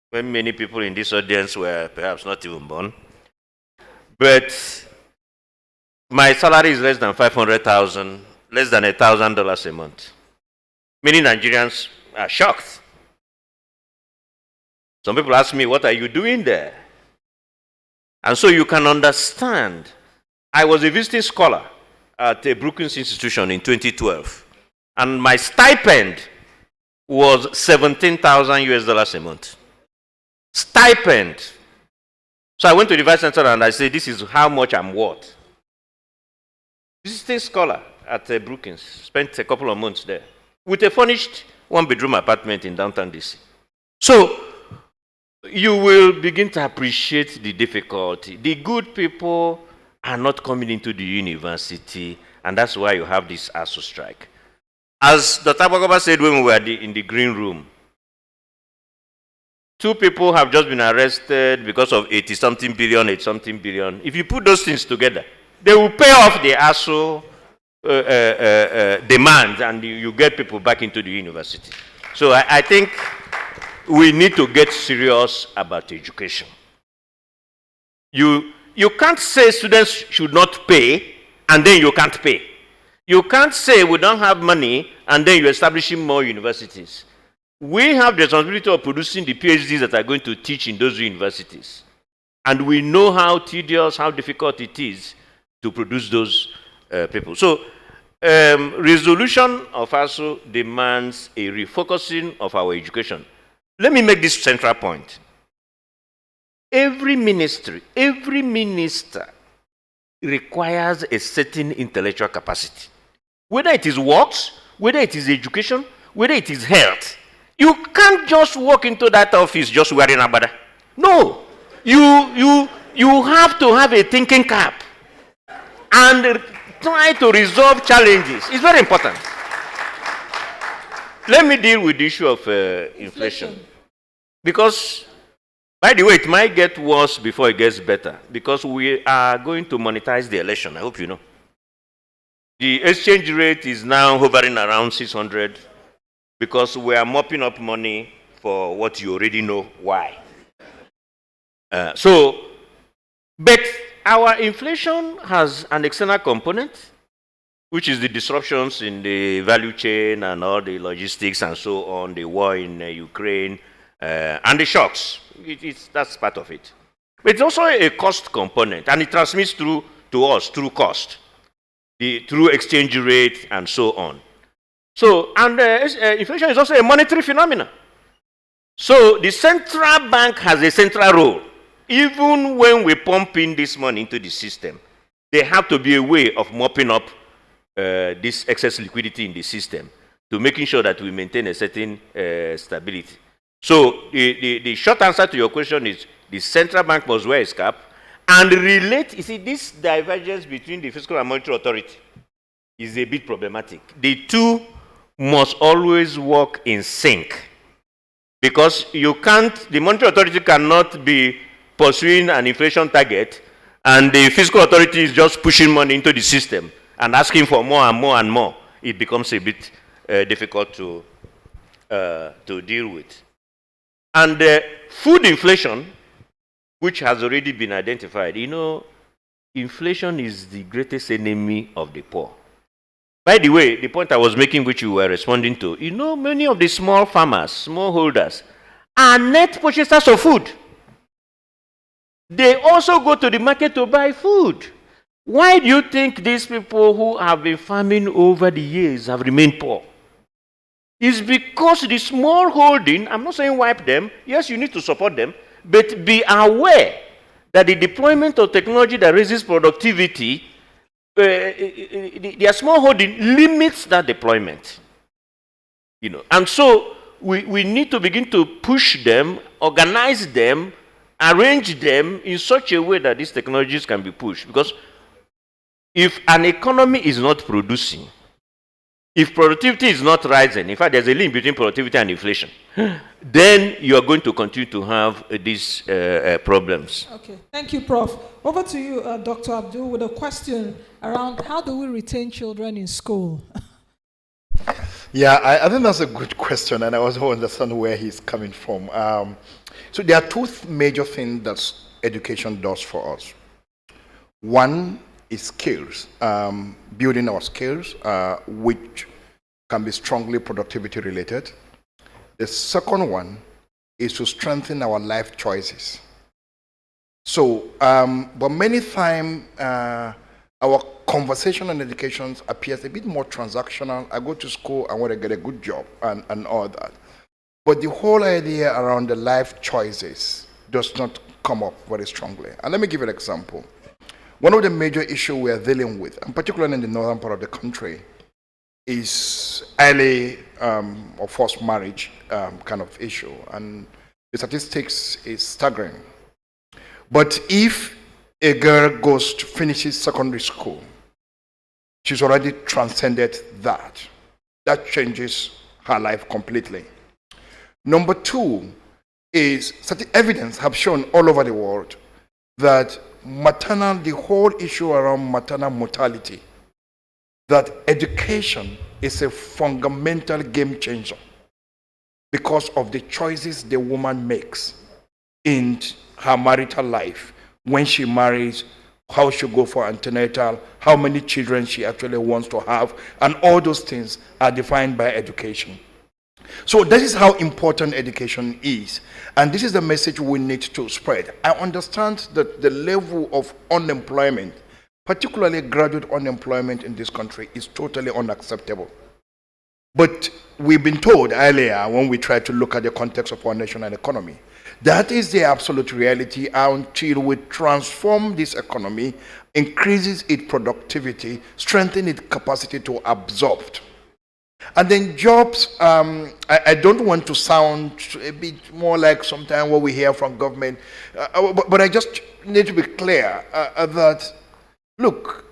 when many people in this audience were perhaps not even born. But my salary is less than 500,000, less than $1,000 a month. Many Nigerians are shocked. Some people ask me, what are you doing there? And so you can understand, I was a visiting scholar at a Brookings institution in 2012, and my stipend was 17,000 US dollars a month. Stipend. So I went to the vice chancellor and I said, this is how much I'm worth. Visiting scholar at Brookings, spent a couple of months there with a furnished one-bedroom apartment in downtown DC. So you will begin to appreciate the difficulty. The good people are not coming into the university, and that's why you have this ASU strike. As Dr. Bagoba said when we were in the green room, 2 people have just been arrested because of 80-something billion. If you put those things together, they will pay off the ASU demand, and you get people back into the university. So I think we need to get serious about education. You can't say students should not pay, and then you can't pay. You can't say we don't have money, and then you're establishing more universities. we have the responsibility of producing the PhDs that are going to teach in those universities. And we know how tedious, how difficult it is to produce those people. So, resolution of ASU demands a refocusing of our education. Let me make this central point. Every minister requires a certain intellectual capacity. Whether it is works, whether it is education, whether it is health. You can't just walk into that office just wearing a bada. No. You have to have a thinking cap and try to resolve challenges. It's very important. Let me deal with the issue of inflation. Because, by the way, it might get worse before it gets better. Because we are going to monetize the election. I hope you know. The exchange rate is now hovering around 600 because we are mopping up money for what you already know why. But our inflation has an external component, which is the disruptions in the value chain and all the logistics and so on, the war in Ukraine, and the shocks. That's part of it. But it's also a cost component, and it transmits to us through cost, through exchange rate and so on. So, and inflation is also a monetary phenomenon. So the central bank has a central role. Even when we pump in this money into the system, there have to be a way of mopping up this excess liquidity in the system to making sure that we maintain a certain stability. So the short answer to your question is the central bank must wear its cap and relate. You see, this divergence between the fiscal and monetary authority is a bit problematic. The two must always work in sync because you can't, the monetary authority cannot be pursuing an inflation target and the fiscal authority is just pushing money into the system and asking for more and more and more. It becomes a bit difficult to deal with. And food inflation, which has already been identified, you know, inflation is the greatest enemy of the poor. By the way, the point I was making, which you were responding to, you know, many of the small farmers, smallholders, are net purchasers of food. They also go to the market to buy food. Why do you think these people who have been farming over the years have remained poor? It's because the small holding, I'm not saying wipe them, yes, you need to support them, but be aware that the deployment of technology that raises productivity, their small holding limits that deployment. You know, and so we need to begin to push them, organize them, arrange them in such a way that these technologies can be pushed. Because if an economy is not producing, if productivity is not rising, in fact, there's a link between productivity and inflation, then you are going to continue to have these problems. Okay, thank you, Prof. Over to you, Dr. Abdul, with a question around how do we retain children in school? Yeah, I think that's a good question, and I also understand where he's coming from. So there are two major things that education does for us. One is skills, building our skills, which can be strongly productivity related. The second one is to strengthen our life choices. So, but many times our conversation on education appears a bit more transactional. I go to school, I want to get a good job and all that. But the whole idea around the life choices does not come up very strongly. And let me give you an example. One of the major issues we are dealing with, and particularly in the northern part of the country, is early or forced marriage kind of issue. And the statistics is staggering. But if a girl finishes secondary school, she's already transcended that. That changes her life completely. Number two is certain evidence have shown all over the world that the whole issue around maternal mortality, that education is a fundamental game changer because of the choices the woman makes in her marital life. When she marries, how she go for antenatal, how many children she actually wants to have, and all those things are defined by education. So that is how important education is. And this is the message we need to spread. I understand that the level of unemployment, particularly graduate unemployment in this country, is totally unacceptable. But we've been told earlier, when we try to look at the context of our national economy, that is the absolute reality until we transform this economy, increases its productivity, strengthen its capacity to absorb. And then jobs, I don't want to sound a bit more like sometimes what we hear from government, but I just need to be clear that, look,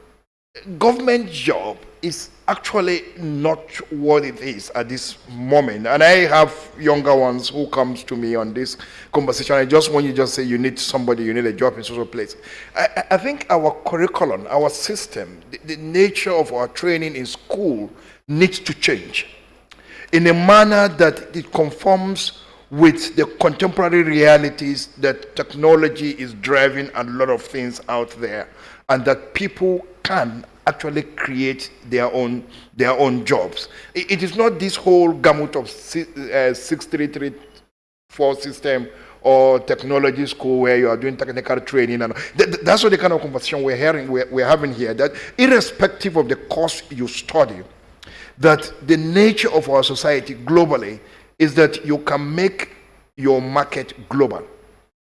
government job is actually not what it is at this moment. And I have younger ones who comes to me on this conversation. I just want you to just say you need somebody, you need a job in social place. I think our curriculum, our system, the nature of our training in school needs to change in a manner that it conforms with the contemporary realities that technology is driving a lot of things out there, and that people can actually create their own jobs. It is not this whole gamut of 6334 system or technology school where you are doing technical training, and that's what the kind of conversation we're having here, that irrespective of the course you study, that the nature of our society globally is that you can make your market global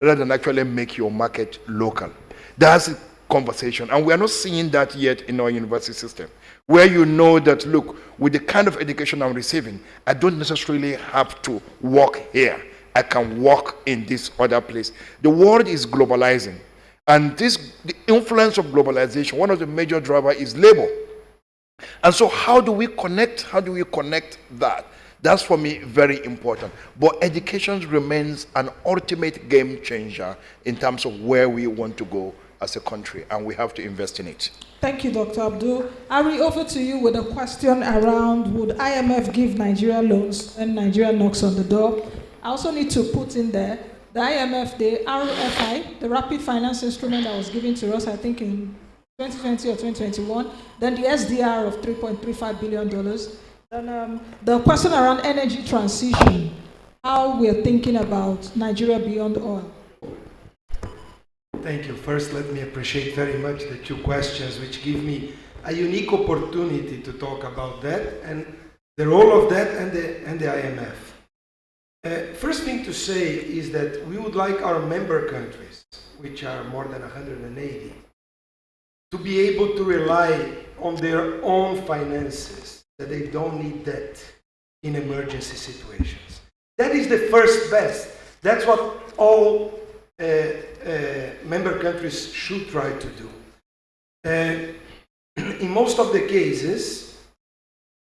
rather than actually make your market local. That's the conversation, and we are not seeing that yet in our university system, where you know that, look, with the kind of education I'm receiving, I don't necessarily have to work here. I can work in this other place. The world is globalizing, and the influence of globalization, one of the major drivers is labor. And so how do we connect that? That's for me very important. But education remains an ultimate game changer in terms of where we want to go as a country, and we have to invest in it. Thank you, Dr. Abdul. Ari, over to you with a question around, would IMF give Nigeria loans when Nigeria knocks on the door? I also need to put in there the IMF, the RFI, the Rapid Finance Instrument that was given to us, I think in 2020 or 2021, then the SDR of $3.35 billion. Then the question around energy transition, how we're thinking about Nigeria beyond oil. Thank you. First, let me appreciate very much the two questions, which give me a unique opportunity to talk about that and the role of that and the IMF. First thing to say is that we would like our member countries, which are more than 180, to be able to rely on their own finances, that they don't need debt in emergency situations. That is the first best. That's what all member countries should try to do. In most of the cases,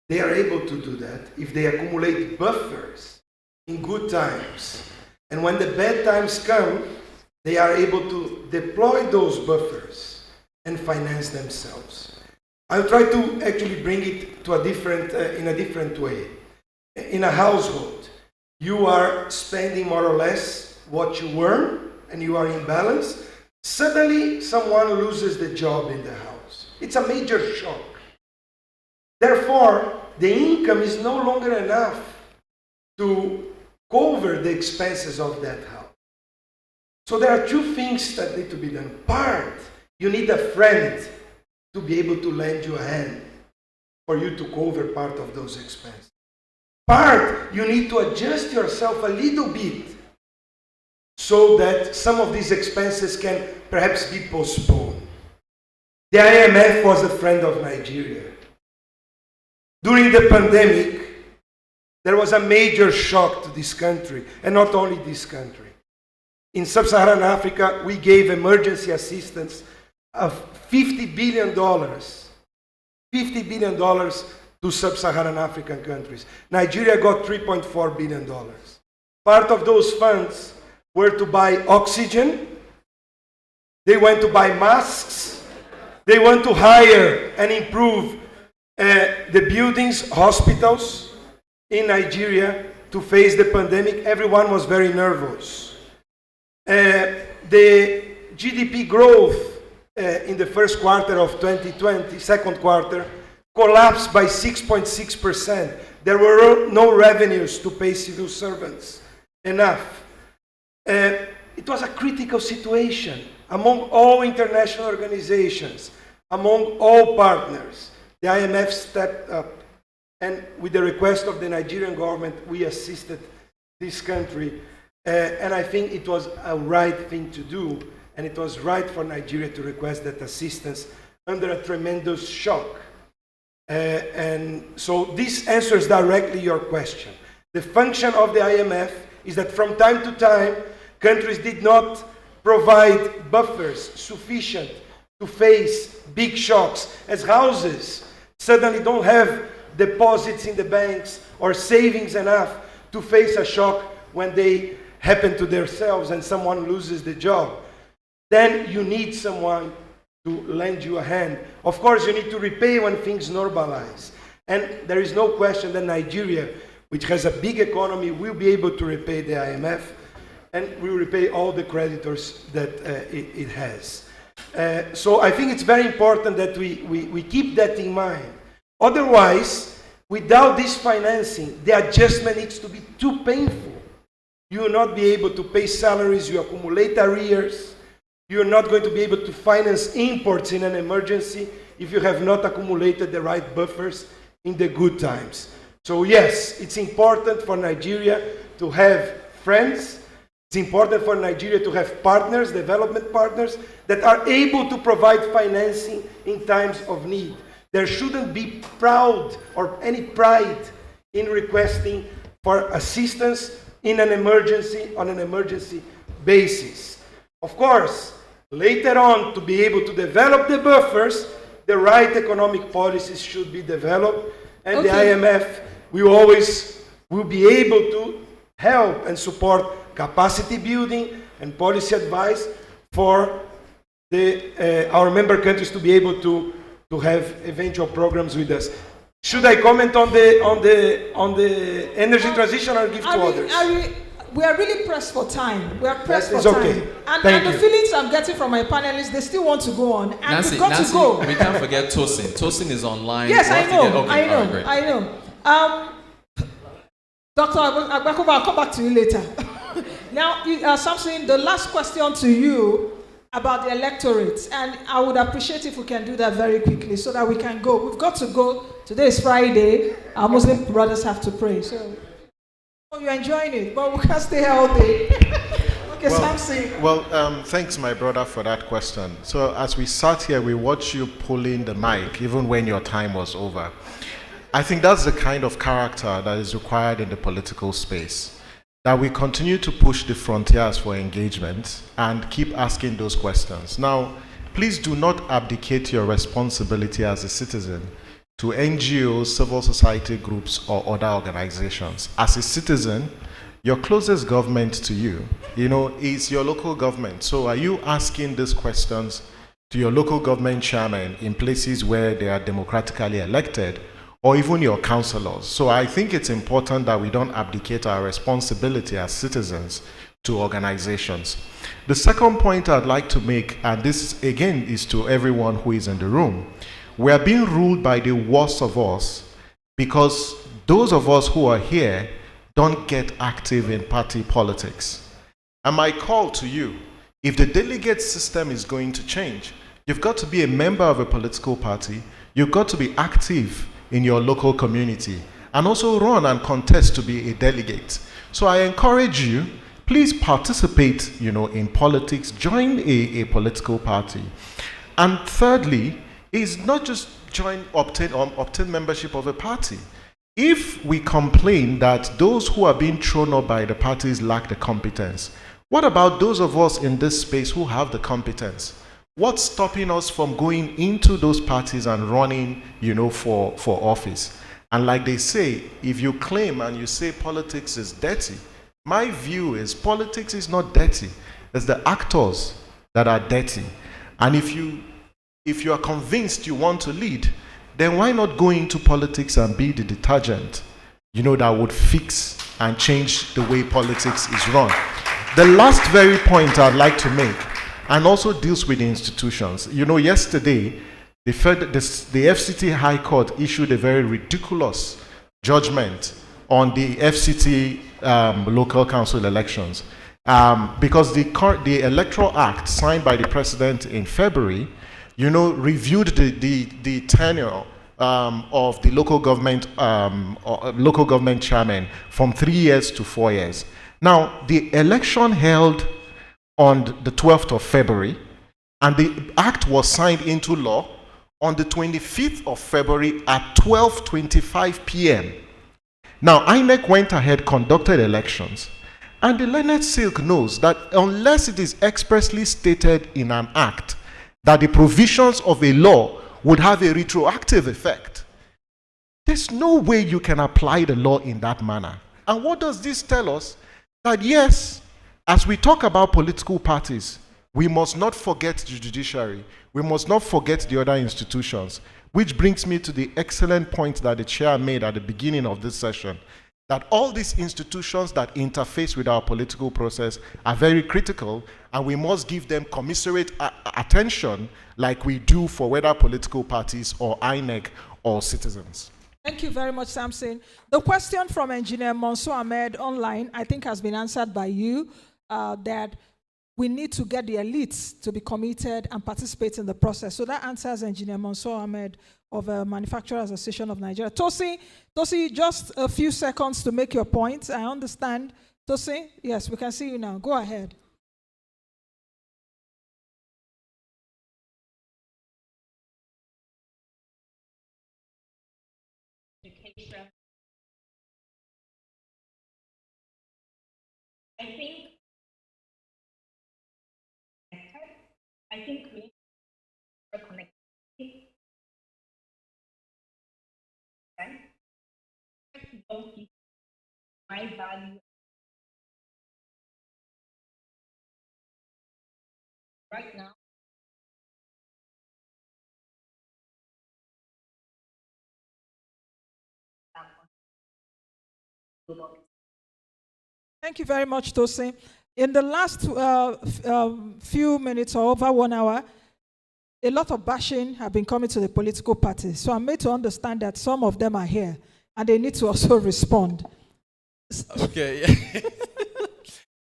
they are able to do that if they accumulate buffers in good times. And when the bad times come, they are able to deploy those buffers and finance themselves. I'll try to actually bring it to in a different way. In a household, you are spending more or less what you earn, and you are in balance. Suddenly, someone loses the job in the house. It's a major shock. Therefore, the income is no longer enough to cover the expenses of that house. So there are two things that need to be done. Part, you need a friend to be able to lend you a hand for you to cover part of those expenses. Part, you need to adjust yourself a little bit so that some of these expenses can perhaps be postponed. The IMF was a friend of Nigeria. During the pandemic, there was a major shock to this country, and not only this country. In sub-Saharan Africa, we gave emergency assistance of $50 billion to sub-Saharan African countries. Nigeria got $3.4 billion. Part of those funds were to buy oxygen, they went to buy masks, they want to hire and improve the buildings, hospitals in Nigeria to face the pandemic. Everyone was very nervous. The GDP growth in the first quarter of 2020, second quarter, collapsed by 6.6%. There were no revenues to pay civil servants enough. It was a critical situation among all international organizations, among all partners. The IMF stepped up, and with the request of the Nigerian government, we assisted this country. And I think it was a right thing to do, and it was right for Nigeria to request that assistance under a tremendous shock. And so this answers directly your question. The function of the IMF is that from time to time, countries did not provide buffers sufficient to face big shocks, as houses suddenly don't have deposits in the banks or savings enough to face a shock when they happen to themselves and someone loses the job. Then you need someone to lend you a hand. Of course, you need to repay when things normalize. And there is no question that Nigeria, which has a big economy, will be able to repay the IMF, and will repay all the creditors that it has. So I think it's very important that we keep that in mind. Otherwise, without this financing, the adjustment needs to be too painful. You will not be able to pay salaries, you accumulate arrears, you're not going to be able to finance imports in an emergency if you have not accumulated the right buffers in the good times. So yes, it's important for Nigeria to have friends. It's important for Nigeria to have partners, development partners, that are able to provide financing in times of need. There shouldn't be proud or any pride in requesting for assistance in an emergency, on an emergency basis. Of course, later on, to be able to develop the buffers, the right economic policies should be developed, and the IMF will be able to help and support capacity building and policy advice for our member countries to be able to have eventual programs with us. Should I comment on the energy transition or give to others? We are really pressed for time. We are pressed for time. Okay. And the feelings I'm getting from my panelists, they still want to go on. And Nancy, we've got to go. we can't forget Tosin. Tosin is online. Yes, We'll I have to know. get- okay, all right, great. I know. Dr. Agbakuba, I'll come back to you later. Now, Samson, the last question to you about the electorate, and I would appreciate if we can do that very quickly so that we can go. We've got to go. Today is Friday. Our Muslim brothers have to pray. So, you're enjoying it, but we can't stay here all day. Okay, Samson. Well, thanks, my brother, for that question. So as we sat here, we watched you pulling the mic, even when your time was over. I think that's the kind of character that is required in the political space. That we continue to push the frontiers for engagement and keep asking those questions. Now, please do not abdicate your responsibility as a citizen to NGOs, civil society groups, or other organizations. As a citizen, your closest government to you, is your local government. So are you asking these questions to your local government chairman in places where they are democratically elected, or even your councillors? So I think it's important that we don't abdicate our responsibility as citizens to organizations. The second point I'd like to make, and this again is to everyone who is in the room, we are being ruled by the worst of us because those of us who are here don't get active in party politics. And my call to you, if the delegate system is going to change, you've got to be a member of a political party, you've got to be active in your local community, and also run and contest to be a delegate. So I encourage you, please participate, in politics, join a political party. And thirdly, is not just obtain membership of a party. If we complain that those who are being thrown up by the parties lack the competence, what about those of us in this space who have the competence? What's stopping us from going into those parties and running, for office? And like they say, if you claim and you say politics is dirty, my view is politics is not dirty. It's the actors that are dirty. And if you are convinced you want to lead, then why not go into politics and be the detergent, that would fix and change the way politics is run? The last very point I'd like to make, and also deals with the institutions. Yesterday, the FCT High Court issued a very ridiculous judgment on the FCT local council elections, because the Electoral Act signed by the president in February, reviewed the tenure of the local government chairman from 3 years to 4 years. Now, the election held on the 12th of February, and the act was signed into law on the 25th of February at 12:25 p.m. Now, INEC went ahead, conducted elections, and the learned silk knows that unless it is expressly stated in an act that the provisions of a law would have a retroactive effect, there's no way you can apply the law in that manner. And what does this tell us? That yes, as we talk about political parties, we must not forget the judiciary. We must not forget the other institutions, which brings me to the excellent point that the chair made at the beginning of this session, that all these institutions that interface with our political process are very critical, and we must give them commensurate attention like we do for whether political parties or INEC or citizens. Thank you very much, Samson. The question from Engineer Mansour Ahmed online, I think, has been answered by you, that we need to get the elites to be committed and participate in the process. So that answers Engineer Mansour Ahmed of Manufacturers Association of Nigeria. Tosi, just a few seconds to make your point. I understand. Tosi, yes, we can see you now. Go ahead. I think we need to connectivity. Right? Don't give my value. Right now. Thank you very much, Tosi. In the last few minutes or over 1 hour, a lot of bashing have been coming to the political parties. So I'm made to understand that some of them are here and they need to also respond. Okay.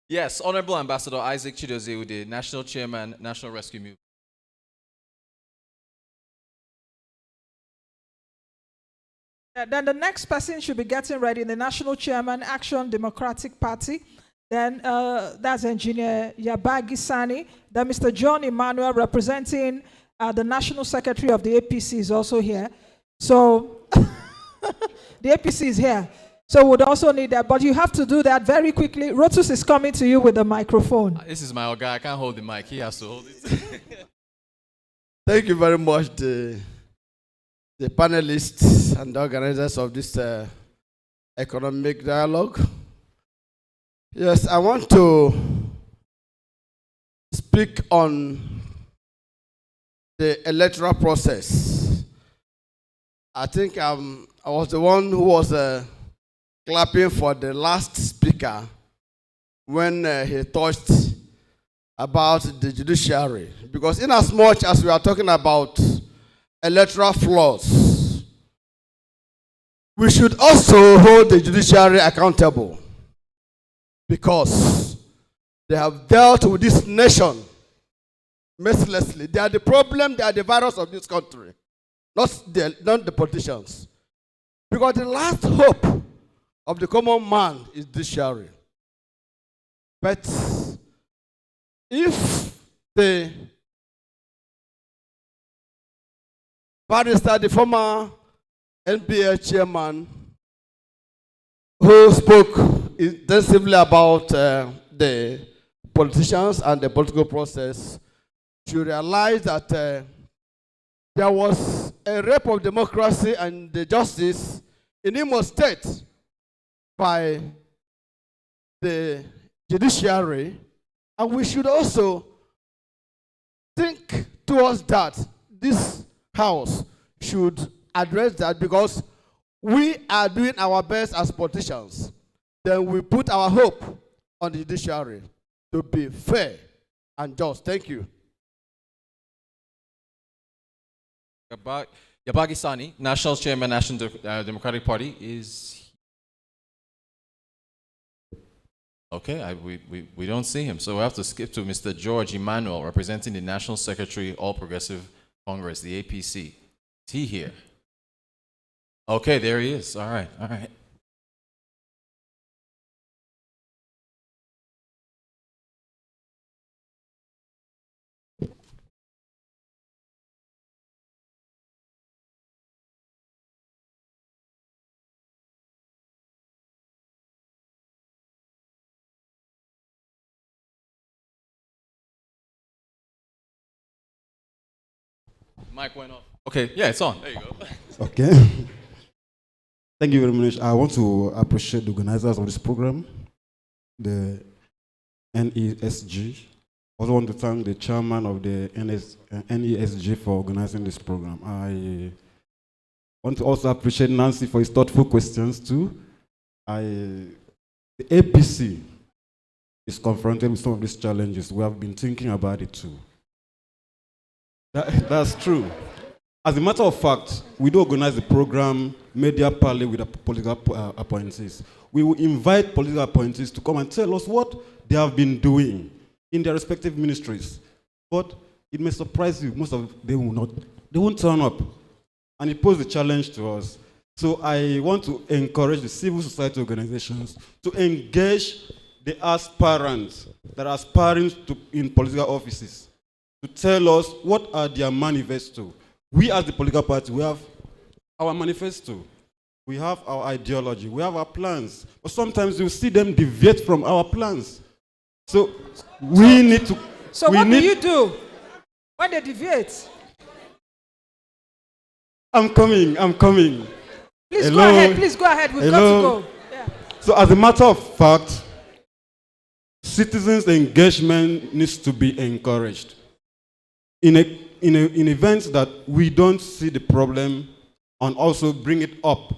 Yes, Honorable Ambassador Isaac Chidozie, the National Chairman, National Rescue Movement. Then the next person should be getting ready, the National Chairman, Action Democratic Party. Then that's Engineer Yabagi Sani. Then Mr. John Emmanuel, representing the National Secretary of the APC, is also here. So the APC is here. So we'd also need that. But you have to do that very quickly. Rotus is coming to you with the microphone. This is my guy. I can't hold the mic. He has to hold it. Thank you very much, the panelists and the organizers of this economic dialogue. Yes, I want to speak on the electoral process. I think I was the one who was clapping for the last speaker when he touched about the judiciary. Because in as much as we are talking about electoral flaws, we should also hold the judiciary accountable, because they have dealt with this nation mercilessly. They are the problem, they are the virus of this country, not the politicians. Because the last hope of the common man is judiciary. But if the barrister, the former NPA chairman, who spoke intensively about the politicians and the political process, should realize that there was a rape of democracy and the justice in Imo State by the judiciary, and we should also think towards that. This House should address that, because we are doing our best as politicians. Then we put our hope on the judiciary to be fair and just. Thank you. Yabagi National Chairman, National Democratic Party, is... Okay, we don't see him, so we have to skip to Mr. George Emmanuel, representing the National Secretary, All Progressive Congress, the APC. Is he here? Okay, there he is. All right, all right. Mic went off. Okay, yeah, it's on. There you go. Okay. Thank you very much. I want to appreciate the organizers of this program, the NESG. I also want to thank the chairman of the NESG for organizing this program. I want to also appreciate Nancy for his thoughtful questions too. The APC is confronted with some of these challenges. We have been thinking about it too. That's true. As a matter of fact, we do organize the program Media Parley with the political appointees. We will invite political appointees to come and tell us what they have been doing in their respective ministries. But it may surprise you, most of them they won't turn up. And it poses a challenge to us. So I want to encourage the civil society organizations to engage the aspirants that are aspiring in political offices to tell us what are their manifesto. We as the political party, we have our manifesto, we have our ideology, we have our plans. But sometimes you see them deviate from our plans. So we need to... So what do you do when they deviate? I'm coming. Please Hello? go ahead, we've Hello? got to go. Yeah. So as a matter of fact, citizens' engagement needs to be encouraged. In events that we don't see the problem and also bring it up.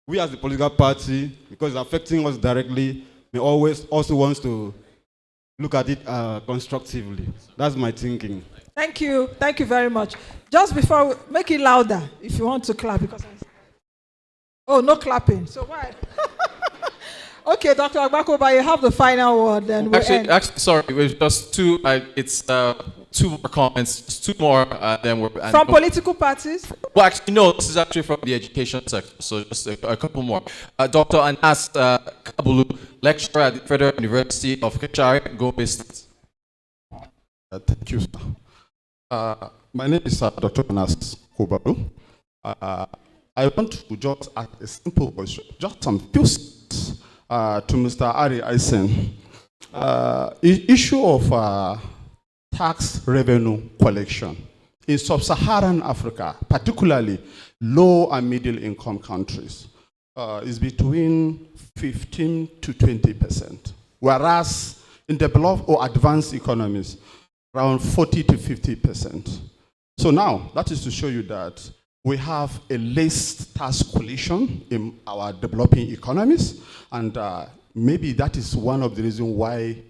We as the political party, because it's affecting us directly, may always also want to look at it constructively. That's my thinking. Thank you very much. Just before, make it louder if you want to clap. Oh, no clapping. So why? Okay, Dr. Agbakoba, you have the final word. Then we'll end. Actually, sorry, it was just two. It's 2 more comments, just 2 more. Then we're from political parties. Well, actually, no. This is actually from the education sector. So just a couple more. Dr. Anas Kabulu, lecturer at the Federal University of Kachari, Gombe State. Thank you, sir. My name is Dr. Anas Kabulu. I want to just ask a simple question, just some few seconds, to Mr. Ari Eisen. Issue of tax revenue collection in sub-Saharan Africa, particularly low and middle income countries, is between 15 to 20%, whereas in developed or advanced economies, around 40 to 50%. So now, that is to show you that we have a less tax collection in our developing economies, and maybe that is one of the reasons why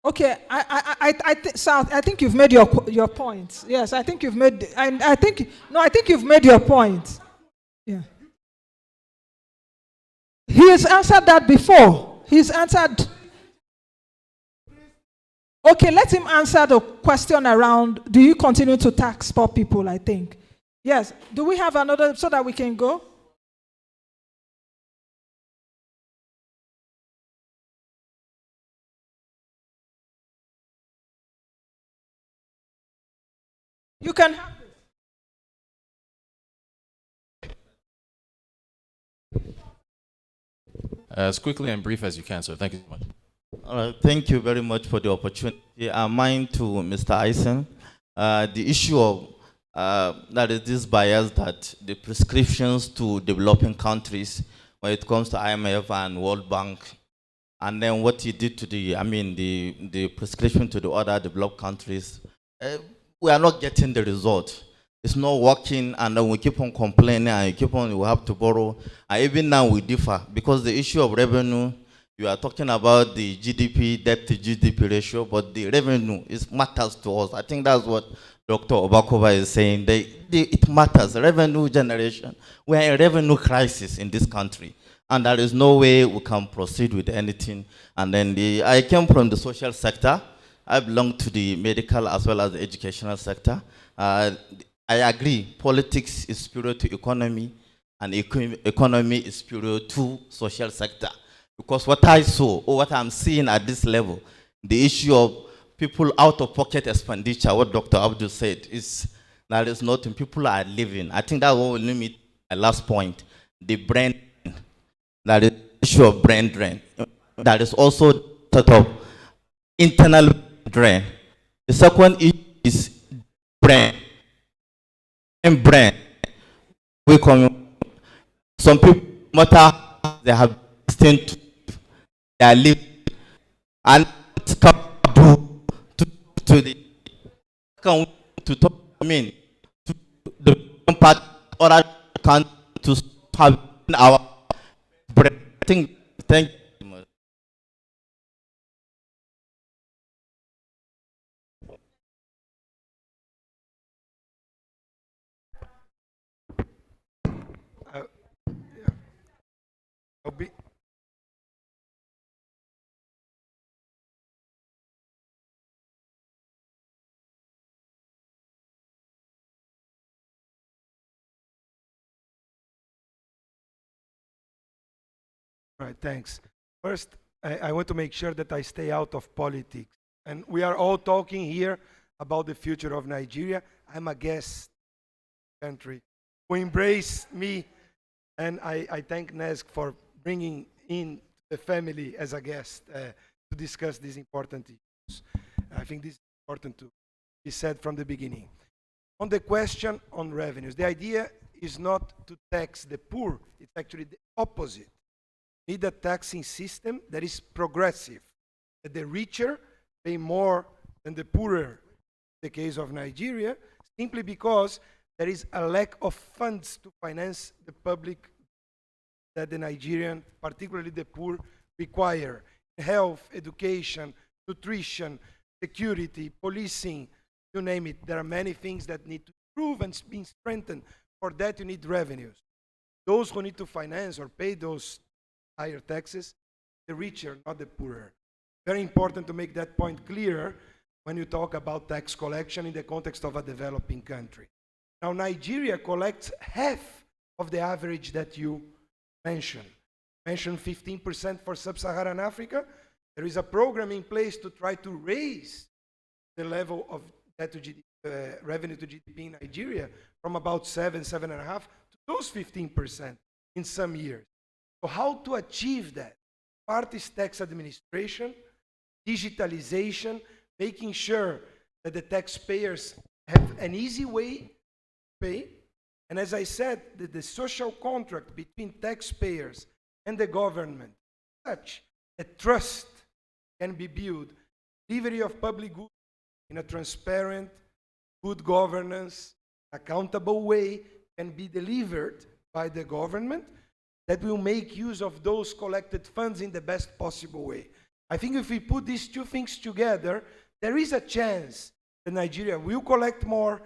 Okay, I think you've made your point. Yes, I think you've made. I think you've made your point. Yeah. He has answered that before. He's answered Okay, let him answer the question around, do you continue to tax poor people, I think. Yes. Do we have another, so that we can go? You can have As quickly and brief as you can, sir. Thank you so much. Thank you very much for the opportunity. Mine to Mr. Eisen. The issue of that is this bias that the prescriptions to developing countries when it comes to IMF and World Bank, and then what he did to the prescription to the other developed countries, we are not getting the result. It's not working, and then we keep on complaining, and we have to borrow. And even now we differ, because the issue of revenue, you are talking about the GDP, debt to GDP ratio, but the revenue matters to us. I think that's what Dr. Obakova is saying. It matters, revenue generation. We are in a revenue crisis in this country, and there is no way we can proceed with anything. And then I came from the social sector. I belong to the medical as well as the educational sector. I agree, politics is superior to economy, and economy is superior to social sector. Because what I saw, or what I'm seeing at this level, the issue of people out-of-pocket expenditure, what Dr. Abdul said, is that is nothing. People are living. I think that will limit my last point, the brain drain. That is the issue of brain drain. That is also sort of internal drain. The second issue is brain. And brain. Some people, no matter they have distinct to their living, and to talk, to the part or can to have our brain. Thank you. Right, thanks. First, I want to make sure that I stay out of politics. And we are all talking here about the future of Nigeria. I'm a guest country who embraced me, and I thank NESG for bringing in the family as a guest to discuss these important issues. I think this is important to be said from the beginning. On the question on revenues, the idea is not to tax the poor, it's actually the opposite. Need a taxing system that is progressive, that the richer pay more than the poorer. In the case of Nigeria, simply because there is a lack of funds to finance the public that the Nigerian, particularly the poor, require. Health, education, nutrition, security, policing, you name it. There are many things that need to improve and be strengthened. For that, you need revenues. Those who need to finance or pay those higher taxes, the richer, not the poorer. Very important to make that point clear when you talk about tax collection in the context of a developing country. Now, Nigeria collects half of the average that you mentioned. Mentioned 15% for sub-Saharan Africa. There is a program in place to try to raise the level of debt to GDP, revenue to GDP in Nigeria from about 7.5 to those 15% in some years. So how to achieve that? Part is tax administration, digitalization, making sure that the taxpayers have an easy way to pay. And as I said, the social contract between taxpayers and the government, such that trust can be built, delivery of public goods in a transparent, good governance, accountable way can be delivered by the government, that will make use of those collected funds in the best possible way. I think if we put these two things together, there is a chance that Nigeria will collect more,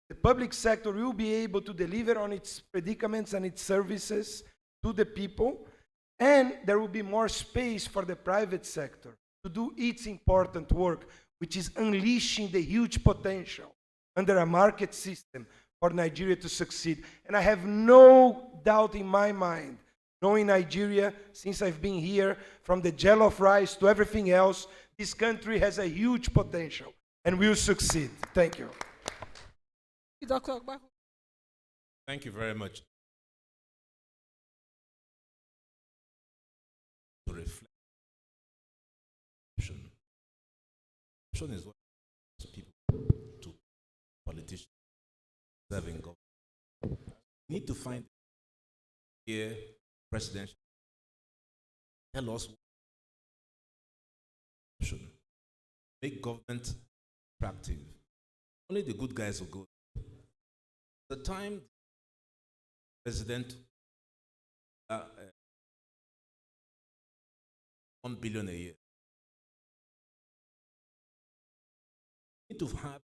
the public sector will be able to deliver on its predicaments and its services to the people, and there will be more space for the private sector to do its important work which is unleashing the huge potential under a market system for Nigeria to succeed. And I have no doubt in my mind, knowing Nigeria since I've been here, from the jollof rice to everything else, this country has a huge potential and will succeed. Thank you. Dr. Ogbaku. Thank you very much. To reflect. Corruption is what people to politicians serving government. We need to find here presidential. Tell us what should make government attractive. Only the good guys will go. The time president 1 billion a year. Need to have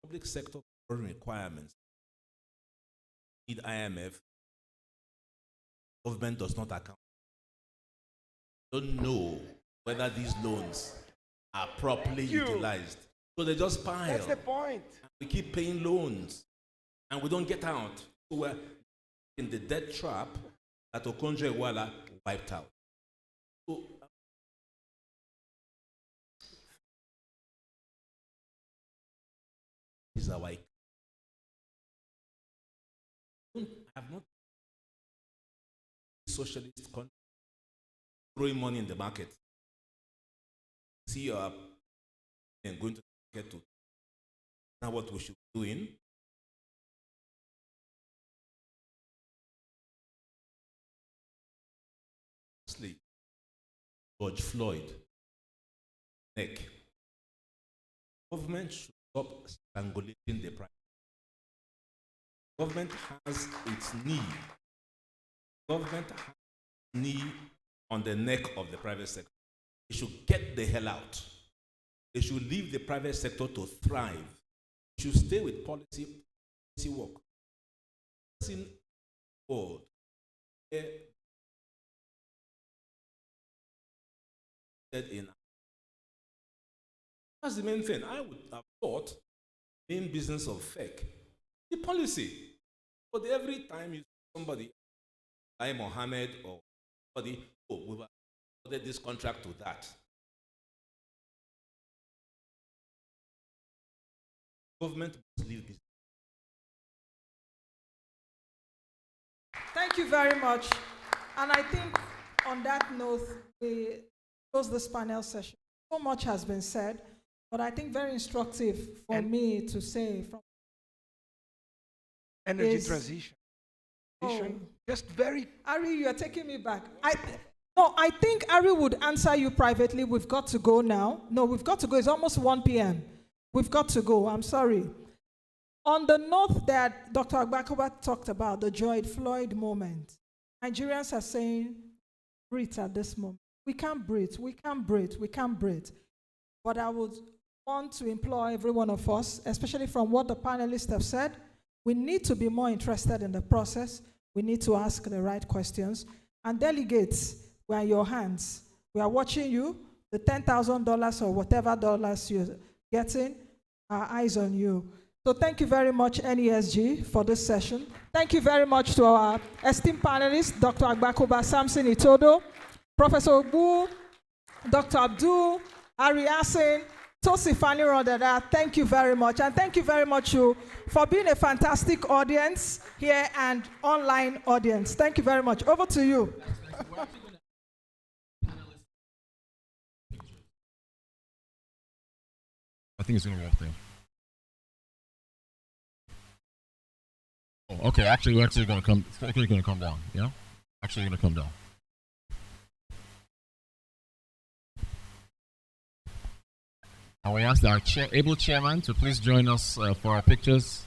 public sector requirements. Need IMF. Government does not account. Don't know whether these loans are properly utilized. So they just pile. That's the point. We keep paying loans and we don't get out. So we're in the debt trap that Okonjo-Iweala wiped out. So is our have not socialist country throwing money in the market. See and going to get to now what we should be doing. Lastly, George Floyd neck. Government should stop strangulating the private. Government has its knee. Government has its knee on the neck of the private sector. They should get the hell out. They should leave the private sector to thrive. They should stay with policy work. In world, that's the main thing. I would have thought main business of FEC, the policy. But every time you see somebody, like Mohammed or somebody, oh, we've awarded this contract to that. Government must leave business. Thank you very much. And I think on that note, we close this panel session. So much has been said, but I think very instructive for me to say from energy transition. Just very. Ari, you are taking me back. I think Ari would answer you privately. We've got to go now. No, we've got to go. It's almost 1 p.m. We've got to go. I'm sorry. On the note that Dr. Agbakoba talked about, the George Floyd moment, Nigerians are saying, breathe at this moment. We can't breathe. We can't breathe. We can't breathe. But I would want to implore every one of us, especially from what the panelists have said, we need to be more interested in the process. We need to ask the right questions. And delegates, we're in your hands. We are watching you. The $10,000 or whatever dollars you're getting, our eyes on you. So thank you very much, NESG, for this session. Thank you very much to our esteemed panelists, Dr. Agbakoba Samson Itodo, Professor Ogbu, Dr. Abdul, Ari Asin, Tosi Fani Rodada. Thank you very much. And thank you very much for being a fantastic audience here and online audience. Thank you very much. Over to you. I think it's going to work there. Oh, okay, actually, we're actually going to come. It's actually going to come down. Yeah, actually going to come down. And we ask our able chairman to please join us for our pictures.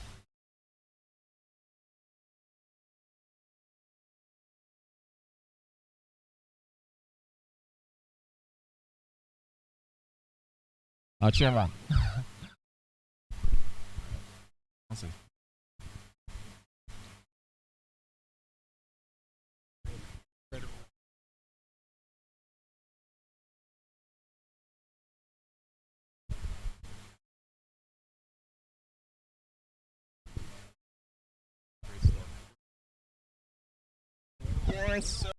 Our chairman. I'll see. Thanks.